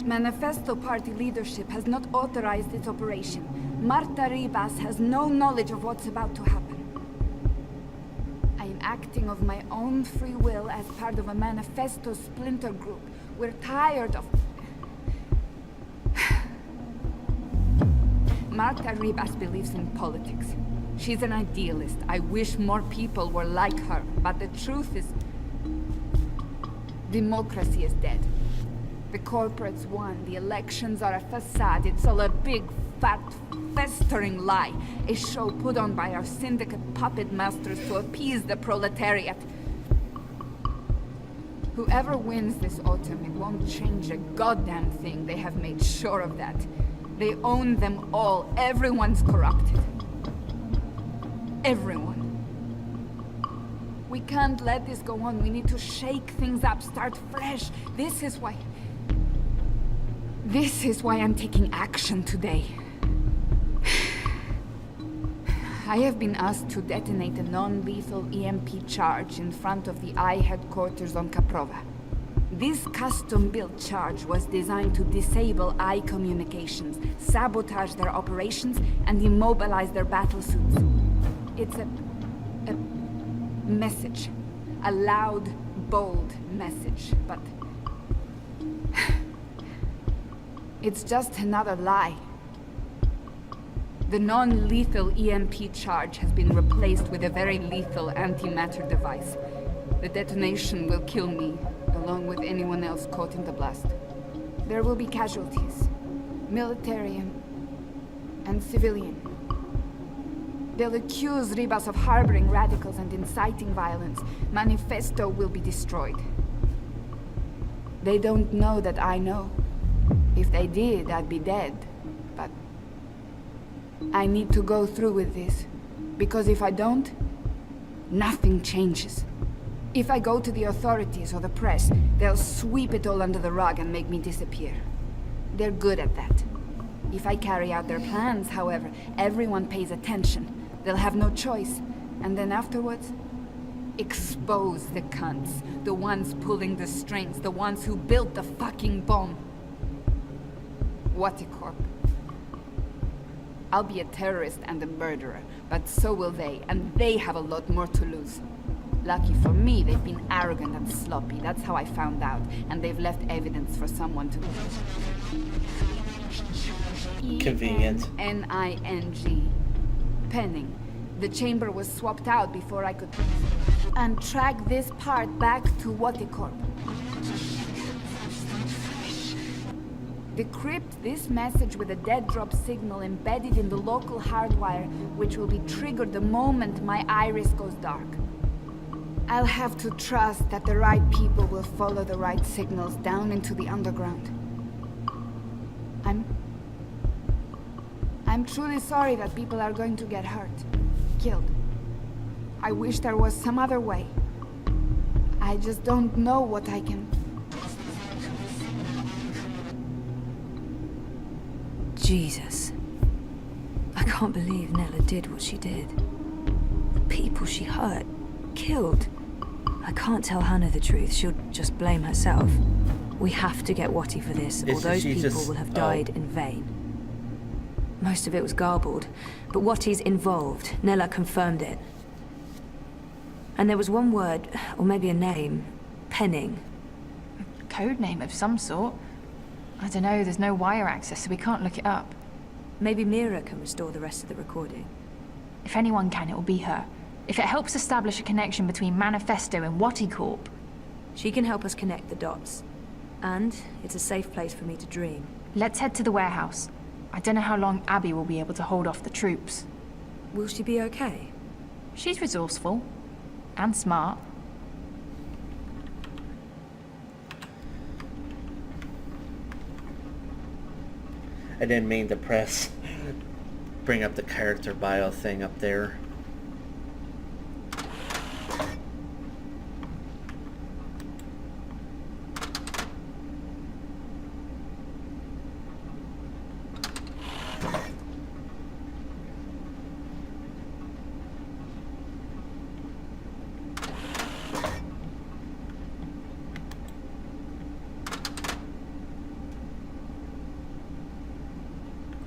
S4: Manifesto Party leadership has not authorized its operation. Marta Ribas has no knowledge of what's about to happen. I am acting of my own free will as part of a Manifesto splinter group. We're tired of... Marta Ribas believes in politics. She's an idealist. I wish more people were like her, but the truth is... democracy is dead. The corporates won. The elections are a facade. It's all a big, fat, festering lie. A show put on by our syndicate puppet masters to appease the proletariat. Whoever wins this autumn, it won't change a goddamn thing. They have made sure of that. They own them all. Everyone's corrupted. Everyone. We can't let this go on. We need to shake things up, start fresh. This is why I'm taking action today. I have been asked to detonate a non-lethal EMP charge in front of the I headquarters on Kaprova. This custom-built charge was designed to disable I communications, sabotage their operations, and immobilize their battle suits. It's a message. A loud, bold message, but... it's just another lie. The non-lethal EMP charge has been replaced with a very lethal antimatter device. The detonation will kill me, along with anyone else caught in the blast. There will be casualties. Military and civilian. They'll accuse Ribas of harboring radicals and inciting violence. Manifesto will be destroyed. They don't know that I know. If they did, I'd be dead. But I need to go through with this. Because if I don't, nothing changes. If I go to the authorities or the press, they'll sweep it all under the rug and make me disappear. They're good at that. If I carry out their plans, however, everyone pays attention. They'll have no choice. And then afterwards, expose the cunts. The ones pulling the strings. The ones who built the fucking bomb. Waticorp. I'll be a terrorist and a murderer, but so will they, and they have a lot more to lose. Lucky for me, they've been arrogant and sloppy. That's how I found out, and they've left evidence for someone to...
S1: Convenient.
S4: N-I-N-G. Penning. The chamber was swapped out before I could... and track this part back to Waticorp. Decrypt this message with a dead drop signal embedded in the local hardwire, which will be triggered the moment my iris goes dark. I'll have to trust that the right people will follow the right signals down into the underground. I'm truly sorry that people are going to get hurt, killed. I wish there was some other way. I just don't know what I can...
S18: Jesus. I can't believe Nella did what she did. The people she hurt, killed. I can't tell Hannah the truth. She'll just blame herself. We have to get Watty for this, or those people will have died in vain. Most of it was garbled, but Watty's involved. Nella confirmed it. And there was one word, or maybe a name. Penning.
S5: Code name of some sort. I don't know, there's no wire access, so we can't look it up.
S18: Maybe Mira can restore the rest of the recording.
S5: If anyone can, it will be her. If it helps establish a connection between Manifesto and Waticorp.
S18: She can help us connect the dots. And it's a safe place for me to dream.
S5: Let's head to the warehouse. I don't know how long Abby will be able to hold off the troops.
S18: Will she be okay?
S5: She's resourceful. And smart.
S1: I didn't mean to bring up the character bio thing up there.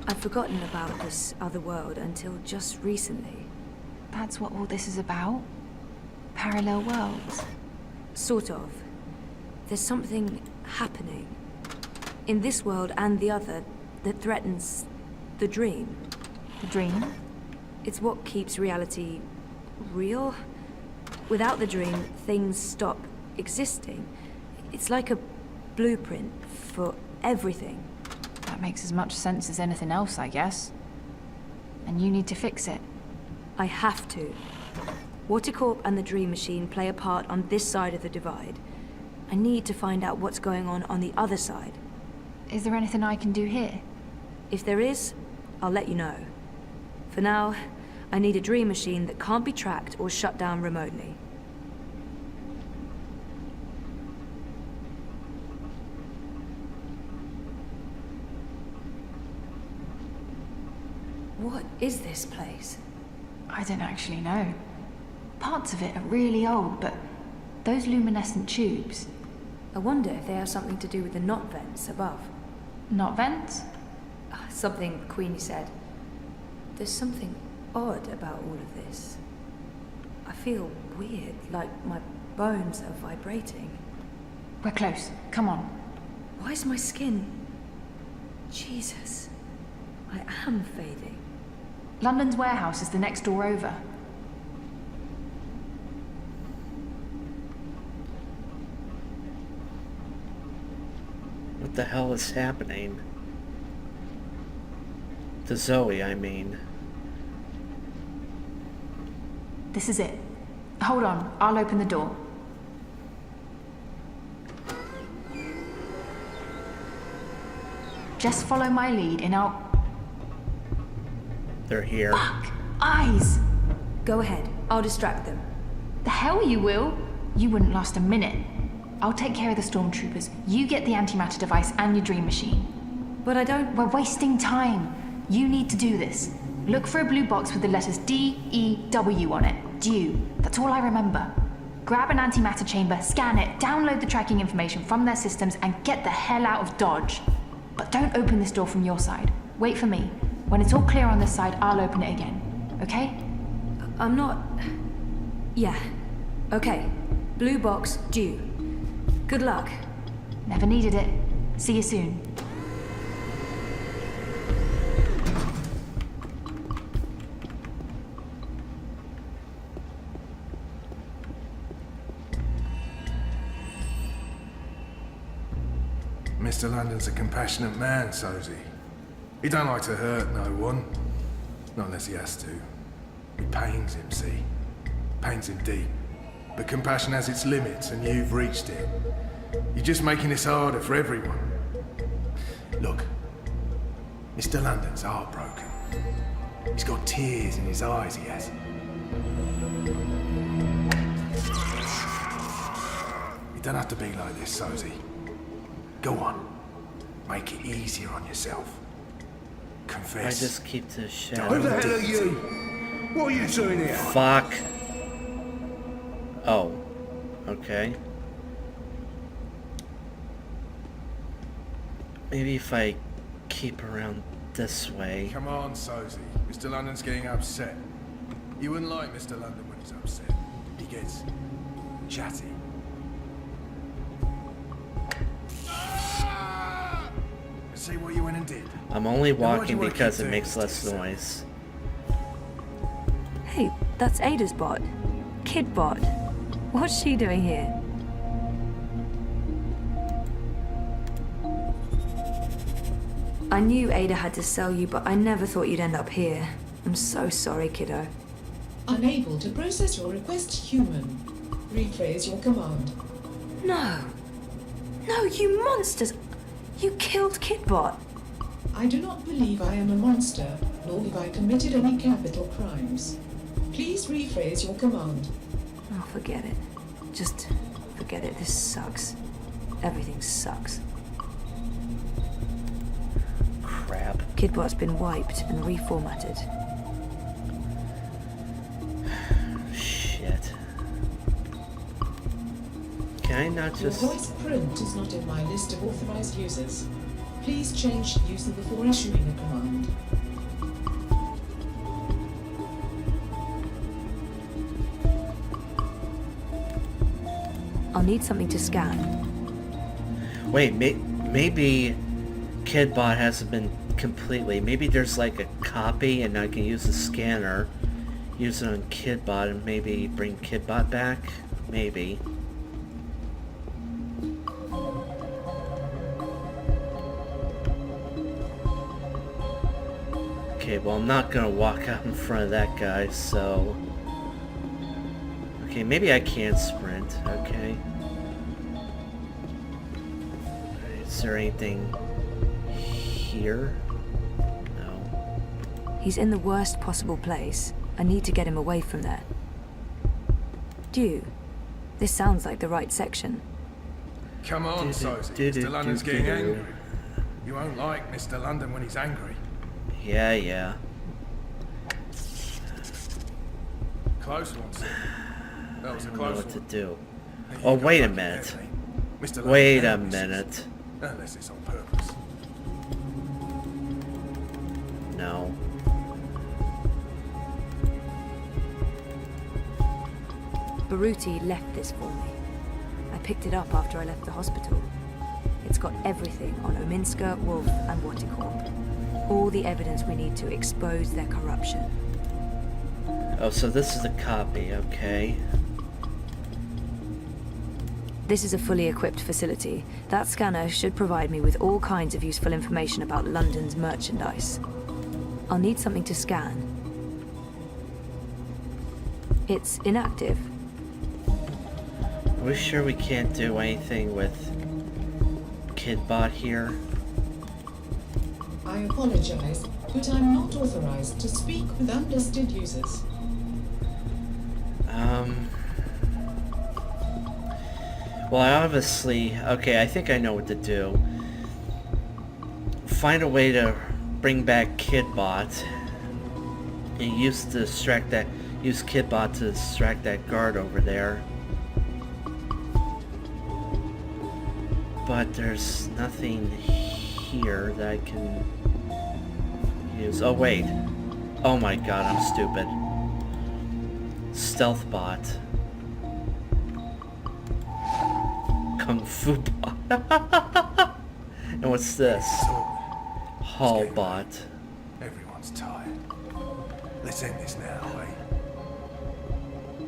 S18: I'd forgotten about this other world until just recently.
S5: That's what all this is about? Parallel worlds?
S18: Sort of. There's something happening in this world and the other that threatens the dream.
S5: The dream?
S18: It's what keeps reality real. Without the dream, things stop existing. It's like a blueprint for everything.
S5: That makes as much sense as anything else, I guess. And you need to fix it.
S18: I have to. Waticorp and the Dream Machine play a part on this side of the divide. I need to find out what's going on the other side.
S5: Is there anything I can do here?
S18: If there is, I'll let you know. For now, I need a Dream Machine that can't be tracked or shut down remotely. What is this place?
S5: I don't actually know. Parts of it are really old, but those luminescent tubes...
S18: I wonder if they have something to do with the knot vents above.
S5: Knot vents?
S18: Something Queenie said. There's something odd about all of this. I feel weird, like my bones are vibrating.
S5: We're close. Come on.
S18: Why is my skin... Jesus. I am fading.
S5: London's warehouse is the next door over.
S1: What the hell is happening? To Zoe, I mean.
S5: This is it. Hold on, I'll open the door. Just follow my lead and I'll...
S1: They're here.
S5: Fuck! Eyes!
S18: Go ahead, I'll distract them.
S5: The hell you will! You wouldn't last a minute. I'll take care of the stormtroopers. You get the antimatter device and your dream machine.
S18: But I don't...
S5: We're wasting time. You need to do this.
S7: Look for a blue box with the letters D-E-W on it. Dew. That's all I remember. Grab an antimatter chamber, scan it, download the tracking information from their systems, and get the hell out of Dodge. But don't open this door from your side. Wait for me. When it's all clear on this side, I'll open it again. Okay?
S18: I'm not... Yeah. Okay. Blue box, due. Good luck.
S7: Never needed it. See you soon.
S9: Mr. London's a compassionate man, Sosie. He don't like to hurt no one. Not unless he has to. It pains him, see? Pains him deep. But compassion has its limits, and you've reached it. You're just making this harder for everyone. Look, Mr. London's heartbroken. He's got tears in his eyes, he has. You don't have to be like this, Sosie. Go on. Make it easier on yourself. Confess.
S1: I just keep the shadow.
S8: Who the hell are you? What are you doing here?
S1: Fuck. Oh. Okay. Maybe if I keep around this way.
S9: Come on, Sosie. Mr. London's getting upset. You wouldn't like Mr. London when he's upset. He gets chatty. See what you went and did.
S1: I'm only walking because it makes less noise.
S18: Hey, that's Ada's bot. Kid bot. What's she doing here? I knew Ada had to sell you, but I never thought you'd end up here. I'm so sorry, kiddo.
S22: Unable to process your request, human. Rephrase your command.
S18: No. No, you monsters! You killed Kidbot.
S22: I do not believe I am a monster, nor have I committed any capital crimes. Please rephrase your command.
S18: Oh, forget it. Just forget it. This sucks. Everything sucks.
S1: Crap.
S18: Kidbot's been wiped and reformatted.
S1: Shit. Can I not just...
S22: Your voice print is not in my list of authorized users. Please change user before issuing a command.
S18: I'll need something to scan.
S1: Wait, maybe Kidbot hasn't been completely... Maybe there's like a copy and I can use the scanner, use it on Kidbot and maybe bring Kidbot back? Maybe. Okay, well I'm not gonna walk out in front of that guy, so... Okay, maybe I can sprint, okay. Is there anything here? No.
S18: He's in the worst possible place. I need to get him away from there. Dew, this sounds like the right section.
S9: Come on, Sosie. Mr. London's getting angry. You won't like Mr. London when he's angry.
S1: Yeah.
S9: Close one, sir. That was a
S1: I don't know
S9: close
S1: what
S9: one.
S1: to do. Oh, wait a minute. Wait a minute.
S9: Unless it's on purpose.
S1: No.
S18: Baruti left this for me. I picked it up after I left the hospital. It's got everything on Ominska, Wolf, and Waticorp. All the evidence we need to expose their corruption.
S1: Oh, so this is a copy, okay.
S18: This is a fully equipped facility. That scanner should provide me with all kinds of useful information about London's merchandise. I'll need something to scan. It's inactive.
S1: Are we sure we can't do anything with Kidbot here?
S22: I apologize, but I'm not authorized to speak with unlisted users.
S1: Well, I obviously... Okay, I think I know what to do. Find a way to bring back Kidbot. And use to distract that. Use Kidbot to distract that guard over there. But there's nothing here that I can use. Oh wait. Oh my god, I'm stupid. Stealth bot. Kung Fu bot. And what's this? Hall bot.
S9: Everyone's tired. Let's end this now, eh?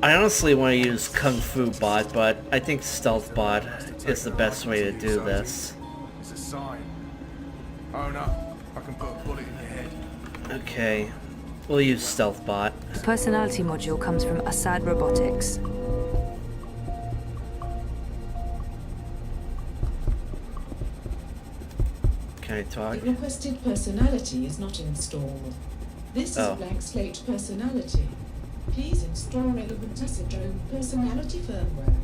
S1: I honestly want to use Kung Fu bot, but I think Stealth bot is the best way to do this.
S9: It's a sign. Own up. I can put a bullet in your head.
S1: Okay. We'll use Stealth bot.
S18: The personality module comes from Assad Robotics.
S1: Can I talk?
S22: The requested personality is not installed. This is a blank slate personality. Please install relevant Acidrome personality firmware.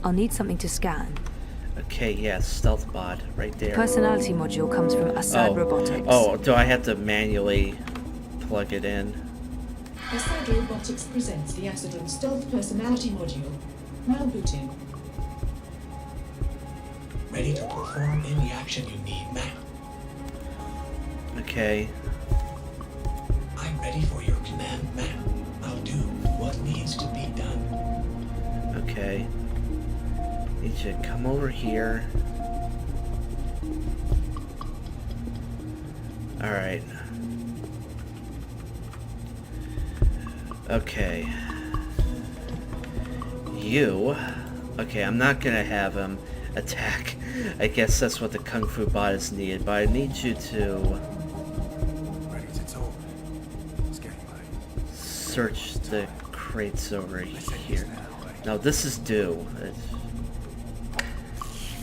S18: I'll need something to scan.
S1: Okay, yes, Stealth bot, right there.
S18: The personality module comes from Assad Robotics.
S1: Oh, do I have to manually plug it in?
S22: Assad Robotics presents the Acidrome Stealth Personality Module. Now booting.
S12: Ready to perform any action you need, ma'am.
S1: Okay.
S12: I'm ready for your command, ma'am. I'll do what needs to be done.
S1: Okay. Need you to come over here. Alright. Okay. You. Okay, I'm not gonna have him attack. I guess that's what the Kung Fu bot is needed, but I need you to
S9: Ready to talk. It's getting late.
S1: search the crates over here. No, this is due.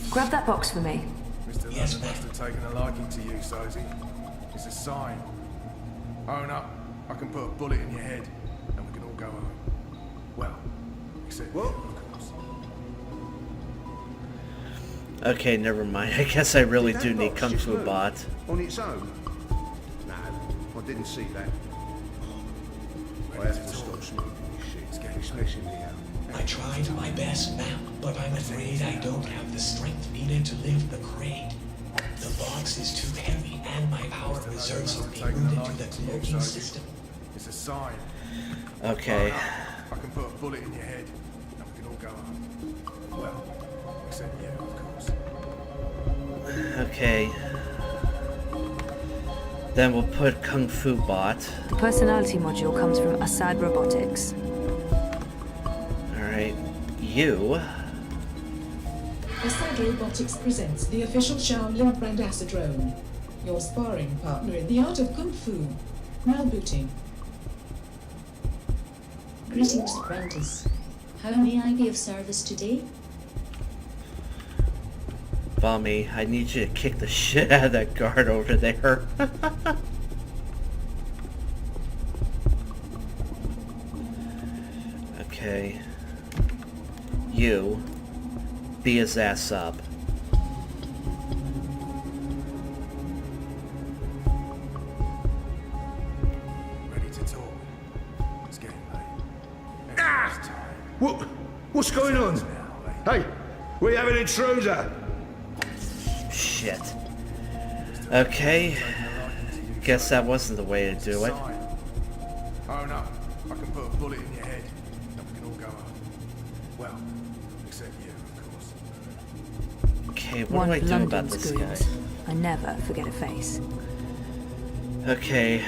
S18: Grab that box for me.
S9: Mr. London must have taken a liking to you, Sosie. It's a sign. Own up. I can put a bullet in your head, and we can all go home. Well, except you, of course.
S1: Okay, never mind. I guess I really do need Kung Fu bot.
S8: On its own? No, I didn't see that. I have to stop smoking this shit. It's getting smashing me out.
S12: I tried my best, ma'am, but I'm afraid I don't have the strength needed to lift the crate. The box is too heavy, and my power reserves are being moved into the cloaking system.
S9: It's a sign.
S1: Okay.
S9: I can put a bullet in your head, and we can all go home. Well, except you, of course.
S1: Okay. Then we'll put Kung Fu bot.
S18: The personality module comes from Assad Robotics.
S1: Alright. You.
S22: Assad Robotics presents the official Shaolin brand Acidrome, your sparring partner in the art of Kung Fu. Now booting.
S19: Greetings, apprentice. How may I be of service today?
S1: Bummy, I need you to kick the shit out of that guard over there. Okay. You. Beat his ass up.
S9: Ready to talk. It's getting late.
S8: What's going on? Hey, we have an intruder.
S1: Shit. Okay. Guess that wasn't the way to do it.
S9: Oh no, I can put a bullet in your head, and we can all go home. Well, except you, of course.
S1: Okay, what do I do about this guy?
S18: I never forget a face.
S1: Okay.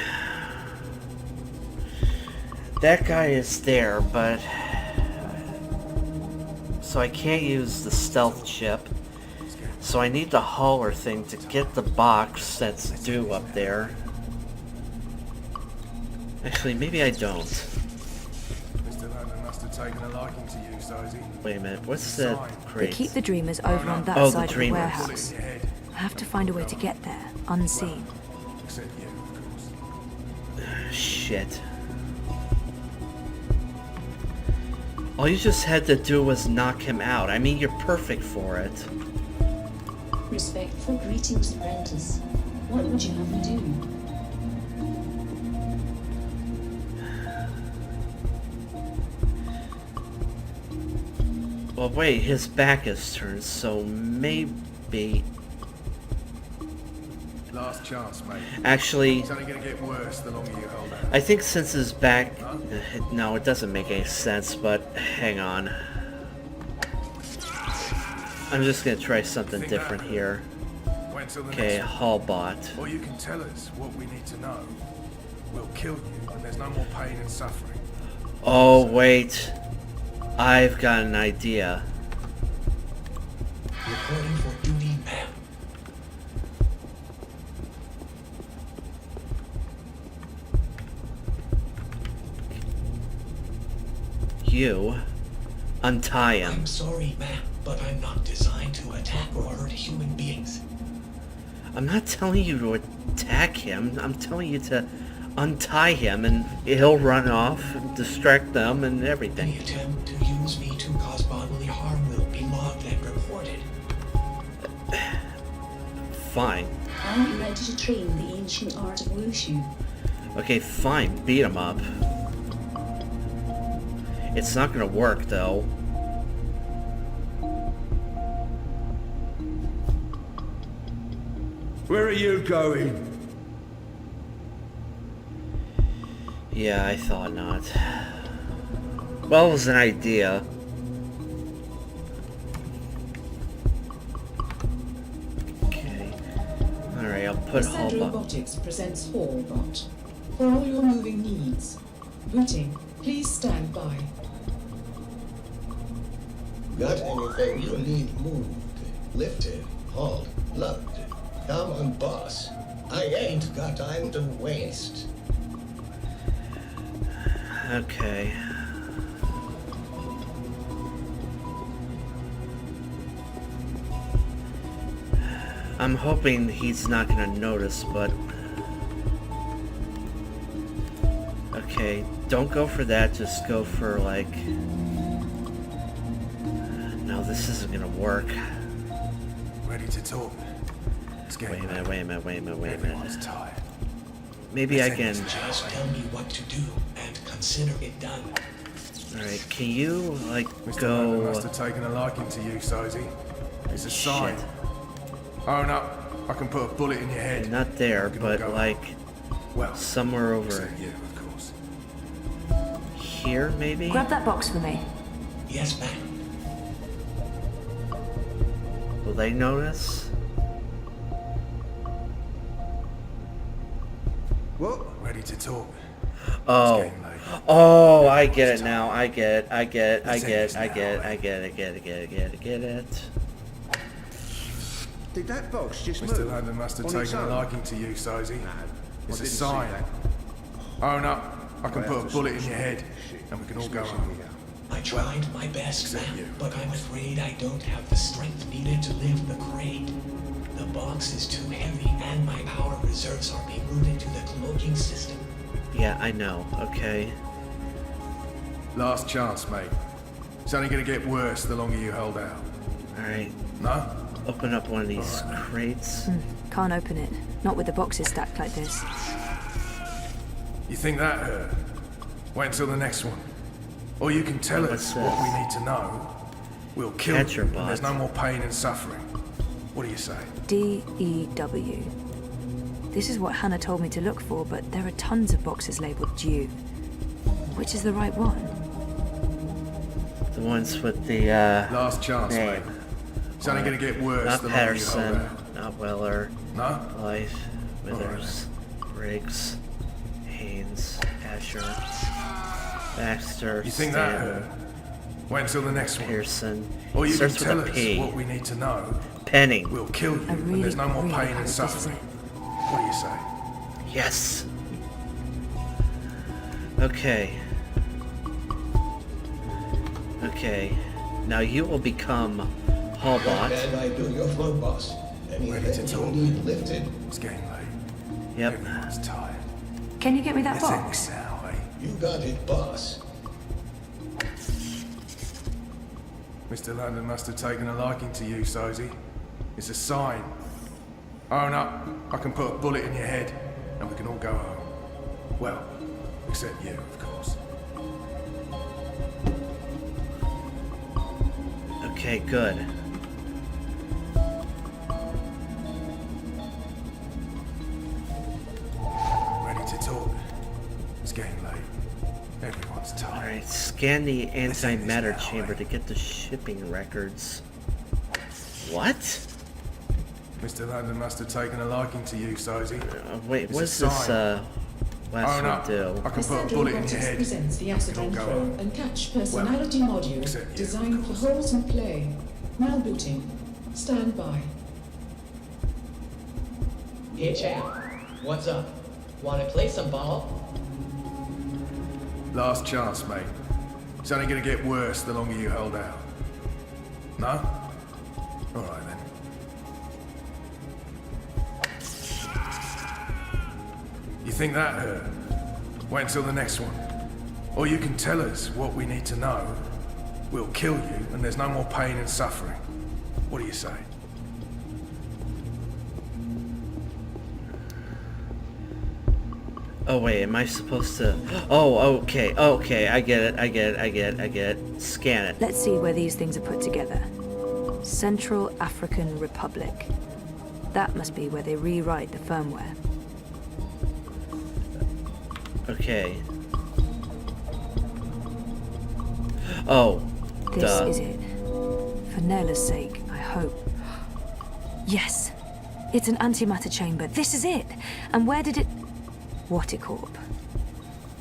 S1: That guy is there, but... So I can't use the stealth chip. So I need the hauler thing to get the box that's due up there. Actually, maybe I don't.
S9: Mr. London must have taken a liking to you, Sosie.
S1: Wait a minute, what's the
S18: They
S1: crate?
S18: keep the Dreamers over on that
S1: Oh, the
S18: side of the
S1: Dreamers.
S18: warehouse. I have to find a way to get there, unseen.
S9: Except you, of course.
S1: Shit. All you just had to do was knock him out. I mean, you're perfect for it.
S19: Respectful greetings, apprentice. What would you have me do?
S1: Well, wait, his back is turned, so maybe...
S9: Last chance, mate.
S1: Actually,
S9: It's only gonna get worse the longer you hold out.
S1: I think since his back... No, it doesn't make any sense, but hang on. I'm just gonna try something different here. Okay, Hallbot.
S9: Or you can tell us what we need to know. We'll kill you, and there's no more pain and suffering.
S1: Oh, wait. I've got an idea.
S12: Reporting for duty, ma'am.
S1: You untie him.
S12: I'm sorry, ma'am, but I'm not designed to attack or hurt human beings.
S1: I'm not telling you to attack him. I'm telling you to untie him and he'll run off and distract them and everything.
S12: Any attempt to use me to cause bodily harm will be logged and reported.
S1: Fine.
S10: Are you ready to train the ancient art of wushu?
S1: Okay, fine. Beat him up. It's not gonna work, though.
S8: Where are you going?
S1: Yeah, I thought not. Well, it was an idea. Okay. Alright, I'll put
S22: Ascend
S1: Hallbot.
S22: Robotics presents Hallbot. For all your moving needs. Booting, please stand by.
S14: Got anything you need moved, lifted, hauled, lugged? Come on, boss. I ain't got time to waste.
S1: Okay. I'm hoping he's not gonna notice, but... Okay, don't go for that, just go for, like... No, this isn't gonna work.
S9: Ready to talk?
S1: Wait a minute, wait a minute, wait a minute, wait a minute.
S9: Everyone's tired.
S1: Maybe I can...
S12: Just tell me what to do and consider it done.
S1: Alright, can you, like,
S9: Mr.
S1: go...
S9: London must have taken a liking to you, Sozy. It's a sign. Own up. I can put a bullet in your head.
S1: Not there, but, like,
S9: well,
S1: somewhere over
S9: you, of course.
S1: Here, maybe?
S18: Grab that box for me.
S12: Yes, ma'am.
S1: Will they notice?
S9: What? Ready to talk.
S1: Oh. Oh, I get it now. I get it. I get it. I get it. I get it. I get it. I get it. I get it. I get it. I get it.
S11: Did that box just move?
S9: Mr. London must have taken a liking to you, Sozy. It's a sign. Own up. I can put a bullet in your head, and we can all go home.
S12: I tried my best, ma'am, but I'm afraid I don't have the strength needed to lift the crate. The box is too heavy, and my power reserves are being routed to the cloaking system.
S1: Yeah, I know. Okay.
S9: Last chance, mate. It's only gonna get worse the longer you hold out.
S1: Alright.
S9: No?
S1: Open up one of these crates.
S18: Can't open it. Not with the boxes stacked like this.
S9: You think that hurt? Wait until the next one. Or you can tell us what we need to know. We'll kill you, and there's no more pain and suffering. What do you say?
S18: D-E-W. This is what Hannah told me to look for, but there are tons of boxes labeled due. Which is the right one?
S1: The ones with the,
S9: Last chance,
S1: name.
S9: mate. It's only gonna get worse
S1: Not
S9: the longer you hold
S1: Patterson,
S9: out.
S1: not Weller.
S9: No?
S1: Light, Withers, Briggs, Haynes, Asher, Baxter,
S9: You think that
S1: Stanton,
S9: hurt? Wait until the next one.
S1: Pearson.
S9: Or you can
S1: Starts
S9: tell
S1: with a
S9: us
S1: P.
S9: what we need to know.
S1: Penning.
S9: We'll kill you, and there's no more pain and suffering. What do you say?
S1: Yes. Okay. Okay. Now you will become
S14: What
S1: Hallbot.
S14: can I do your floor, boss? Anything you need lifted?
S9: It's getting late.
S1: Yep.
S9: Everyone's tired.
S18: Can you get me that
S9: Let's end
S18: box?
S9: this now, eh?
S14: You got it, boss.
S9: Mr. London must have taken a liking to you, Sozy. It's a sign. Own up. I can put a bullet in your head, and we can all go home. Well, except you, of course.
S1: Okay, good.
S9: Ready to talk? It's getting late. Everyone's tired.
S1: Alright, scan the antimatter chamber to get the shipping records. What?
S9: Mr. London must have taken a liking to you, Sozy.
S1: Wait, what's this, last one do?
S9: I can put a bullet in your head.
S22: Presents the acid and throw and catch personality module designed for wholesome play. Now booting. Stand by.
S12: Hey, champ. What's up? Wanna play some ball?
S9: Last chance, mate. It's only gonna get worse the longer you hold out. No? Alright then. You think that hurt? Wait until the next one. Or you can tell us what we need to know. We'll kill you, and there's no more pain and suffering. What do you say?
S1: Oh wait, am I supposed to... Oh, okay, okay, I get it. Scan it.
S18: Let's see where these things are put together. Central African Republic. That must be where they rewrite the firmware.
S1: Okay. Oh,
S18: This is it. For Nela's sake, I hope. Yes! It's an antimatter chamber. This is it! And where did it... Watty Corp.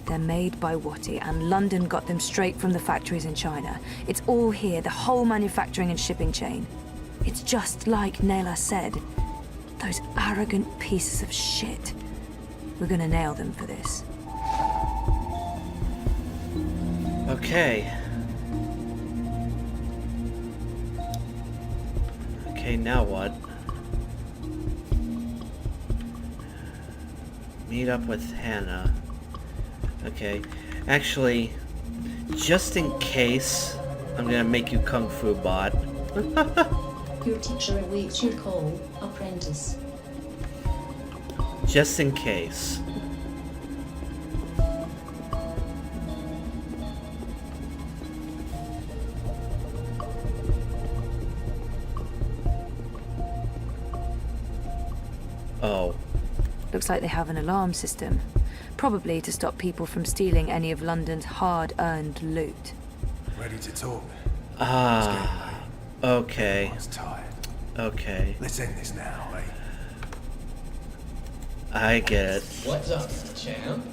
S18: They're made by Watty, and London got them straight from the factories in China. It's all here, the whole manufacturing and shipping chain. It's just like Nela said. Those arrogant pieces of shit. We're gonna nail them for this.
S1: okay. Okay, now what? Meet up with Hannah. Okay. Actually, just in case, I'm gonna make you Kung Fu bot.
S10: Your teacher awaits your call, apprentice.
S1: Just in case. Oh.
S18: Looks like they have an alarm system. Probably to stop people from stealing any of London's hard-earned loot.
S9: Ready to talk?
S1: Ah. Okay.
S9: Everyone's tired.
S1: Okay.
S9: Let's end this now, eh?
S1: I get it.
S12: What's up, champ?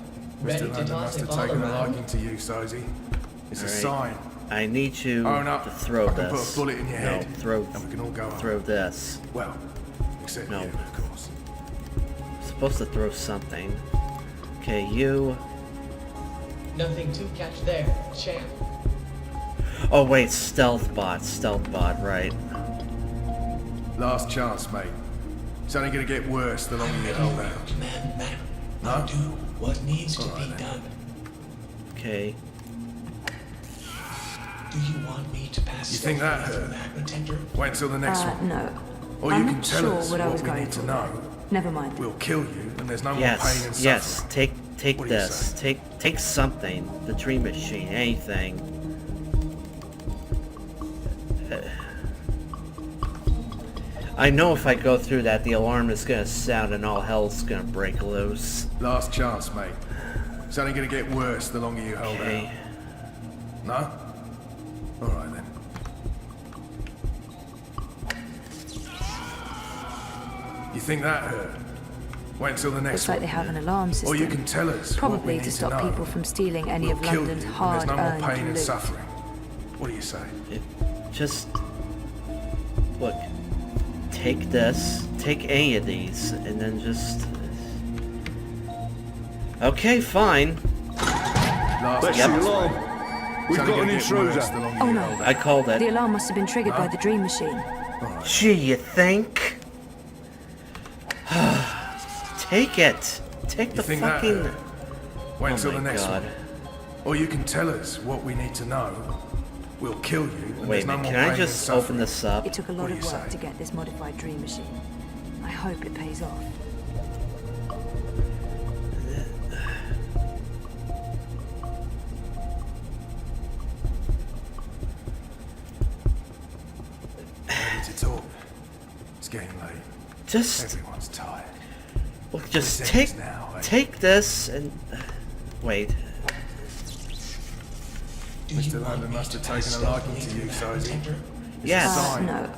S12: Ready
S9: Mr.
S12: to
S9: London
S12: toss
S9: must
S12: it
S9: have
S12: all
S9: taken a
S12: around?
S9: liking to you, Sozy. It's a
S1: Alright.
S9: sign.
S1: I need you
S9: Oh, no.
S1: to throw
S9: I can
S1: this.
S9: put a bullet in your head,
S1: No, throw.
S9: and we can all go home.
S1: Throw this.
S9: Well, except
S1: No.
S9: you, of course.
S1: Supposed to throw something. Okay, you.
S12: Nothing to catch there, champ.
S1: Oh wait, stealth bot, right?
S9: Last chance, mate. It's only gonna get worse the longer you hold out.
S12: I'll do what needs to
S9: Alright,
S12: be
S9: then.
S12: done.
S1: Okay.
S12: Do you want me to pass
S9: You think that hurt?
S12: that detector?
S9: Wait till the next one.
S18: No.
S9: Or you
S18: I'm
S9: can
S18: not
S9: tell
S18: sure
S9: us
S18: what I was
S9: we
S18: going
S9: need to
S18: for.
S9: know.
S18: Never mind.
S9: We'll kill you, and there's no more pain and
S1: Yes,
S9: suffering.
S1: yes. Take
S9: What do you
S1: this. Take something. The dream machine, anything. I know if I go through that, the alarm is gonna sound and all hell's gonna break loose.
S9: Last chance, mate. It's only gonna get worse the longer you hold
S1: Okay.
S9: out. No? Alright then. You think that hurt? Wait until the next
S18: Looks like
S9: one.
S18: they have an alarm system.
S9: Or you can tell us what we
S18: Probably
S9: need
S18: to stop
S9: know.
S18: people from stealing any
S9: We'll
S18: of
S9: kill
S18: London's
S9: you, and there's no more
S18: hard-earned
S9: pain and
S18: loot.
S9: suffering. What do you say?
S1: Just look. Take this. Take any of these, and then just. Okay, fine.
S9: Last
S1: Yep.
S9: chance, mate.
S2: We've
S9: It's
S2: got
S9: only
S2: an
S9: gonna get
S2: intruder.
S9: worse the longer
S18: Oh
S9: you
S18: no.
S9: hold out.
S1: I called
S18: The
S1: it.
S18: alarm must have been triggered by the dream machine.
S1: Gee, you think? Take it. Take
S9: You
S1: the
S9: think that
S1: fucking.
S9: hurt? Wait
S1: Oh
S9: until
S1: my
S9: the next
S1: God.
S9: one. Or you can tell us what we need to know. We'll kill you. And
S1: Wait
S9: there's
S1: a
S9: no
S1: minute,
S9: more
S1: can I
S9: pain
S1: just
S9: and
S1: open
S9: suffering.
S1: this up?
S18: It took a
S9: What
S18: lot
S9: do
S18: of
S9: you
S18: work
S9: say?
S18: to get this modified dream machine. I hope it pays off.
S9: getting late.
S1: Just...
S9: Everyone's tired.
S1: Well, just take this and... Wait.
S9: Mr. Landon must have taken a liking to you, Sophie.
S1: Yes.
S18: No.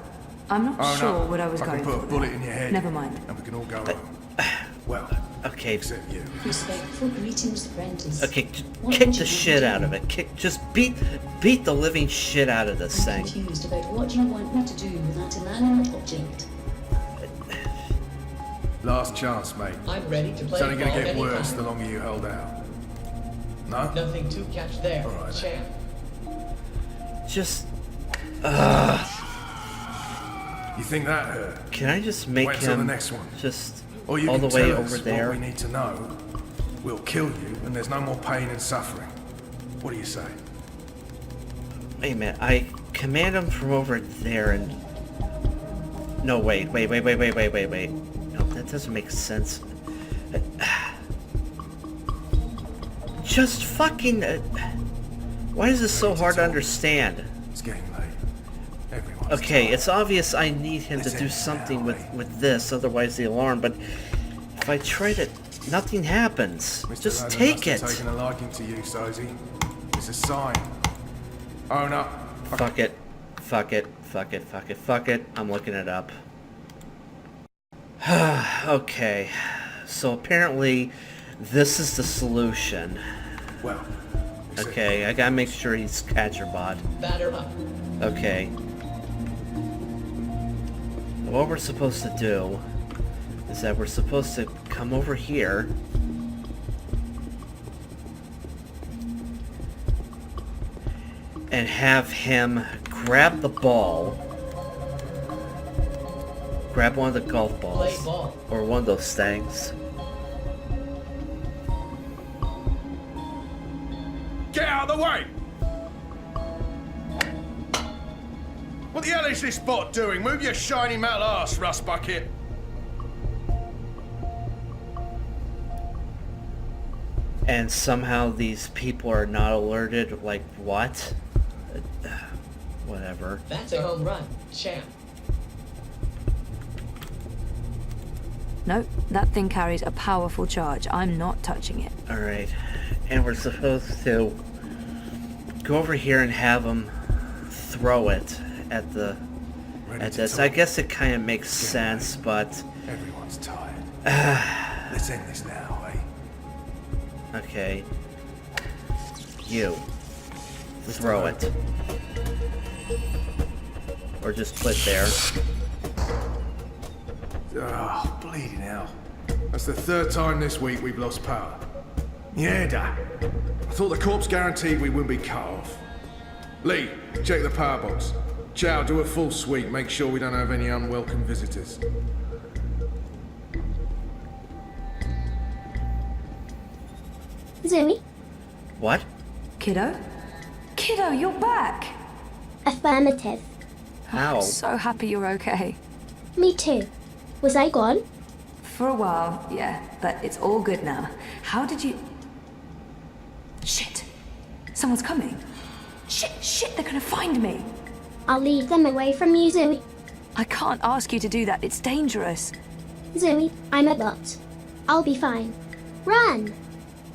S18: I'm not sure what I was going for.
S9: I can put a bullet in your head.
S18: Never mind.
S9: And we can all go home. Well,
S1: okay.
S9: Except you.
S10: Respectful greetings, apprentice.
S1: Okay, kick the shit out of it. Just beat the living shit out of this thing.
S10: I'm confused about what you want me to do with that inanimate object.
S9: Last chance, mate.
S14: I'm ready to play.
S9: It's only going to get
S14: anytime.
S9: worse the longer you hold out. No?
S14: Nothing to catch there,
S9: all right,
S14: champ.
S1: Just...
S9: You think that hurt?
S1: Can I just make
S9: Wait
S1: him
S9: till the next one.
S1: just
S9: or you
S1: all
S9: can
S1: the way
S9: tell
S1: over
S9: us
S1: there?
S9: What we need to know. We'll kill you, and there's no more pain and suffering. What do you say?
S1: Wait a minute, I command him from over there and... No, wait. No, that doesn't make sense. Just fucking... Why is this so hard to understand?
S9: It's getting late. Everyone's
S1: Okay, it's obvious I need him to do something with this, otherwise the alarm, but if I try to... Nothing happens. Just
S9: Landon
S1: take
S9: must have
S1: it.
S9: taken a liking to you, Sophie. It's a sign. Own up.
S1: Fuck it. I'm looking it up. Okay. So apparently, this is the solution.
S9: Well.
S1: Okay, I gotta make sure he's catcher bot.
S14: Batter up.
S1: Okay. What we're supposed to do is that we're supposed to come over here. And have him grab the ball. Grab one of the golf balls.
S14: Play ball.
S1: Or one of those things.
S9: Get out of the way! What the hell is this bot doing? Move your shiny metal ass, rust bucket!
S1: And somehow these people are not alerted. Like, what? Whatever.
S14: That's a home run, champ.
S18: No, that thing carries a powerful charge. I'm not touching it.
S1: Alright. And we're supposed to go over here and have him throw it at the... at this. I guess it kind of makes sense, but...
S9: Everyone's tired. Let's end this now, eh?
S1: Okay. You. Throw it. Or just put there.
S9: Oh, bleeding hell. That's the third time this week we've lost power. Yeah, Dad. I thought the corpse guaranteed we wouldn't be cut off. Lee, check the power box. Chow, do a full sweep. Make sure we don't have any unwelcome visitors.
S2: Zoe?
S1: What?
S18: Kiddo? Kiddo, you're back!
S2: Affirmative.
S1: How?
S18: I'm so happy you're okay.
S2: Me too. Was I gone?
S18: For a while, yeah, but it's all good now. How did you... Shit! Someone's coming. Shit, they're gonna find me!
S2: I'll lead them away from you, Zoe.
S18: I can't ask you to do that, it's dangerous.
S2: Zoe, I'm a bot. I'll be fine. Run!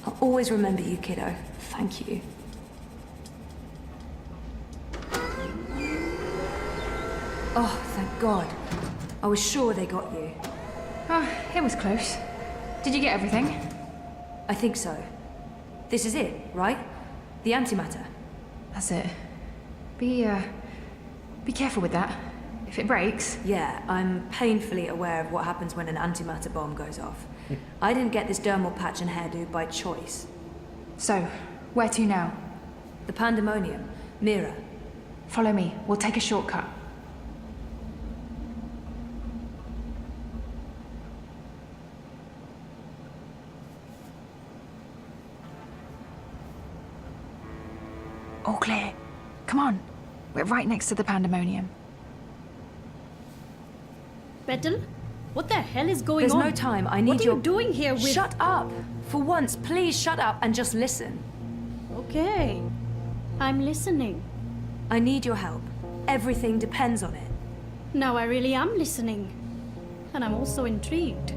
S18: I'll always remember you, kiddo. Thank you. Oh, thank God. I was sure they got you.
S5: Oh, it was close. Did you get everything?
S18: I think so. This is it, right? The antimatter.
S5: That's it. Be careful with that. If it breaks...
S18: Yeah, I'm painfully aware of what happens when an antimatter bomb goes off. I didn't get this dermal patch and hairdo by choice.
S5: So, where to now?
S18: The Pandemonium. Mira.
S5: Follow me. We'll take a shortcut. All clear. Come on. We're right next to the Pandemonium.
S20: Petal? What the hell is going
S18: There's
S20: on?
S18: no time. I need
S20: What are
S18: your...
S20: you doing here with...
S18: Shut up! For once, please shut up and just listen.
S20: Okay. I'm listening.
S18: I need your help. Everything depends on it.
S20: Now I really am listening. And I'm also intrigued.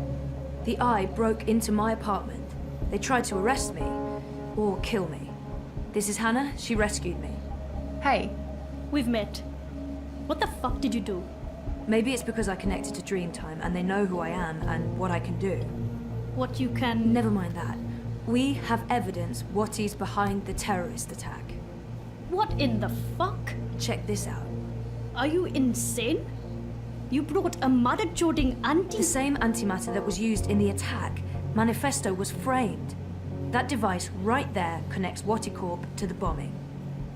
S18: The Eye broke into my apartment. They tried to arrest me, or kill me. This is Hannah. She rescued me.
S5: Hey.
S20: We've met. What the fuck did you do?
S18: Maybe it's because I connected to Dreamtime and they know who I am and what I can do.
S20: What you can...
S18: Never mind that. We have evidence Watty's behind the terrorist attack.
S20: What in the fuck?
S18: Check this out.
S20: Are you insane? You brought a mother-joding
S18: The same antimatter that was used in the attack. Manifesto was framed. That device right there connects Watty Corp to the bombing.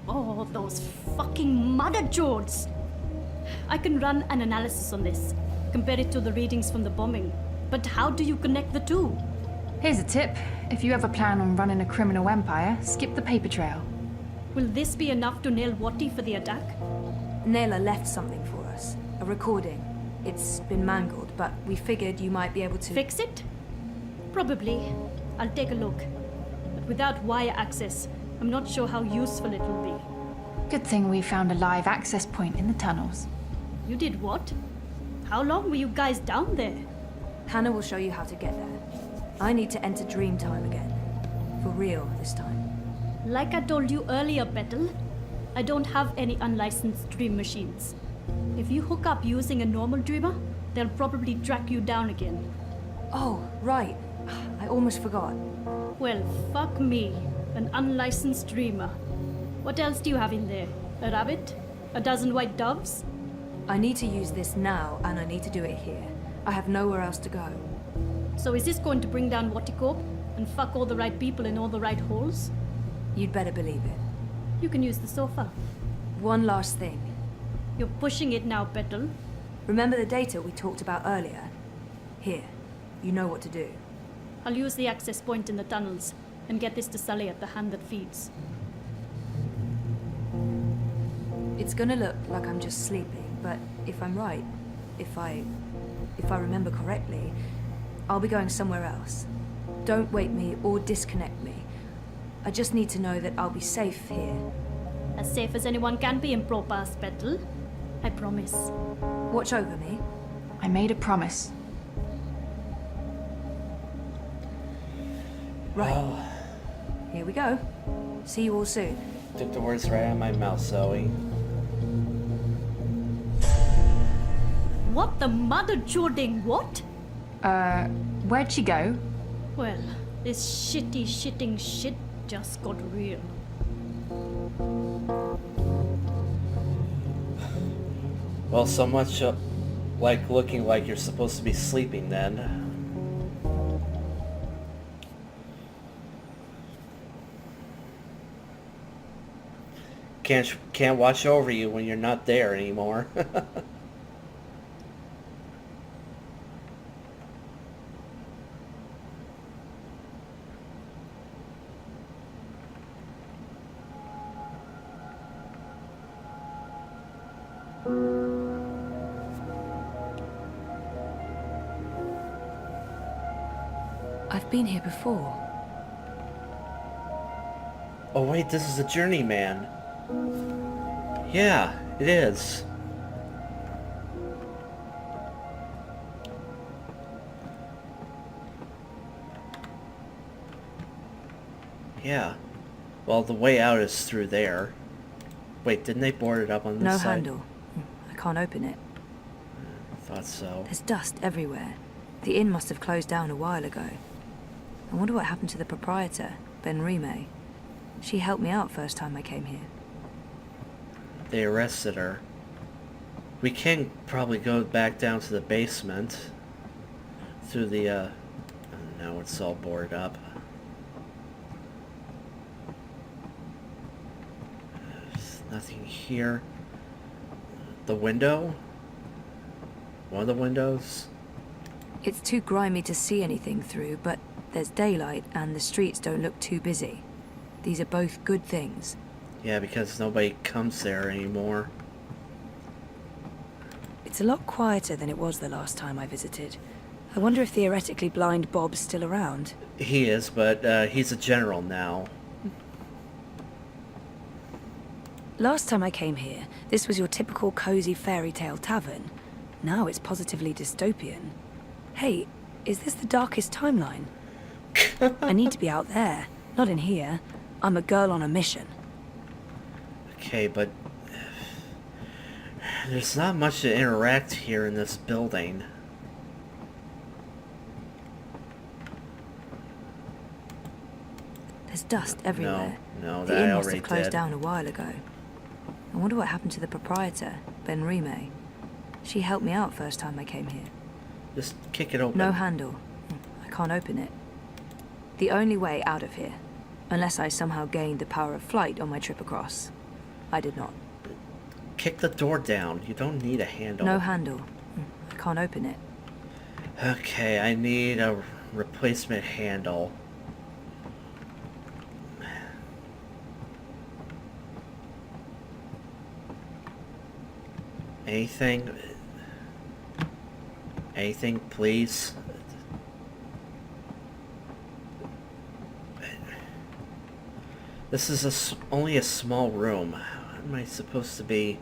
S20: Oh, those fucking mother-jods! I can run an analysis on this, compare it to the readings from the bombing. But how do you connect the two?
S5: Here's a tip. If you ever plan on running a criminal empire, skip the paper trail.
S20: Will this be enough to nail Watty for the attack?
S18: Naylor left something for us. A recording. It's been mangled, but we figured you might be able to...
S20: Fix it? Probably. I'll take a look. But without wire access, I'm not sure how useful it will be.
S5: Good thing we found a live access point in the tunnels.
S20: You did what? How long were you guys down there?
S18: Hannah will show you how to get there. I need to enter Dreamtime again. For real this time.
S20: Like I told you earlier, Petal, I don't have any unlicensed dream machines. If you hook up using a normal dreamer, they'll probably track you down again.
S18: Oh, right. I almost forgot.
S20: Well, fuck me. An unlicensed dreamer. What else do you have in there? A rabbit? A dozen white doves?
S18: I need to use this now, and I need to do it here. I have nowhere else to go.
S20: So is this going to bring down Watticorp and fuck all the right people in all the right holes?
S18: You'd better believe it.
S20: You can use the sofa.
S18: One last thing.
S20: You're pushing it now, Petal.
S18: Remember the data we talked about earlier? Here. You know what to do.
S20: I'll use the access point in the tunnels and get this to Sully at the hand that feeds.
S18: It's gonna look like I'm just sleeping, but if I'm right, if I remember correctly, I'll be going somewhere else. Don't wake me or disconnect me. I just need to know that I'll be safe here.
S20: As safe as anyone can be in Propass, Petal. I promise.
S18: Watch over me.
S5: I made a promise.
S18: Right. Here we go. See you all soon.
S1: Took the words right out of my mouth, Zoe.
S20: What the mother-jording what?
S5: Where'd she go?
S20: Well, this shitting shit just got real.
S1: Well, so much like looking like you're supposed to be sleeping then. Can't watch over you when you're not there anymore.
S18: I've been here before.
S1: Oh wait, this is the journeyman. Yeah, it is. Yeah. Well, the way out is through there. Wait, didn't they board it up on this
S18: No
S1: side?
S18: handle. I can't open it.
S1: Thought so.
S18: There's dust everywhere. The inn must have closed down a while ago. I wonder what happened to the proprietor, Ben Rime. She helped me out first time I came here.
S1: They arrested her. We can probably go back down to the basement. Through the, now it's all boarded up. There's nothing here. The window? One of the windows?
S18: It's too grimy to see anything through, but there's daylight and the streets don't look too busy. These are both good things.
S1: Yeah, because nobody comes there anymore.
S18: It's a lot quieter than it was the last time I visited. I wonder if theoretically blind Bob's still around.
S1: He is, but he's a general now.
S18: Last time I came here, this was your typical cozy fairy tale tavern. Now it's positively dystopian. Hey, is this the darkest timeline? I need to be out there, not in here. I'm a girl on a mission.
S1: Okay, but there's not much to interact here in this building.
S18: There's dust everywhere.
S1: No,
S18: the
S1: that
S18: inn
S1: I
S18: must
S1: already
S18: have closed
S1: did.
S18: down a while ago. I wonder what happened to the proprietor, Ben Rime. She helped me out first time I came here.
S1: Just kick it open.
S18: No handle. I can't open it. The only way out of here, unless I somehow gained the power of flight on my trip across. I did not.
S1: Kick the door down. You don't need a handle.
S18: No handle. I can't open it.
S1: Okay, I need a replacement handle. Anything? Anything, please? This is only a small room. How am I supposed to be?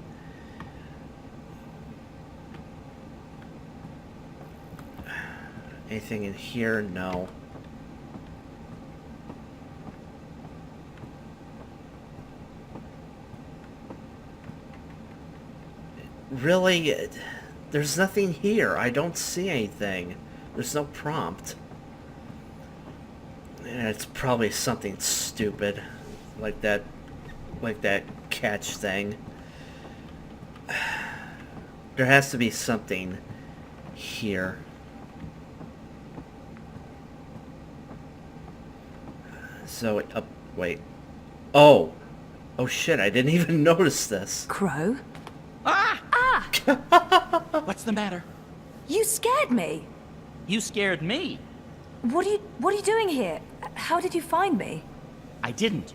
S1: Anything in here? No. Really? There's nothing here. I don't see anything. There's no prompt. And it's probably something stupid. Like that catch thing. There has to be something here. So, wait. Oh! Oh shit, I didn't even notice this.
S18: Crow?
S3: Ah! What's the matter?
S18: You scared me!
S3: You scared me.
S18: What are you doing here? How did you find me?
S3: I didn't.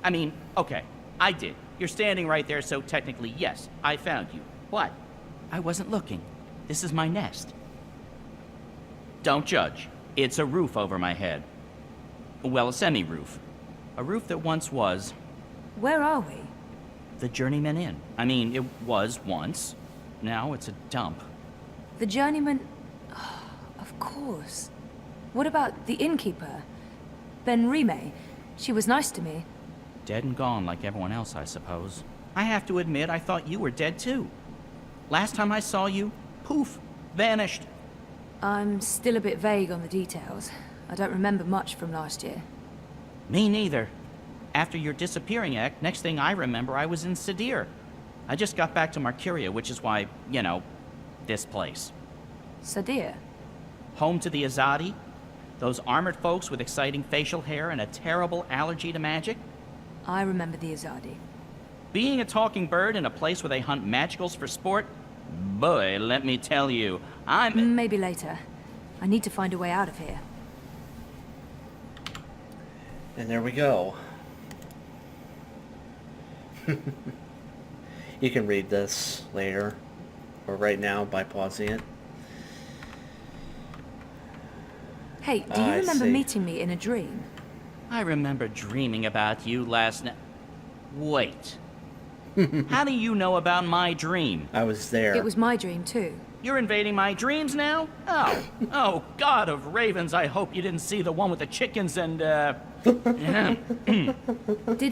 S3: I mean, okay, I did. You're standing right there, so technically, yes, I found you. But I wasn't looking. This is my nest. Don't judge. It's a roof over my head. Well, a semi-roof. A roof that once was...
S18: Where are we?
S3: The Journeyman Inn. I mean, it was once. Now it's a dump.
S18: The Journeyman... Oh, of course. What about the innkeeper? Ben Rime? She was nice to me.
S3: Dead and gone like everyone else, I suppose. I have to admit, I thought you were dead too. Last time I saw you, poof, vanished.
S18: I'm still a bit vague on the details. I don't remember much from last year.
S3: Me neither. After your disappearing act, next thing I remember, I was in Sadir. I just got back to Marcuria, which is why, you know, this place.
S18: Sadir?
S3: Home to the Azadi. Those armored folks with exciting facial hair and a terrible allergy to magic.
S18: I remember the Azadi.
S3: Being a talking bird in a place where they hunt magicals for sport? Boy, let me tell you, I'm...
S18: Maybe later. I need to find a way out of here.
S1: And there we go. You can read this later, or right now by pausing it.
S18: Hey, do you remember meeting me in a dream?
S3: I remember dreaming about you last night. Wait. How do you know about my dream?
S1: I was there.
S18: It was my dream too.
S3: You're invading my dreams now? Oh, oh, God of ravens, I hope you didn't see the one with the chickens and,
S18: Did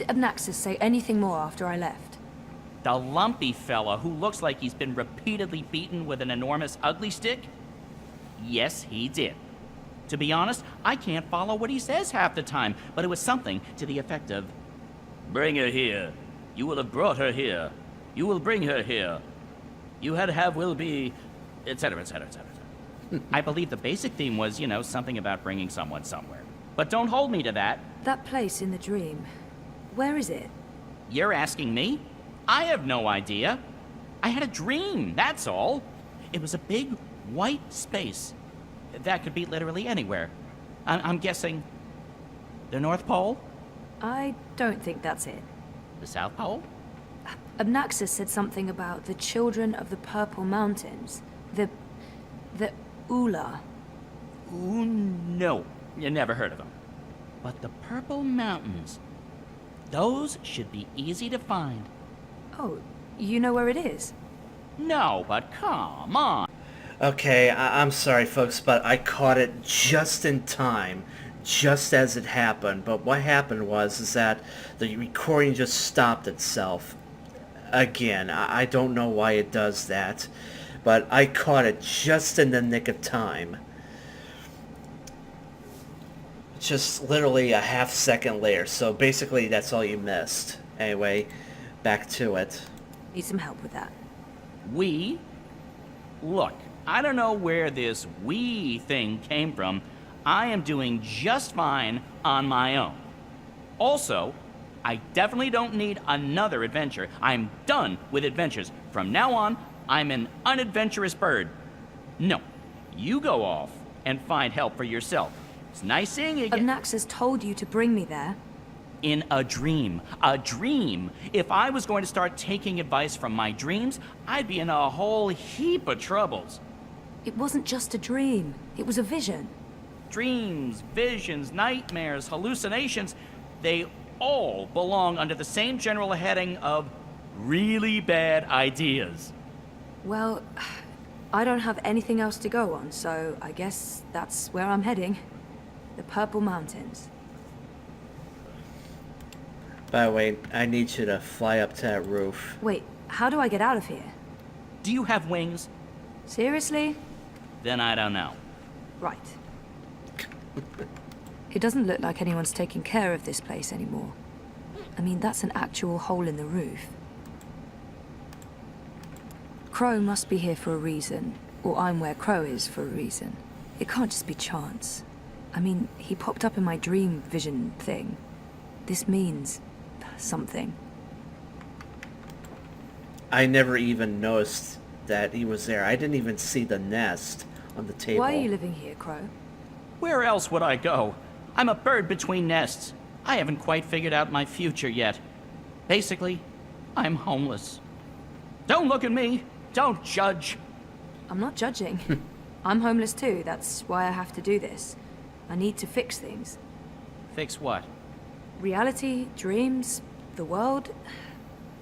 S18: Abnaxis say anything more after I left?
S3: The lumpy fella who looks like he's been repeatedly beaten with an enormous ugly stick? Yes, he did. To be honest, I can't follow what he says half the time, but it was something to the effect of, "Bring her here. You will have brought her here. You will bring her here. You had have will be," etc., etc., etc. I believe the basic theme was, you know, something about bringing someone somewhere. But don't hold me to that.
S18: That place in the dream, where is it?
S3: You're asking me? I have no idea. I had a dream, that's all. It was a big, white space. That could be literally anywhere. I'm guessing the North Pole?
S18: I don't think that's it.
S3: The South Pole?
S18: Abnaxis said something about the children of the Purple Mountains. The Ula.
S3: Ooh, no. You never heard of them. But the Purple Mountains, those should be easy to find.
S18: Oh, you know where it is?
S3: No, but come on.
S1: Okay, I'm sorry, folks, but I caught it just in time, just as it happened. But what happened is that the recording just stopped itself. Again, I don't know why it does that, but I caught it just in the nick of time. Just literally a half second later, so basically that's all you missed. Anyway, back to it.
S18: Need some help with that.
S3: We? Look, I don't know where this we thing came from. I am doing just fine on my own. Also, I definitely don't need another adventure. I'm done with adventures. From now on, I'm an unadventurous bird. No, you go off and find help for yourself. It's nice seeing you again.
S18: Naxxas told you to bring me there.
S3: In a dream. A dream. If I was going to start taking advice from my dreams, I'd be in a whole heap of troubles.
S18: It wasn't just a dream. It was a vision.
S3: Dreams, visions, nightmares, hallucinations, they all belong under the same general heading of really bad ideas.
S18: Well, I don't have anything else to go on, so I guess that's where I'm heading. The Purple Mountains.
S1: By the way, I need you to fly up to that roof.
S18: Wait, how do I get out of here?
S3: Do you have wings?
S18: Seriously?
S3: Then I don't know.
S18: Right. It doesn't look like anyone's taking care of this place anymore. I mean, that's an actual hole in the roof. Crow must be here for a reason, or I'm where Crow is for a reason. It can't just be chance. I mean, he popped up in my dream vision thing. This means something.
S1: I never even noticed that he was there. I didn't even see the nest on the table.
S18: Why are you living here, Crow?
S3: Where else would I go? I'm a bird between nests. I haven't quite figured out my future yet. Basically, I'm homeless. Don't look at me. Don't judge.
S18: I'm not judging. I'm homeless too. That's why I have to do this. I need to fix things.
S3: Fix what?
S18: Reality, dreams, the world,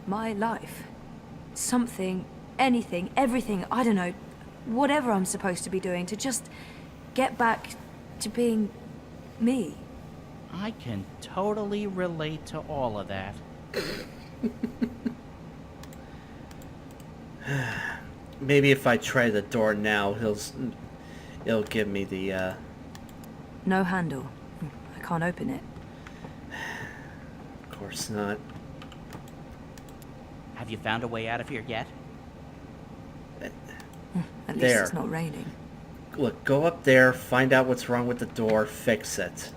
S18: my life. Something, anything, everything, I don't know, whatever I'm supposed to be doing to just get back to being me.
S3: I can totally relate to all of that.
S1: Maybe if I try the door now, it'll give me the,
S18: No handle. I can't open it.
S1: Of course not.
S3: Have you found a way out of here yet?
S18: At least
S1: there.
S18: It's not raining.
S1: Look, go up there, find out what's wrong with the door, fix it.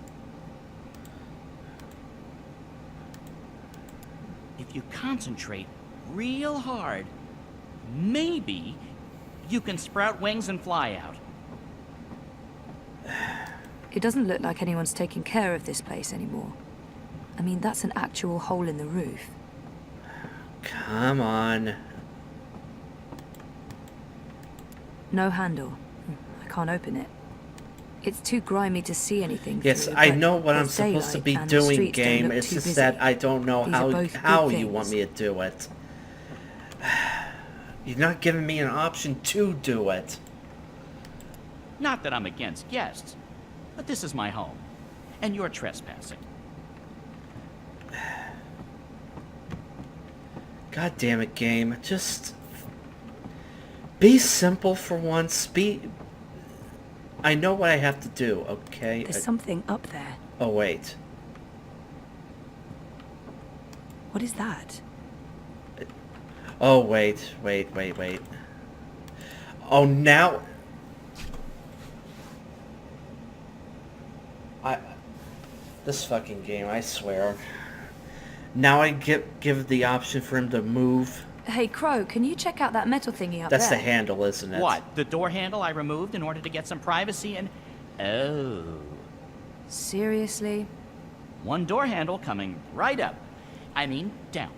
S3: If you concentrate real hard, maybe you can sprout wings and fly out.
S18: It doesn't look like anyone's taking care of this place anymore. I mean, that's an actual hole in the roof.
S1: Come on.
S18: No handle. I can't open it. It's too grimy to see anything
S1: Yes,
S18: through,
S1: I
S18: but
S1: know what I'm
S18: there's
S1: supposed to
S18: daylight
S1: be
S18: and the
S1: doing,
S18: streets don't
S1: game.
S18: look
S1: It's
S18: too
S1: just
S18: busy.
S1: that I don't know
S18: These are both
S1: how
S18: good
S1: you want
S18: things.
S1: me to do it. You're not giving me an option to do it.
S3: Not that I'm against guests, but this is my home, and you're trespassing.
S1: God damn it, game. Just be simple for once. I know what I have to do, okay?
S18: There's something up there.
S1: Oh, wait.
S18: What is that?
S1: Oh, wait. Oh, now... This fucking game, I swear. Now I give the option for him to move.
S18: Hey, Crow, can you check out that metal thingy up
S1: That's
S18: there?
S1: the handle, isn't it?
S3: What? The door handle I removed in order to get some privacy and... Oh.
S18: Seriously?
S3: One door handle coming right up. I mean, down.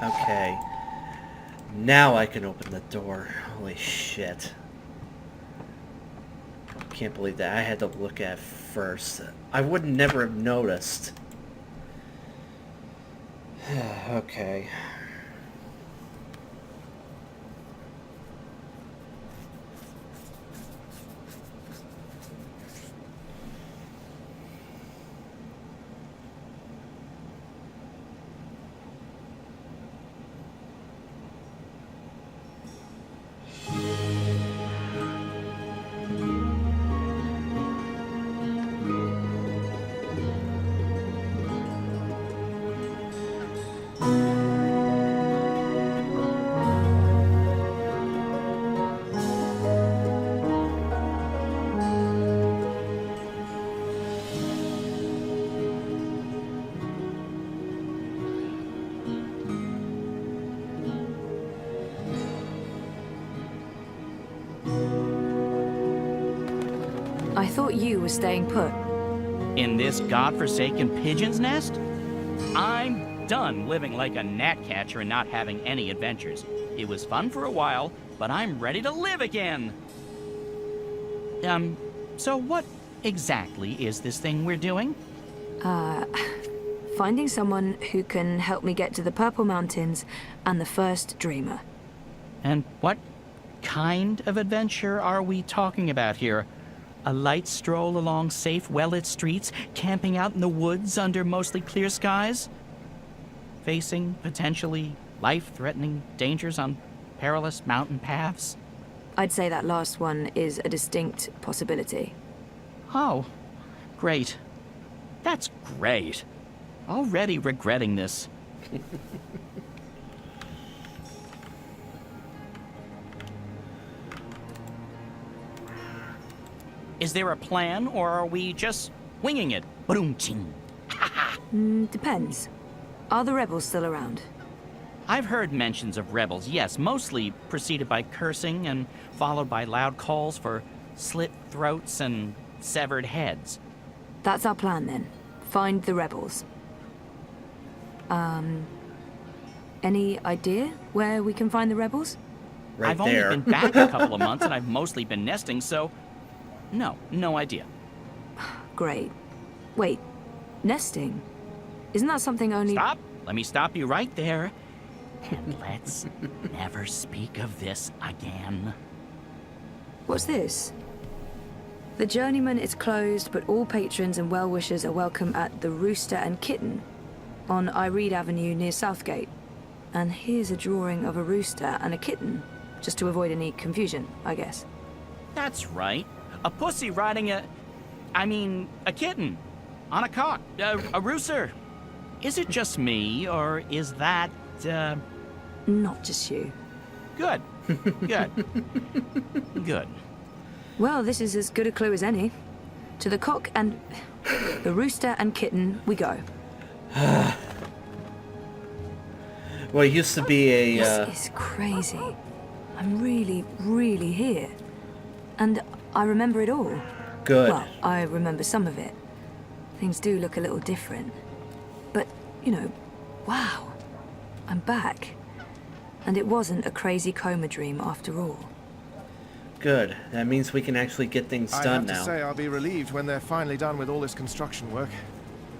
S1: Okay. Now I can open the door. Holy shit. Can't believe that. I had to look at it first. I would never have noticed. Okay.
S18: I thought you were staying put.
S3: In this godforsaken pigeon's nest? I'm done living like a gnatcatcher and not having any adventures. It was fun for a while, but I'm ready to live again. So what exactly is this thing we're doing?
S18: Finding someone who can help me get to the Purple Mountains and the first Dreamer.
S3: And what kind of adventure are we talking about here? A light stroll along safe, well-lit streets, camping out in the woods under mostly clear skies? Facing potentially life-threatening dangers on perilous mountain paths?
S18: I'd say that last one is a distinct possibility.
S3: Oh, great. That's great. Already regretting this. Is there a plan, or are we just winging it? Ba-doom-ching.
S18: Depends. Are the rebels still around?
S3: I've heard mentions of rebels, yes, mostly preceded by cursing and followed by loud calls for slit throats and severed heads.
S18: That's our plan then. Find the rebels. Any idea where we can find the rebels?
S1: Right
S3: I've
S1: there.
S3: only been back a couple of months and I've mostly been nesting, so no idea.
S18: Great. Wait, nesting? Isn't that something only...
S3: Stop! Let me stop you right there. And let's never speak of this again.
S18: What's this? The Journeyman is closed, but all patrons and well-wishers are welcome at the Rooster and Kitten on Iread Avenue near Southgate. And here's a drawing of a rooster and a kitten, just to avoid any confusion, I guess.
S3: That's right. A pussy riding a kitten. On a cock. A rooster. Is it just me, or is that,
S18: Not just you.
S3: Good. Good. Good.
S18: Well, this is as good a clue as any. To the cock and... the rooster and kitten, we go.
S1: Well, it used to be a...
S18: This is crazy. I'm really here. And I remember it all.
S1: Good.
S18: Well, I remember some of it. Things do look a little different. But, wow. I'm back. And it wasn't a crazy coma dream after all.
S1: Good. That means we can actually get things done now.
S9: I have to say, I'll be relieved when they're finally done with all this construction work.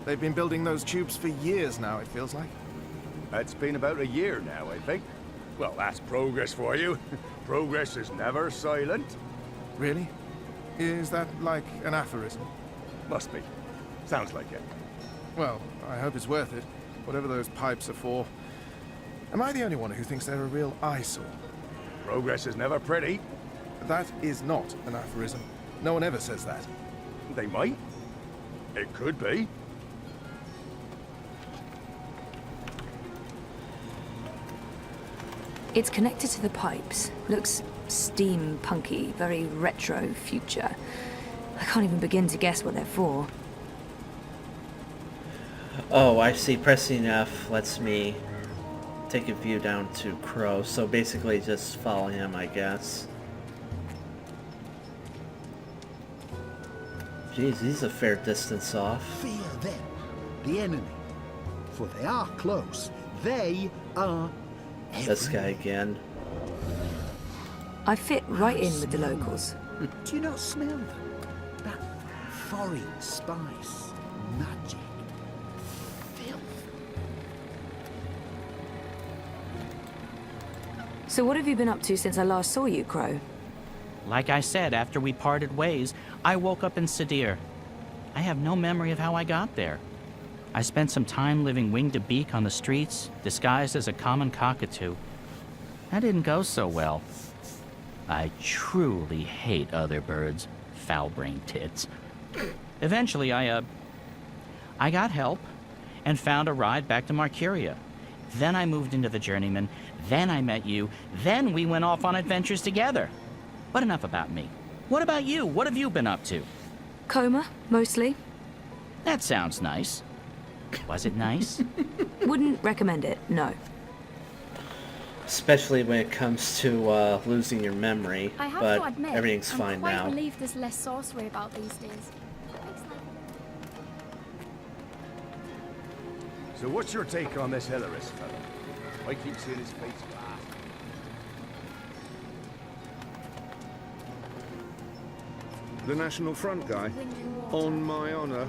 S9: They've been building those tubes for years now, it feels like.
S8: It's been about a year now, I think. Well, that's progress for you. Progress is never silent.
S9: Really? Is that like an aphorism?
S8: Must be. Sounds like it.
S9: Well, I hope it's worth it, whatever those pipes are for. Am I the only one who thinks they're a real eyesore?
S8: Progress is never pretty.
S9: That is not an aphorism. No one ever says that.
S8: They might. It could be.
S18: It's connected to the pipes. Looks steampunky, very retro future. I can't even begin to guess what they're for.
S1: Oh, I see. Pressing F lets me take a view down to Crow. So basically just follow him, I guess. Jeez, he's a fair distance off.
S13: Fear them, the enemy. For they are close. They
S21: are
S1: This guy again.
S18: I fit right in with the locals.
S21: Do you not smell them? That foreign spice, magic, filth.
S18: So what have you been up to since I last saw you, Crow?
S3: Like I said, after we parted ways, I woke up in Sadir. I have no memory of how I got there. I spent some time living wing to beak on the streets, disguised as a common cockatoo. That didn't go so well. I truly hate other birds, foul-brained tits. Eventually, I got help and found a ride back to Marcuria. Then I moved into the Journeyman, then I met you, then we went off on adventures together. But enough about me. What about you? What have you been up to?
S18: Coma, mostly.
S3: That sounds nice. Was it nice?
S18: Wouldn't recommend it, no.
S1: Especially when it comes to losing your memory,
S15: I have
S1: but
S15: to admit,
S1: everything's
S15: I'm
S1: fine
S15: quite
S1: now.
S15: relieved there's less sorcery about these days.
S8: So what's your take on this Hilarious fella? I keep seeing his face back.
S11: The National Front guy? On my honor.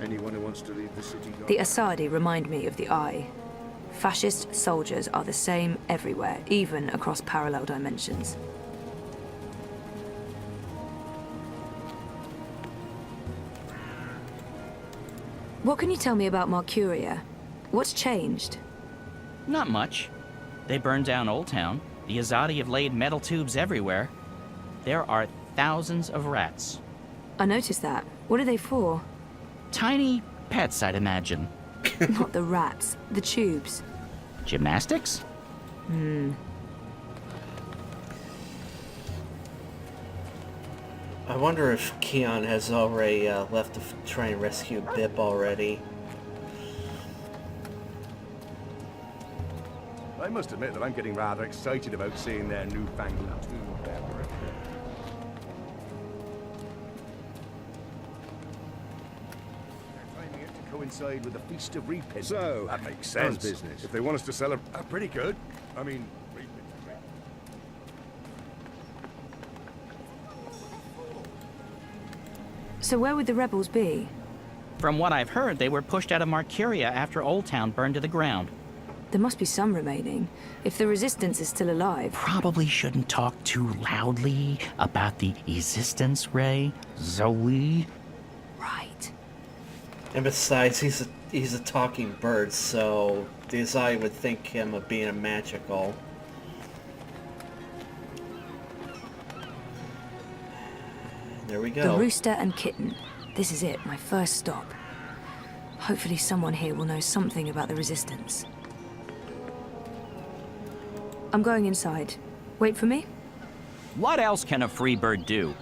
S11: Anyone who wants to leave the city...
S18: The Asadi remind me of the Eye. Fascist soldiers are the same everywhere, even across parallel dimensions. What can you tell me about Marcuria? What's changed?
S3: Not much. They burned down Old Town. The Azadi have laid metal tubes everywhere. There are thousands of rats.
S18: I noticed that. What are they for?
S3: Tiny pets, I'd imagine.
S18: Not the rats, the tubes.
S3: Gymnastics?
S1: I wonder if Keon has already left to try and rescue Bip already.
S8: I must admit that I'm getting rather excited about seeing their newfangled tomb fabric. They're timing it to coincide with the Feast of Reaping.
S11: So,
S8: that makes
S11: how's
S8: sense.
S11: business?
S8: If they want us to celebrate, pretty good. I mean,
S18: So where would the rebels be?
S3: From what I've heard, they were pushed out of Marcuria after Old Town burned to the ground.
S18: There must be some remaining. If the Resistance is still alive...
S3: Probably shouldn't talk too loudly about the Resistance, Ray. Zoe.
S18: Right.
S1: And besides, he's a talking bird, so the Azai would think him of being a magical. There we go.
S18: The Rooster and Kitten. This is it, my first stop. Hopefully someone here will know something about the Resistance. I'm going inside. Wait for me?
S3: What else can a free bird do?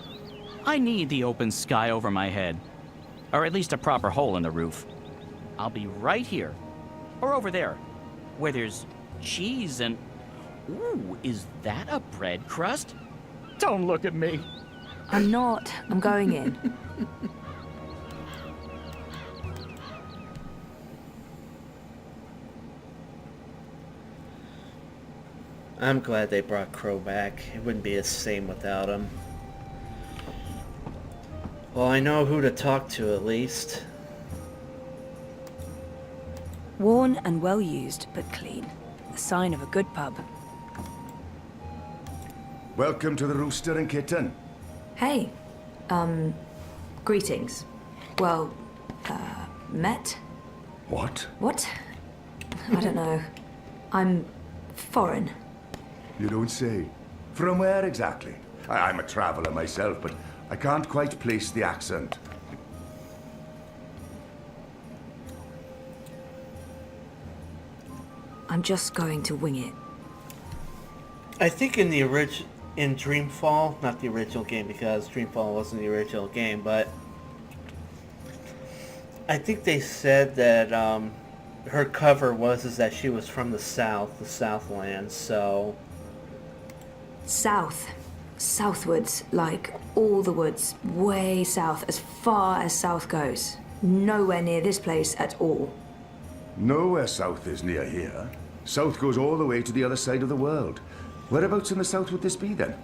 S3: I need the open sky over my head. Or at least a proper hole in the roof. I'll be right here. Or over there. Where there's cheese and... Ooh, is that a bread crust? Don't look at me.
S18: I'm not. I'm going in.
S1: I'm glad they brought Crow back. It wouldn't be the same without him. Well, I know who to talk to at least.
S18: Worn and well used, but clean. The sign of a good pub.
S8: welcome to the Rooster and Kitten.
S18: Hey. Greetings. Well, met?
S8: What?
S18: What? I don't know. I'm foreign.
S8: You don't say. From where exactly? I'm a traveler myself, but I can't quite place the accent.
S18: I'm just going to wing it.
S1: I think in the in Dreamfall, not the original game because Dreamfall wasn't the original game, but I think they said that her cover was that she was from the South, the Southlands, so...
S18: South. Southwards, like all the woods, way south, as far as south goes. Nowhere near this place at all.
S8: Nowhere south is near here. South goes all the way to the other side of the world. Whereabouts in the south would this be then?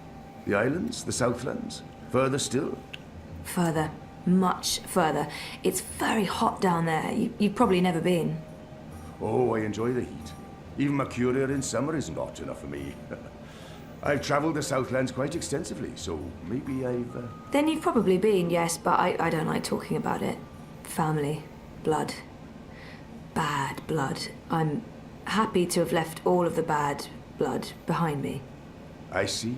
S8: The islands? The Southlands? Further still?
S18: Further. Much further. It's very hot down there. You've probably never been.
S8: Oh, I enjoy the heat. Even Mercuria in summer isn't hot enough for me. I've travelled the Southlands quite extensively, so maybe I've...
S18: Then you've probably been, yes, but I don't like talking about it. Family. Blood. Bad blood. I'm happy to have left all of the bad blood behind me.
S8: I see.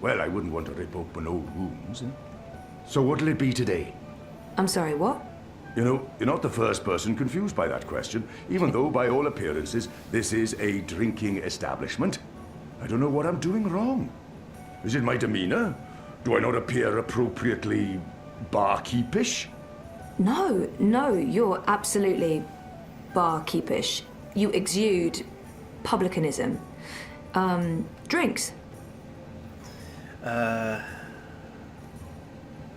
S8: Well, I wouldn't want to rip open old wounds. So what'll it be today?
S18: I'm sorry, what?
S8: You know, you're not the first person confused by that question, even though, by all appearances, this is a drinking establishment. I don't know what I'm doing wrong. Is it my demeanor? Do I not appear appropriately barkeepish?
S18: No, you're absolutely barkeepish. You exude publicanism. Drinks.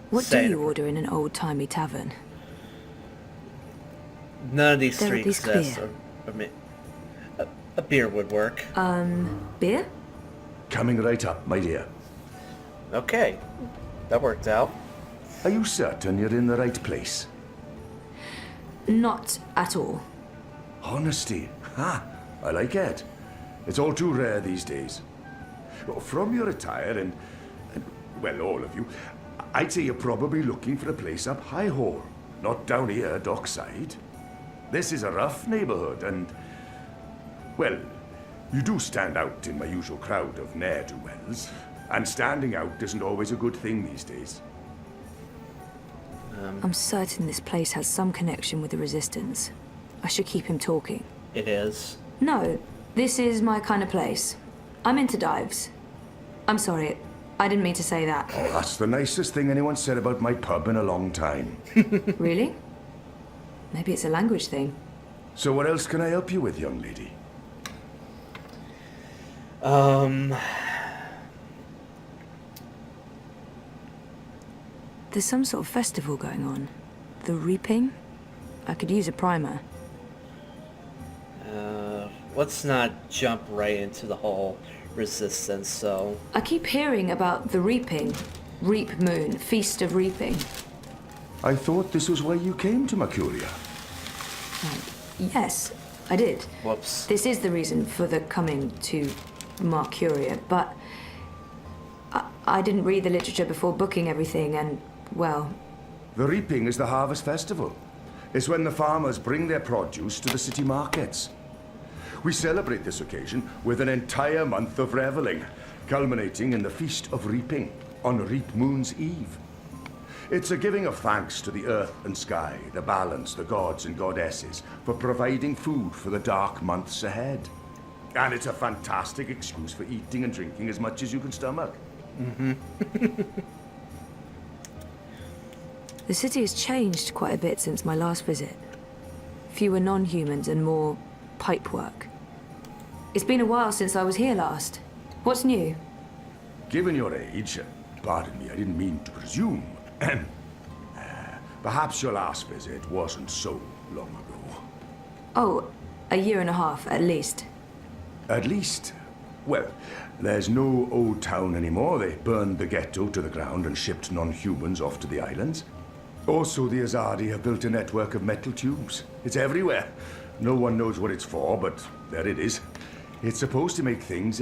S18: What do you order in an old-timey tavern?
S1: None of these
S18: They're
S1: three
S18: at least
S1: exist.
S18: clear.
S1: I mean, a beer would work.
S18: Beer?
S8: Coming right up, my dear.
S1: Okay, that worked out.
S8: Are you certain you're in the right place?
S18: Not at all.
S8: Honesty. Ha! I like it. It's all too rare these days. From your attire and, well, all of you, I'd say you're probably looking for a place up High Hall, not down here, dockside. This is a rough neighborhood and, well, you do stand out in my usual crowd of ne'er-do-wells. And standing out isn't always a good thing these days.
S18: I'm certain this place has some connection with the Resistance. I should keep him talking.
S1: It is.
S18: No, this is my kind of place. I'm into dives. I'm sorry, I didn't mean to say that.
S8: Oh, that's the nicest thing anyone said about my pub in a long time.
S18: Really? Maybe it's a language thing.
S8: So what else can I help you with, young lady?
S18: There's some sort of festival going on. The Reaping? I could use a primer.
S1: Let's not jump right into the whole Resistance, so...
S18: I keep hearing about the Reaping. Reap Moon, Feast of Reaping.
S8: I thought this was why you came to Mercuria.
S18: Yes, I did.
S1: Whoops.
S18: This is the reason for the coming to Mercuria, but I didn't read the literature before booking everything, and, well...
S8: The Reaping is the harvest festival. It's when the farmers bring their produce to the city markets. We celebrate this occasion with an entire month of reveling, culminating in the Feast of Reaping on Reap Moon's Eve. It's a giving of thanks to the earth and sky, the balance, the gods and goddesses, for providing food for the dark months ahead. And it's a fantastic excuse for eating and drinking as much as you can stomach.
S18: The city has changed quite a bit since my last visit. Fewer non-humans and more pipework. It's been a while since I was here last. What's new?
S8: Given your age, pardon me, I didn't mean to presume, perhaps your last visit wasn't so long ago.
S18: Oh, a year and a half, at least.
S8: At least? Well, there's no old town anymore. They burned the ghetto to the ground and shipped non-humans off to the islands. Also, the Azadi have built a network of metal tubes. It's everywhere. No one knows what it's for, but there it is. It's supposed to make things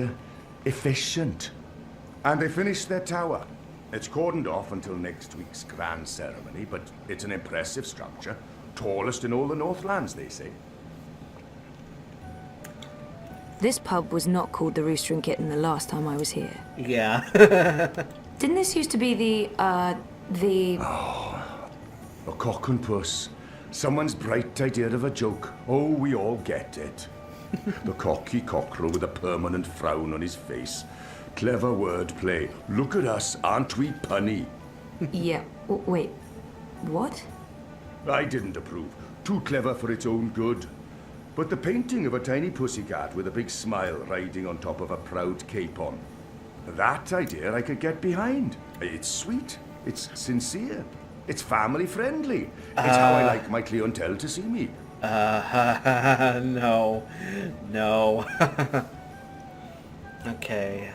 S8: efficient. And they finished their tower. It's cordoned off until next week's grand ceremony, but it's an impressive structure. Tallest in all the Northlands, they say.
S18: This pub was not called the Rooster and Kitten the last time I was here.
S1: Yeah.
S18: Didn't this used to be the...
S8: A cock and puss. Someone's bright idea of a joke. Oh, we all get it. The cocky cockerel with a permanent frown on his face. Clever wordplay. Look at us, aren't we punny?
S18: Yeah, wait, what?
S8: I didn't approve. Too clever for its own good. But the painting of a tiny pussycat with a big smile riding on top of a proud capon. That idea I could get behind. It's sweet. It's sincere. It's family friendly. It's how I like my clientele to see me.
S1: No. No. Okay.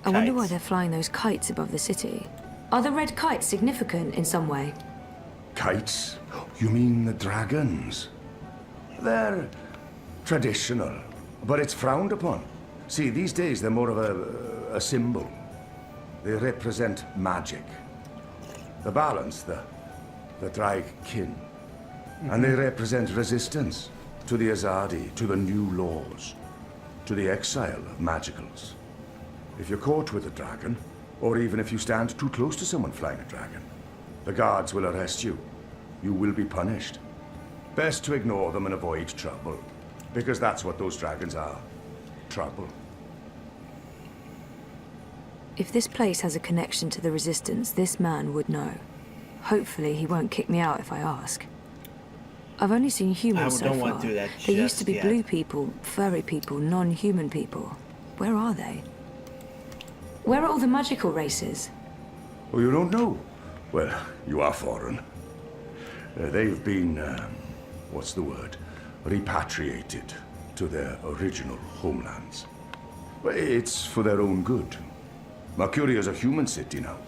S18: I wonder why
S1: Kites.
S18: they're flying those kites above the city. Are the red kites significant in some way?
S8: Kites? You mean the dragons? They're traditional, but it's frowned upon. See, these days they're more of a symbol. They represent magic. The balance, the drag kin. And they represent resistance to the Azadi, to the new laws, to the exile of magicals. If you're caught with a dragon, or even if you stand too close to someone flying a dragon, the guards will arrest you. You will be punished. Best to ignore them and avoid trouble, because that's what those dragons are. Trouble.
S18: If this place has a connection to the Resistance, this man would know. Hopefully he won't kick me out if I ask. I've only seen humans so
S1: don't
S18: far.
S1: want to do that
S18: There used
S1: just
S18: to be
S1: yet.
S18: blue people, furry people, non-human people. Where are they? Where are all the magical races?
S8: Oh, you don't know? Well, you are foreign. They've been, what's the word? Repatriated to their original homelands. Well, it's for their own good. Mercuria's a human city now.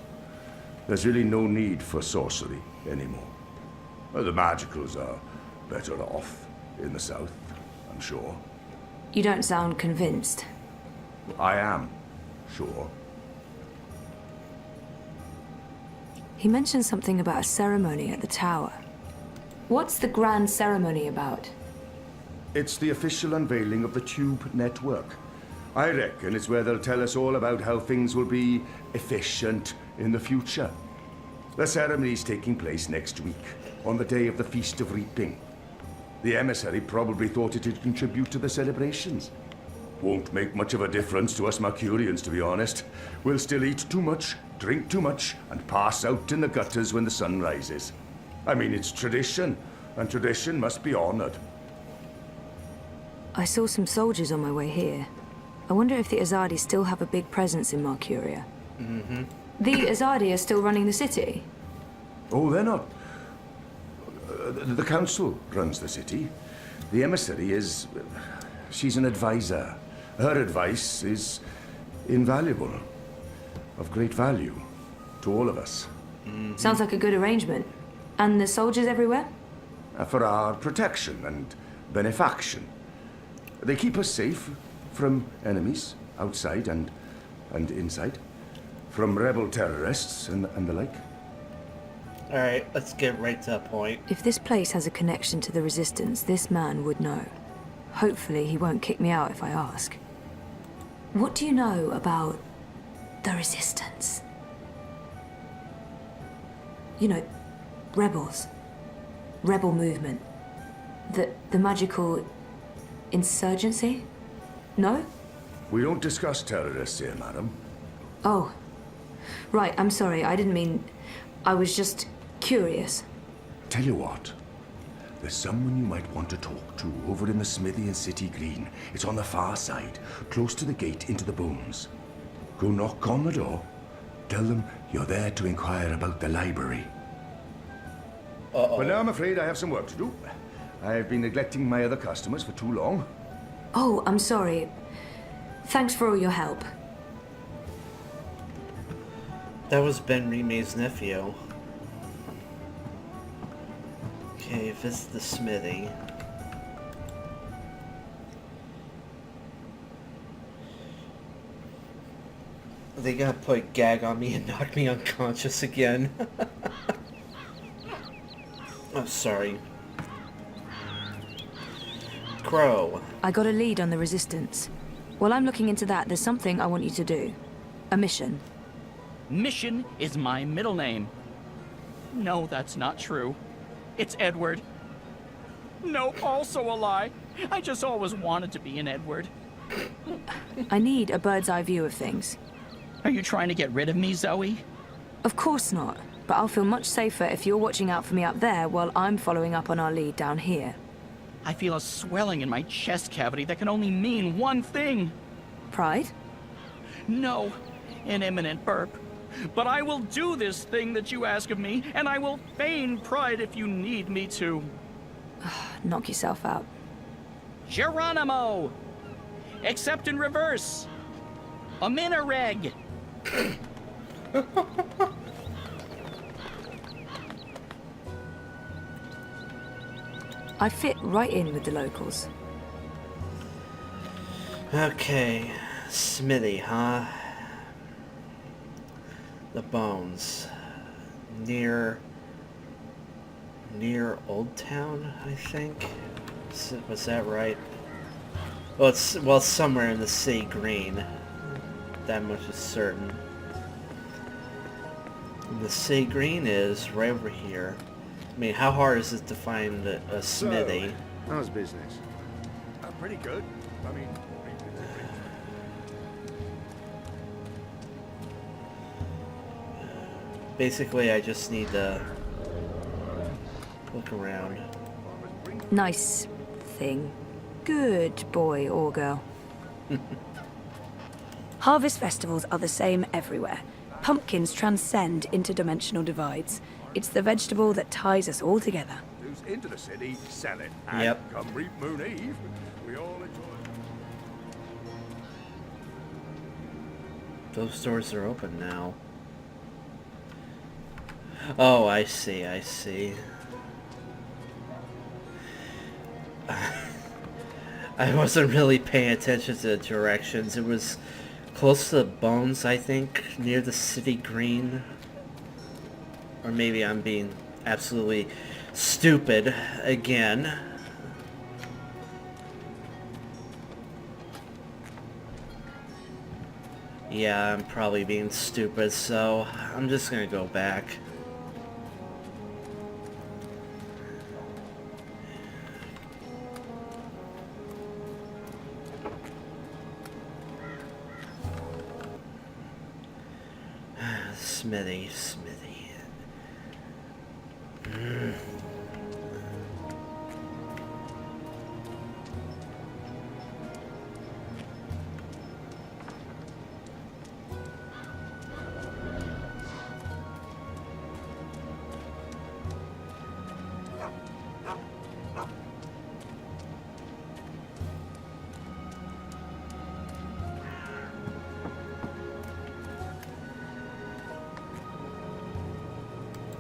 S8: There's really no need for sorcery anymore. Well, the magicals are better off in the south, I'm sure.
S18: You don't sound convinced.
S8: I am, sure.
S18: He mentioned something about a ceremony at the tower. What's the grand ceremony about?
S8: It's the official unveiling of the Tube network. I reckon it's where they'll tell us all about how things will be efficient in the future. The ceremony's taking place next week, on the day of the Feast of Reaping. The emissary probably thought it'd contribute to the celebrations. Won't make much of a difference to us Mercurians, to be honest. We'll still eat too much, drink too much, and pass out in the gutters when the sun rises. I mean, it's tradition, and tradition must be honored.
S18: I saw some soldiers on my way here. I wonder if the Azadi still have a big presence in Mercuria.
S1: Mm-hmm.
S18: The Azadi are still running the city?
S8: Oh, they're not. The council runs the city. The emissary is... she's an advisor. Her advice is invaluable. Of great value to all of us.
S1: Mm-hmm.
S18: Sounds like a good arrangement. And the soldiers everywhere?
S8: For our protection and benefaction. They keep us safe from enemies, outside and inside. From rebel terrorists and the like.
S1: Alright, let's get right to the point.
S18: If this place has a connection to the Resistance, this man would know. Hopefully he won't kick me out if I ask. What do you know about the Resistance? You know, rebels. Rebel movement. The magical insurgency? No?
S8: We don't discuss terrorists here, madam.
S18: Oh. Right, I'm sorry. I didn't mean... I was just curious.
S8: Tell you what. There's someone you might want to talk to over in the smithy in City Green. It's on the far side, close to the gate into the booms. Go knock on the door. Tell them you're there to inquire about the library. But now I'm afraid I have some work to do. I've been neglecting my other customers for too long.
S18: Oh, I'm sorry. Thanks for all your help.
S1: That was Ben Rime's nephew. Okay, visit the smithy. They gotta put a gag on me and knock me unconscious again. I'm sorry. Crow.
S18: I got a lead on the Resistance. While I'm looking into that, there's something I want you to do. A mission.
S3: Mission is my middle name. No, that's not true. It's Edward. No, also a lie. I just always wanted to be an Edward.
S18: I need a bird's eye view of things.
S3: Are you trying to get rid of me, Zoe?
S18: Of course not. But I'll feel much safer if you're watching out for me up there while I'm following up on our lead down here.
S3: I feel a swelling in my chest cavity that can only mean one thing.
S18: Pride?
S3: No, an imminent burp. But I will do this thing that you ask of me, and I will feign pride if you need me to.
S18: Knock yourself out.
S3: Geronimo! Except in reverse. A Minareg.
S18: I fit right in with the locals.
S1: Okay, Smithy, huh? The bones. Near Old Town, I think? Was that right? Well, it's somewhere in the Sea Green. That much is certain. And the Sea Green is right over here. I mean, how hard is it to find a smithy?
S8: So, how's business?
S9: Pretty good. I mean...
S1: Basically, I just need to look around.
S18: Nice thing. Good boy or girl. Harvest festivals are the same everywhere. Pumpkins transcend interdimensional divides. It's the vegetable that ties us all together.
S8: Who's into the city, sell it. And
S1: Yep.
S8: come reap Moon Eve, we all enjoy.
S1: Those stores are open now. Oh, I see, I see. I wasn't really paying attention to the directions. It was close to the bones, I think, near the City Green. Or maybe I'm being absolutely stupid again. Yeah, I'm probably being stupid, so I'm just gonna go back. Smithy.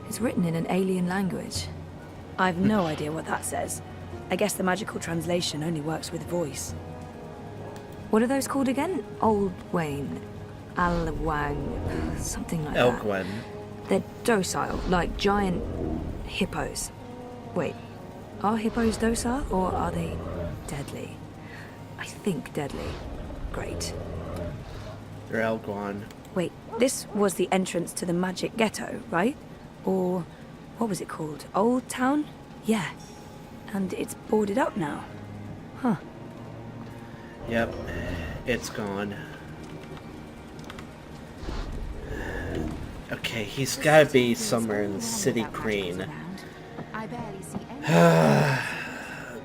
S18: It's written in an alien language. I've no idea what that says. I guess the magical translation only works with voice. What are those called again? Old Wayne, Alwang, something like that.
S1: Elgwen.
S18: They're docile, like giant hippos. Wait, are hippos docile or are they deadly? I think deadly. Great.
S1: They're Elgwen.
S18: Wait, this was the entrance to the magic ghetto, right? Or what was it called? Old Town? Yeah. And it's boarded up now. Huh.
S1: Yep, it's gone. Okay, he's gotta be somewhere in the City Green.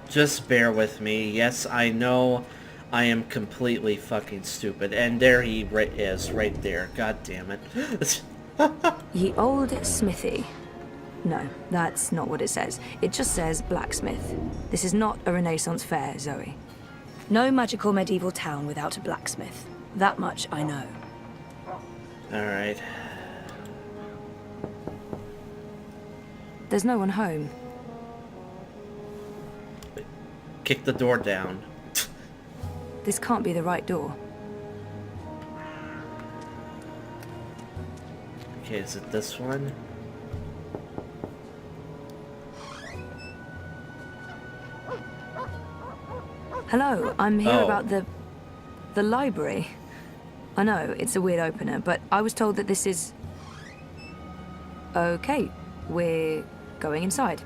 S1: Just bear with me. Yes, I know I am completely fucking stupid. And there he is, right there. God damn it.
S18: Ye old smithy. No, that's not what it says. It just says blacksmith. This is not a Renaissance fair, Zoe. No magical medieval town without a blacksmith. That much I know.
S1: Alright.
S18: There's no one home.
S1: Kick the door down.
S18: This can't be the right door.
S1: Okay, is it this one?
S18: Hello, I'm here
S1: Oh.
S18: about the library. I know, it's a weird opener, but I was told that this is... Okay, we're going inside.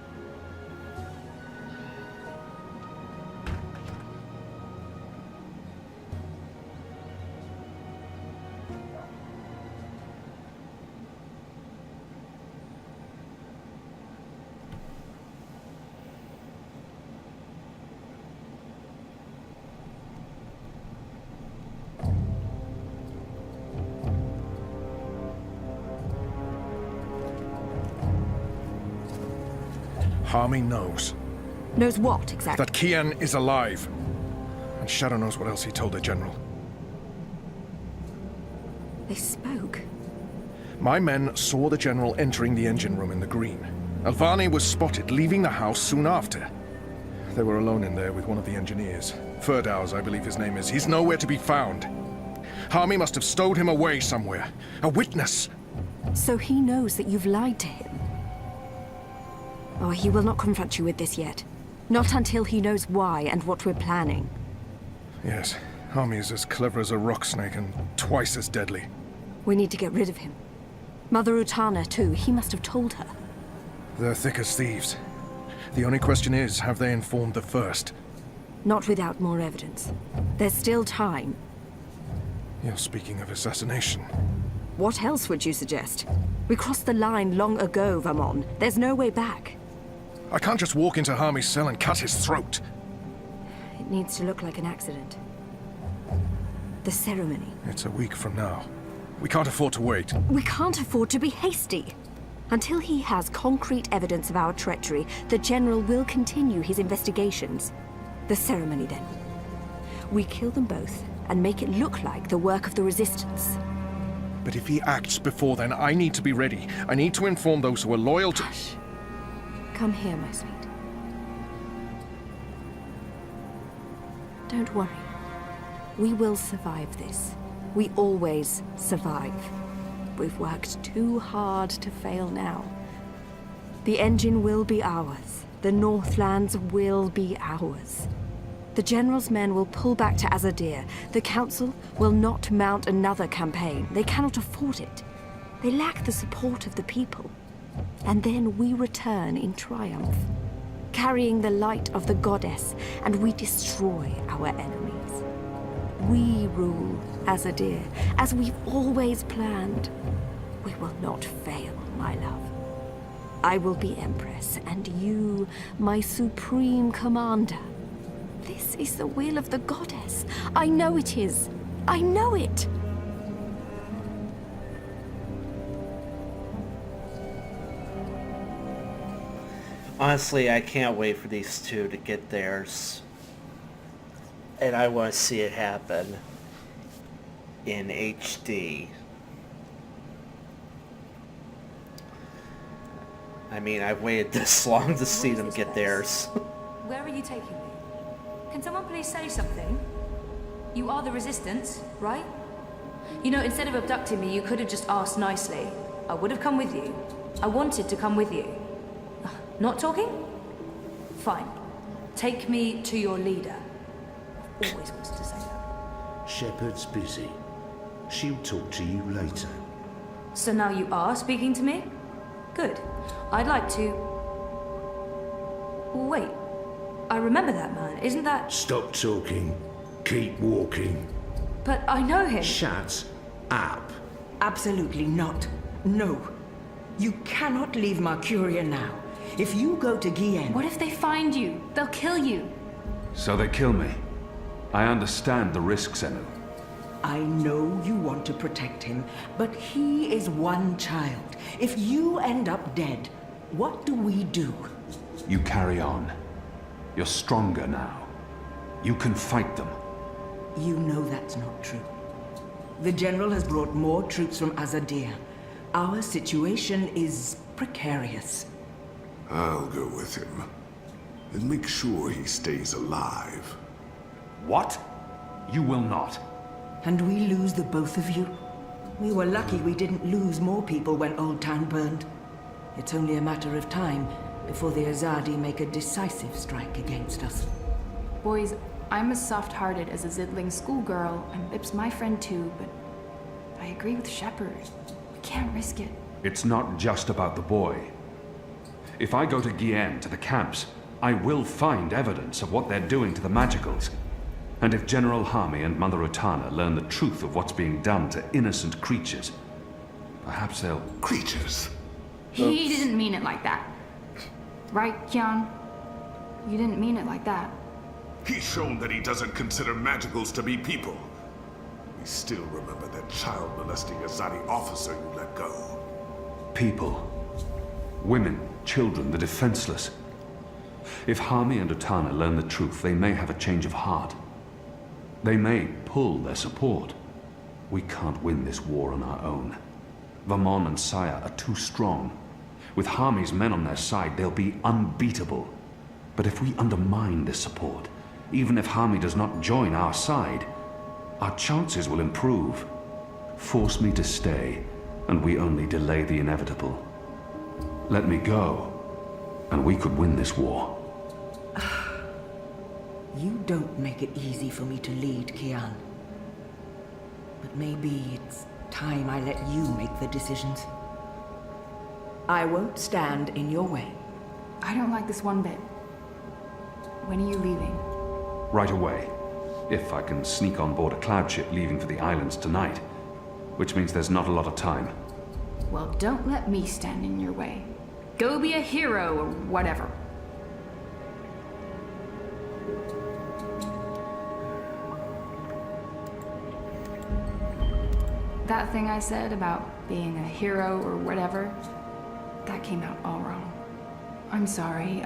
S9: Harmy knows.
S18: Knows what, exactly?
S9: That Kian is alive. And Shadow knows what else he told the General.
S18: They spoke.
S9: My men saw the General entering the engine room in the green. Alvani was spotted leaving the house soon after. They were alone in there with one of the engineers. Ferdows, I believe his name is. He's nowhere to be found. Harmy must have stowed him away somewhere. A witness!
S18: So he knows that you've lied to him. Oh, he will not confront you with this yet. Not until he knows why and what we're planning.
S9: Yes, Harmy is as clever as a rock snake and twice as deadly.
S18: We need to get rid of him. Mother Utana, too. He must have told her.
S9: They're thick as thieves. The only question is, have they informed the first?
S18: Not without more evidence. There's still time.
S9: You're speaking of assassination.
S18: What else would you suggest? We crossed the line long ago, Vamon. There's no way back.
S9: I can't just walk into Harmy's cell and cut his throat.
S18: It needs to look like an accident. The ceremony.
S9: It's a week from now. We can't afford to wait.
S18: We can't afford to be hasty. Until he has concrete evidence of our treachery, the General will continue his investigations. The ceremony, then. We kill them both and make it look like the work of the Resistance.
S9: But if he acts before then, I need to be ready. I need to inform those who are loyal to...
S18: Hush. Come here, my sweet. Don't worry. We will survive this. We always survive. We've worked too hard to fail now. The engine will be ours. The Northlands will be ours. The General's men will pull back to Azadir. The Council will not mount another campaign. They cannot afford it. They lack the support of the people. And then we return in triumph, carrying the light of the goddess, and we destroy our enemies. We rule Azadir, as we've always planned. We will not fail, my love. I will be Empress, and you, my supreme commander. This is the will of the goddess. I know it is. I know it.
S1: Honestly, I can't wait for these two to get theirs. And I want to see it happen in HD. I mean, I've waited this long to see them get theirs.
S7: Where are you taking me? Can someone please say something? You are the Resistance, right? You know, instead of abducting me, you could have just asked nicely. I would have come with you. I wanted to come with you. Not talking? Fine. Take me to your leader. Always wanted to say that.
S8: Shepard's busy. She'll talk to you later.
S7: So now you are speaking to me? Good. I'd like to... Wait. I remember that man. Isn't that...
S8: Stop talking. Keep walking.
S7: But I know him.
S8: Shut up.
S21: Absolutely not. No. You cannot leave Mercuria now. If you go to Guillen...
S5: What if they find you? They'll kill you.
S6: So they kill me. I understand the risks, Enu.
S21: I know you want to protect him, but he is one child. If you end up dead, what do we do?
S6: You carry on. You're stronger now. You can fight them.
S21: You know that's not true. The General has brought more troops from Azadir. Our situation is precarious.
S16: I'll go with him. And make sure he stays alive.
S6: What? You will not.
S21: And we lose the both of you? We were lucky we didn't lose more people when Old Town burned. It's only a matter of time before the Azadi make a decisive strike against us.
S5: Boys, I'm as soft-hearted as a Zidling schoolgirl, and Bip's my friend too, but I agree with Shepard. We can't risk it.
S6: It's not just about the boy. If I go to Guillen, to the camps, I will find evidence of what they're doing to the Magicals. And if General Harmy and Mother Utana learn the truth of what's being done to innocent creatures, perhaps they'll...
S16: Creatures?
S5: He didn't mean it like that. Right, Kyan? You didn't mean it like that.
S16: He's shown that he doesn't consider Magicals to be people. We still remember that child-molesting Azadi officer you let go.
S6: People. Women, children, the defenseless. If Harmy and Utana learn the truth, they may have a change of heart. They may pull their support. We can't win this war on our own. Vamon and Saya are too strong. With Harmy's men on their side, they'll be unbeatable. But if we undermine this support, even if Harmy does not join our side, our chances will improve. Force me to stay, and we only delay the inevitable. Let me go, and we could win this war.
S21: You don't make it easy for me to lead, Kian. But maybe it's time I let you make the decisions. I won't stand in your way.
S7: I don't like this one bit. When are you leaving?
S6: Right away. If I can sneak on board a cloud ship leaving for the islands tonight. Which means there's not a lot of time.
S7: Well, don't let me stand in your way. Go be a hero or whatever. That thing I said about being a hero or whatever, that came out all wrong. I'm sorry,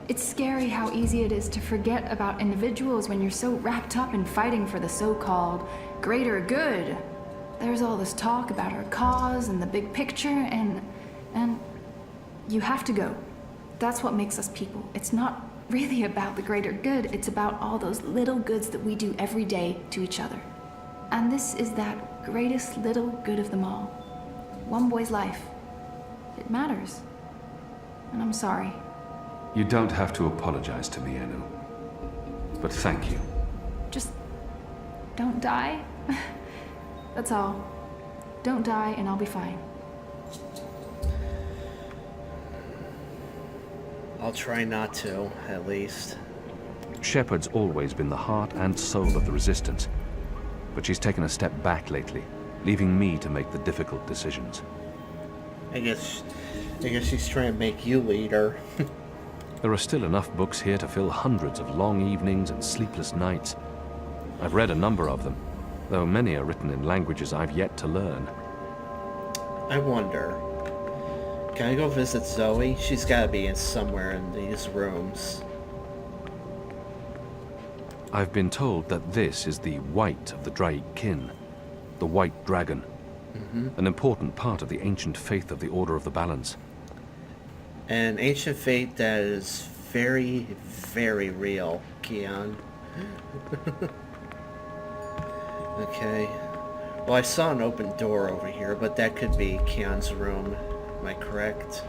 S7: It's scary how easy it is to forget about individuals when you're so wrapped up in fighting for the so-called greater good. There's all this talk about our cause and the big picture, and you have to go. That's what makes us people. It's not really about the greater good, it's about all those little goods that we do every day to each other. And this is that greatest little good of them all. One boy's life. It matters. And I'm sorry.
S6: You don't have to apologize to me, Enu. But thank you.
S7: Just don't die. That's all. Don't die and I'll be fine.
S1: I'll try not to, at least.
S6: Shepard's always been the heart and soul of the Resistance. But she's taken a step back lately, leaving me to make the difficult decisions.
S1: I guess she's trying to make you leader.
S6: There are still enough books here to fill hundreds of long evenings and sleepless nights. I've read a number of them, though many are written in languages I've yet to learn.
S1: I wonder, can I go visit Zoe? She's gotta be in somewhere in these rooms.
S6: I've been told that this is the White of the Draig Kin, the White Dragon, an important part of the ancient faith of the Order of the Balance.
S1: An ancient faith that is very, very real, Kian. Okay. Well, I saw an open door over here, but that could be Kian's room. Am I correct?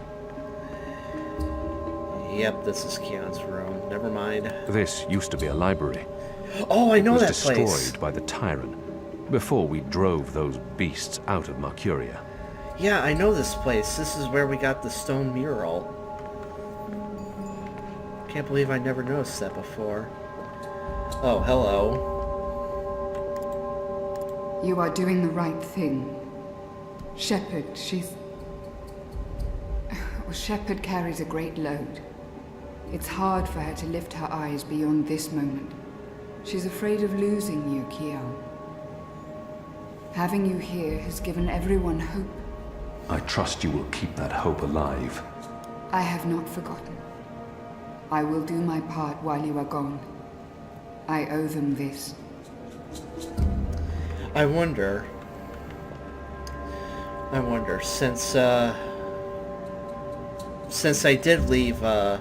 S1: Yep, this is Kian's room. Never mind.
S6: This used to be a library.
S1: Oh, I know that
S6: place. It was destroyed by the Tyrant before we drove those beasts out of Mercuria.
S1: Yeah, I know this place. This is where we got the stone mural. Can't believe I never noticed that before. Oh, hello.
S4: You are doing the right thing. Shepard, Shepard carries a great load. It's hard for her to lift her eyes beyond this moment. She's afraid of losing you, Kian. Having you here has given everyone hope.
S6: I trust you will keep that hope alive.
S4: I have not forgotten. I will do my part while you are gone. I owe them this.
S1: I wonder, since I did leave her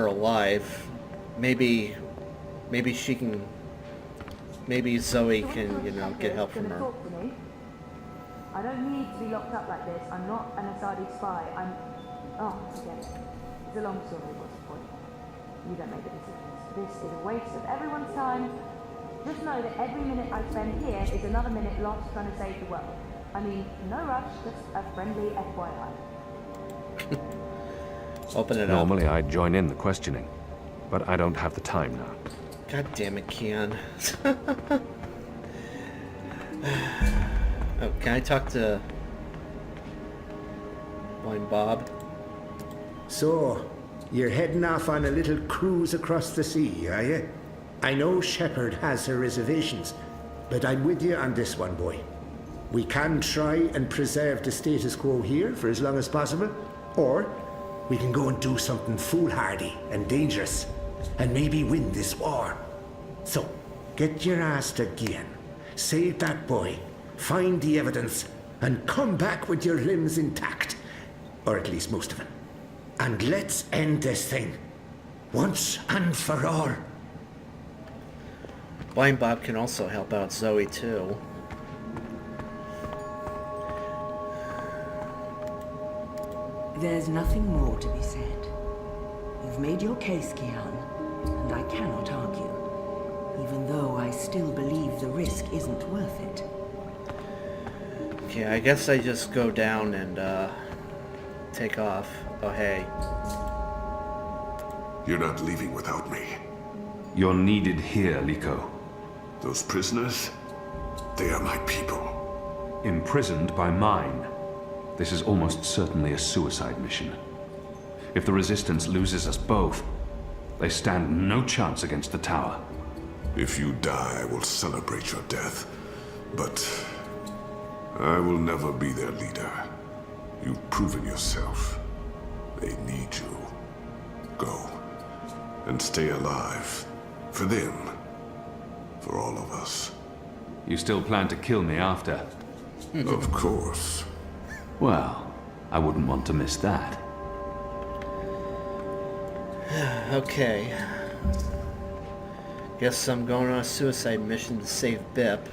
S1: alive, maybe Zoe can, get help from her.
S18: I don't need to be locked up like this. I'm not an Asadi spy. Forget it. It's a long story. What's the point? You don't make the decisions. This is a waste of everyone's time. Just know that every minute I spend here is another minute lost trying to save the world. I mean, no rush, just a friendly FYI.
S1: Open it
S6: Normally
S1: up.
S6: I'd join in the questioning, but I don't have the time now.
S1: God damn it, Kian. Oh, can I talk to Blind Bob?
S11: So, you're heading off on a little cruise across the sea, are you? I know Shepard has her reservations, but I'm with you on this one, boy. We can try and preserve the status quo here for as long as possible, or we can go and do something foolhardy and dangerous, and maybe win this war. So, get your ass to Gian, save that boy, find the evidence, and come back with your limbs intact. Or at least most of them. And let's end this thing. Once and for all.
S1: Blind Bob can also help out Zoe too.
S21: There's nothing more to be said. You've made your case, Gian, and I cannot argue, even though I still believe the risk isn't worth it.
S1: Okay, I guess I just go down and take off. Oh, hey.
S8: You're not leaving without me.
S6: You're needed here, Liko.
S8: Those prisoners, they are my people.
S6: Imprisoned by mine. This is almost certainly a suicide mission. If the Resistance loses us both, they stand no chance against the tower.
S8: If you die, I will celebrate your death. But I will never be their leader. You've proven yourself. They need you. Go. And stay alive. For them. For all of us.
S6: You still plan to kill me after?
S8: Of course.
S6: Well, I wouldn't want to miss that.
S1: Okay. Guess I'm going on a suicide mission to save Bip.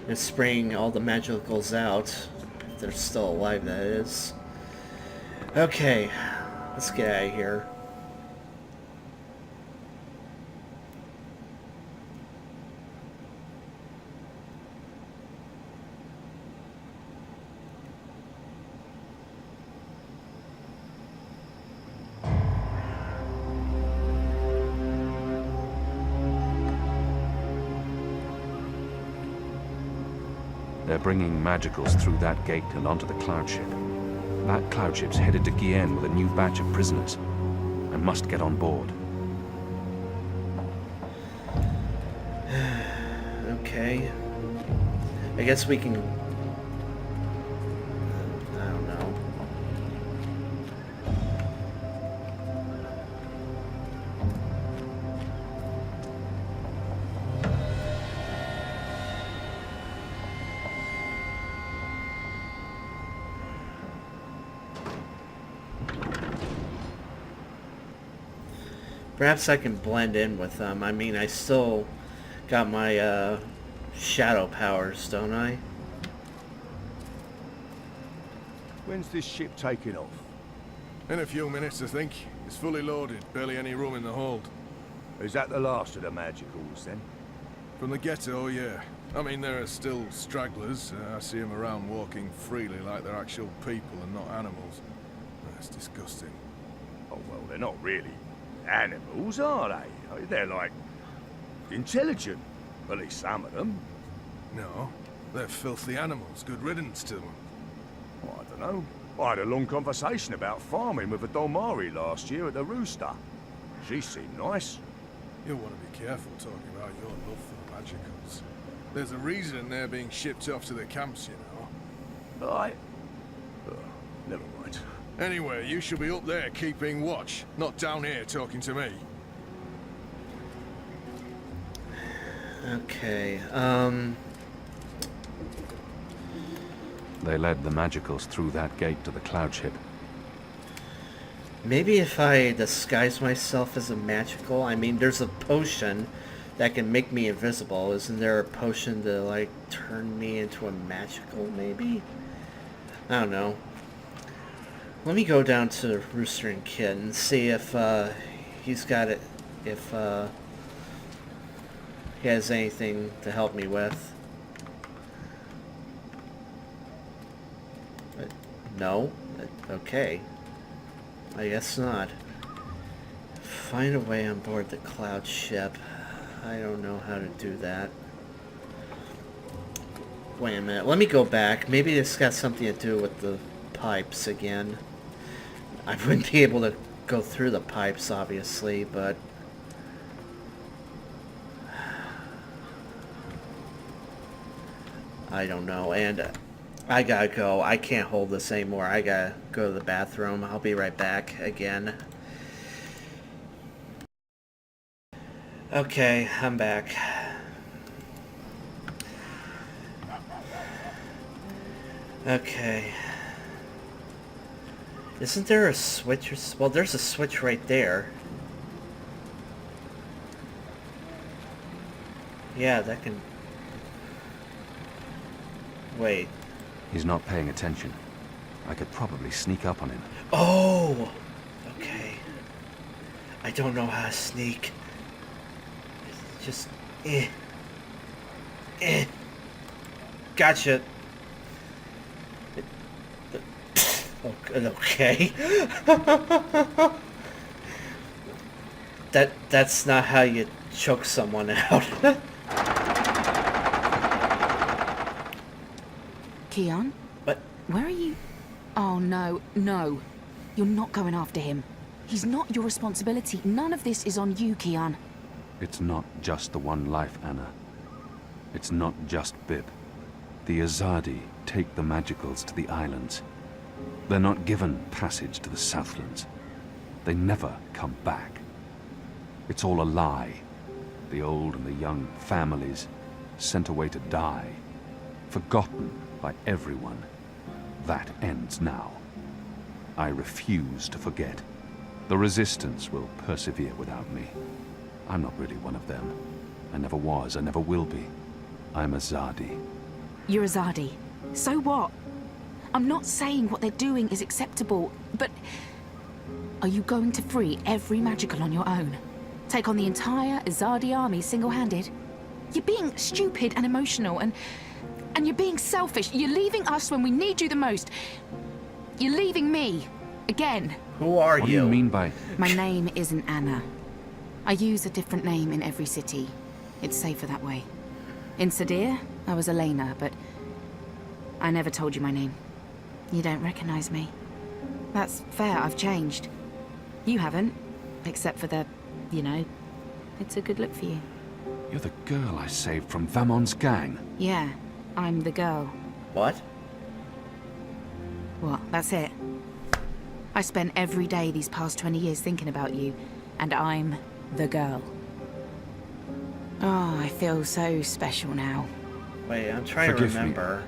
S1: And spraying all the magicals out. If they're still alive, that is. Okay. Let's get out of here.
S6: They're bringing magicals through that gate and onto the cloud ship. That cloud ship's headed to Gien with a new batch of prisoners. I must get on board.
S1: Okay. I guess we can... I don't know. Perhaps I can blend in with them. I mean, I still got my shadow powers, don't I?
S13: When's this ship taking off?
S9: In a few minutes, I think. It's fully loaded, barely any room in the hold.
S13: Is that the last of the magicals, then?
S9: From the ghetto, yeah. I mean, there are still stragglers. I see them around walking freely like they're actual people and not animals. That's disgusting.
S13: Oh, well, they're not really animals, are they? They're like... intelligent. At least some of them.
S9: No, they're filthy animals. Good riddance to them.
S13: Well, I don't know. I had a long conversation about farming with a Dolmari last year at the Rooster. She seemed nice.
S9: You'll want to be careful talking about your love for the magicals. There's a reason they're being shipped off to the camps, you know.
S13: Never mind.
S9: Anyway, you should be up there keeping watch, not down here talking to me.
S1: Okay,
S6: They led the magicals through that gate to the cloud ship.
S1: maybe if I disguise myself as a magical, I mean, there's a potion that can make me invisible. Isn't there a potion to, like, turn me into a magical, maybe? I don't know. Let me go down to Rooster and Kid and see if, he's got it, if, he has anything to help me with. But no? Okay. I guess not. Find a way on board the cloud ship. I don't know how to do that. Wait a minute. Let me go back. Maybe it's got something to do with the pipes again. I wouldn't be able to go through the pipes, obviously, but... I don't know. And I gotta go. I can't hold this anymore. I gotta go to the bathroom. I'll be right back again. Okay, I'm back. Okay. Isn't there a switch? Well, there's a switch right there. Yeah, that can... Wait.
S6: He's not paying attention. I could probably sneak up on him.
S1: Oh! Okay. I don't know how to sneak. Just... Gotcha. Okay. That's not how you choke someone out.
S17: Keon?
S1: What?
S17: Where are you? Oh, no, no. You're not going after him. He's not your responsibility. None of this is on you, Keon.
S6: It's not just the one life, Anna. It's not just Bib. The Azadi take the Magicals to the islands. They're not given passage to the Southlands. They never come back. It's all a lie. The old and the young families sent away to die, forgotten by everyone. That ends now. I refuse to forget. The Resistance will persevere without me. I'm not really one of them. I never was, I never will be. I'm Azadi.
S17: You're Azadi. So what? I'm not saying what they're doing is acceptable, but... Are you going to free every Magical on your own? Take on the entire Azadi army single-handed? You're being stupid and emotional, and you're being selfish. You're leaving us when we need you the most. You're leaving me. Again.
S1: Who are you?
S6: What do you mean by...
S17: My name isn't Anna. I use a different name in every city. It's safer that way. In Sadir, I was Elena, but I never told you my name. You don't recognize me. That's fair, I've changed. You haven't, except for the, you know, it's a good look for you.
S6: You're the girl I saved from Vamon's gang.
S17: Yeah, I'm the girl.
S1: What?
S17: What, that's it? I spent every day these past 20 years thinking about you, and I'm the girl. Oh, I feel so special now.
S1: Wait, I'm trying
S6: Forgive
S1: to remember.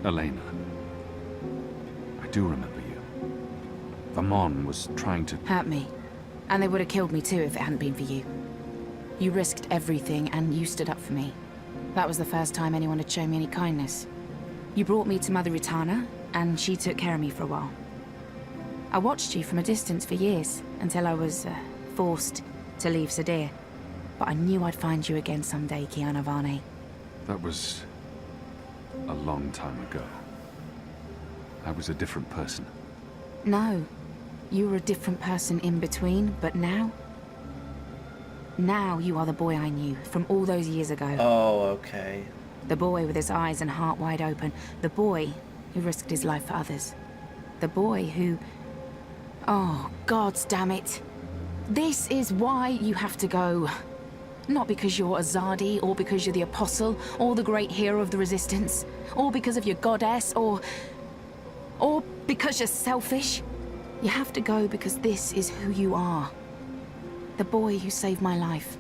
S6: Me, Elena. I do remember you. Vamon was trying to...
S17: Hurt me. And they would have killed me too if it hadn't been for you. You risked everything and you stood up for me. That was the first time anyone had shown me any kindness. You brought me to Mother Ritana, and she took care of me for a while. I watched you from a distance for years, until I was forced to leave Sadir. But I knew I'd find you again someday, Kiana Varney.
S6: That was... a long time ago. I was a different person.
S17: No. You were a different person in between, but now... Now you are the boy I knew, from all those years ago.
S1: Oh, okay.
S17: The boy with his eyes and heart wide open. The boy who risked his life for others. The boy who... Oh, gods damn it. This is why you have to go. Not because you're Azadi, or because you're the Apostle, or the great hero of the Resistance, or because of your goddess, or because you're selfish. You have to go because this is who you are. The boy who saved my life.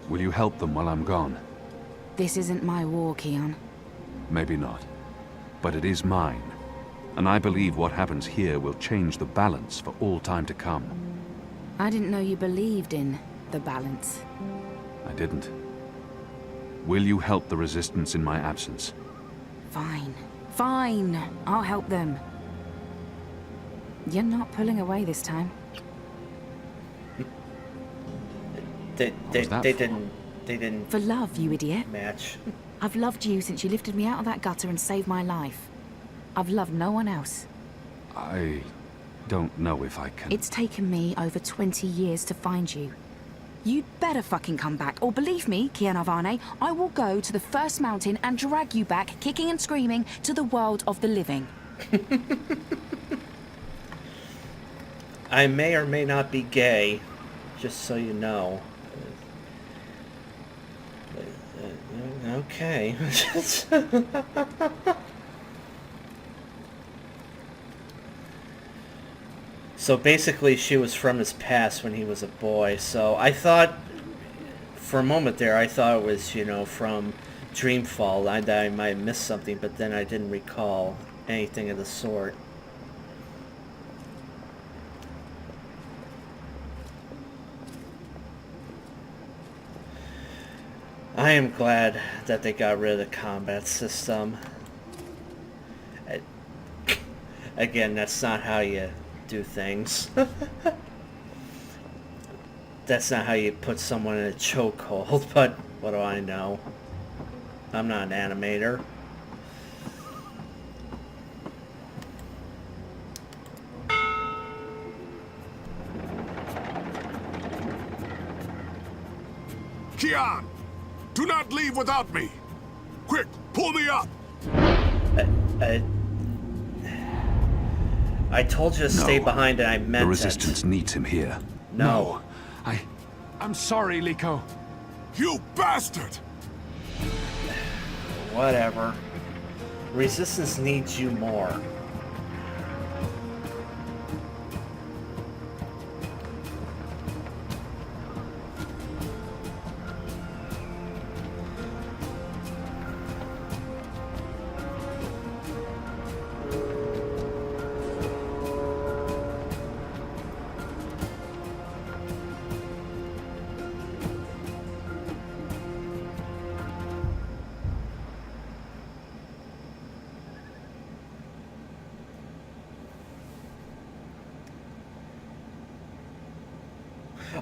S6: Will you help them while I'm gone?
S17: This isn't my war, Keon.
S6: Maybe not. But it is mine. And I believe what happens here will change the balance for all time to come.
S17: I didn't know you believed in the balance.
S6: I didn't. Will you help the Resistance in my absence?
S17: Fine. Fine. I'll help them. You're not pulling away this time.
S1: They didn't...
S17: For love, you idiot.
S1: Match.
S17: I've loved you since you lifted me out of that gutter and saved my life. I've loved no one else.
S6: I don't know if I can...
S17: It's taken me over 20 years to find you. You'd better fucking come back, or believe me, Kiana Varney, I will go to the first mountain and drag you back, kicking and screaming, to the world of the living.
S1: I may or may not be gay, just so you know. Okay. So basically she was from his past when he was a boy. So I thought, for a moment there, I thought it was, you know, from Dreamfall. I might have missed something, but then I didn't recall anything of the sort. I am glad that they got rid of the combat system. Again, that's not how you do things. That's not how you put someone in a chokehold, but what do I know? I'm not an animator.
S16: Kian! Do not leave without me! Quick, pull me up!
S1: I told you to stay behind and I meant
S6: The Resistance needs him here.
S1: No.
S6: I'm sorry, Liko.
S16: You bastard!
S1: Whatever. Resistance needs you more.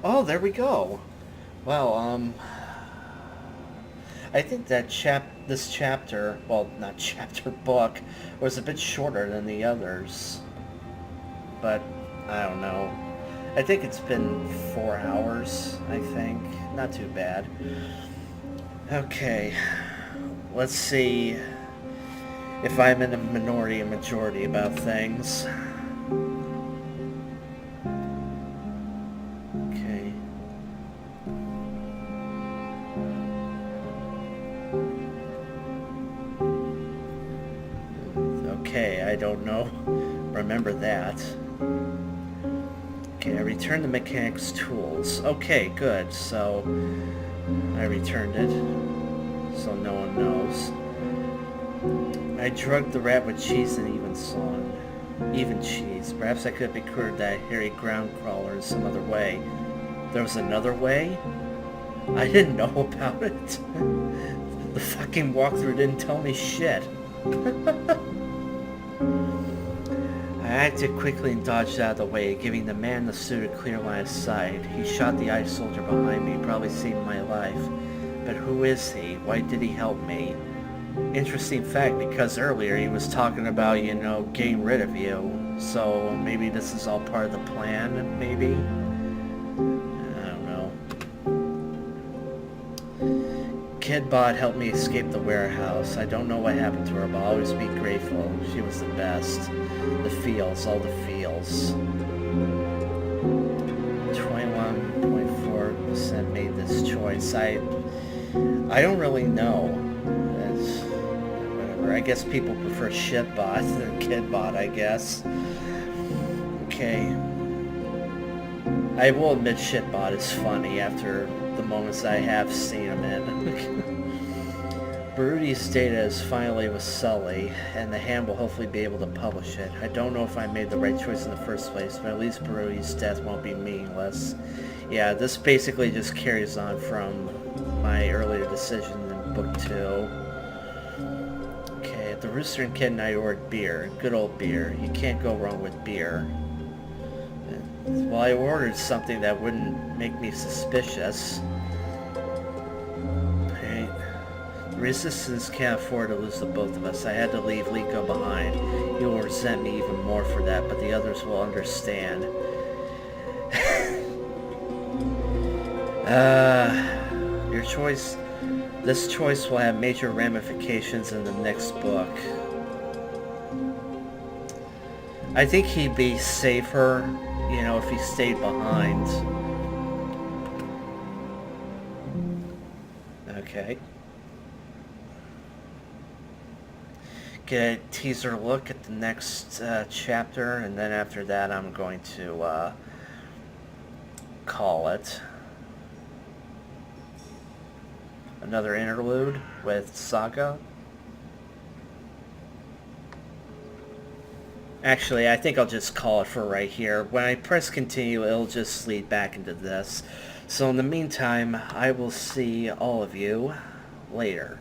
S1: Oh, there we go. Well, I think that this chapter, well, not chapter, book, was a bit shorter than the others. But, I don't know. I think it's been 4 hours, I think. Not too bad. Okay. Let's see if I'm in a minority or majority about things. I don't know. Remember that. Okay, I returned the mechanic's tools. Okay, good. So, I returned it. So no one knows. I drugged the rat with cheese and even cheese. Perhaps I could have cured that hairy ground crawler in some other way. There was another way? I didn't know about it. The fucking walkthrough didn't tell me shit. I acted quickly and dodged out of the way, giving the man in the suit a clear line of sight. He shot the ice soldier behind me, probably saved my life. But who is he? Why did he help me? Interesting fact, because earlier he was talking about, you know, getting rid of you. So maybe this is all part of the plan, maybe? I don't know. Kidbot helped me escape the warehouse. I don't know what happened to her, but I'll always be grateful. She was the best. The feels, all the feels. 21.4% made this choice. I don't really know. Whatever. I guess people prefer shitbot than kidbot, I guess. Okay. I will admit shitbot is funny after the moments I have seen him in. Barudi's data is finally with Sully, and the Hand will hopefully be able to publish it. I don't know if I made the right choice in the first place, but at least Barudi's death won't be meaningless. Yeah, this basically just carries on from my earlier decision in Book 2. Okay, the Rooster and Kid and I ordered beer. Good old beer. You can't go wrong with beer. Well, I ordered something that wouldn't make me suspicious. Okay. Resistance can't afford to lose the both of us. I had to leave Liko behind. He will resent me even more for that, but the others will understand. Your choice... This choice will have major ramifications in the next book. I think he'd be safer, you know, if he stayed behind. Okay. get a teaser look at the next chapter, and then after that I'm going to call it. Another interlude with Saga. Actually, I think I'll just call it for right here. When I press continue, it'll just lead back into this. So in the meantime, I will see all of you later.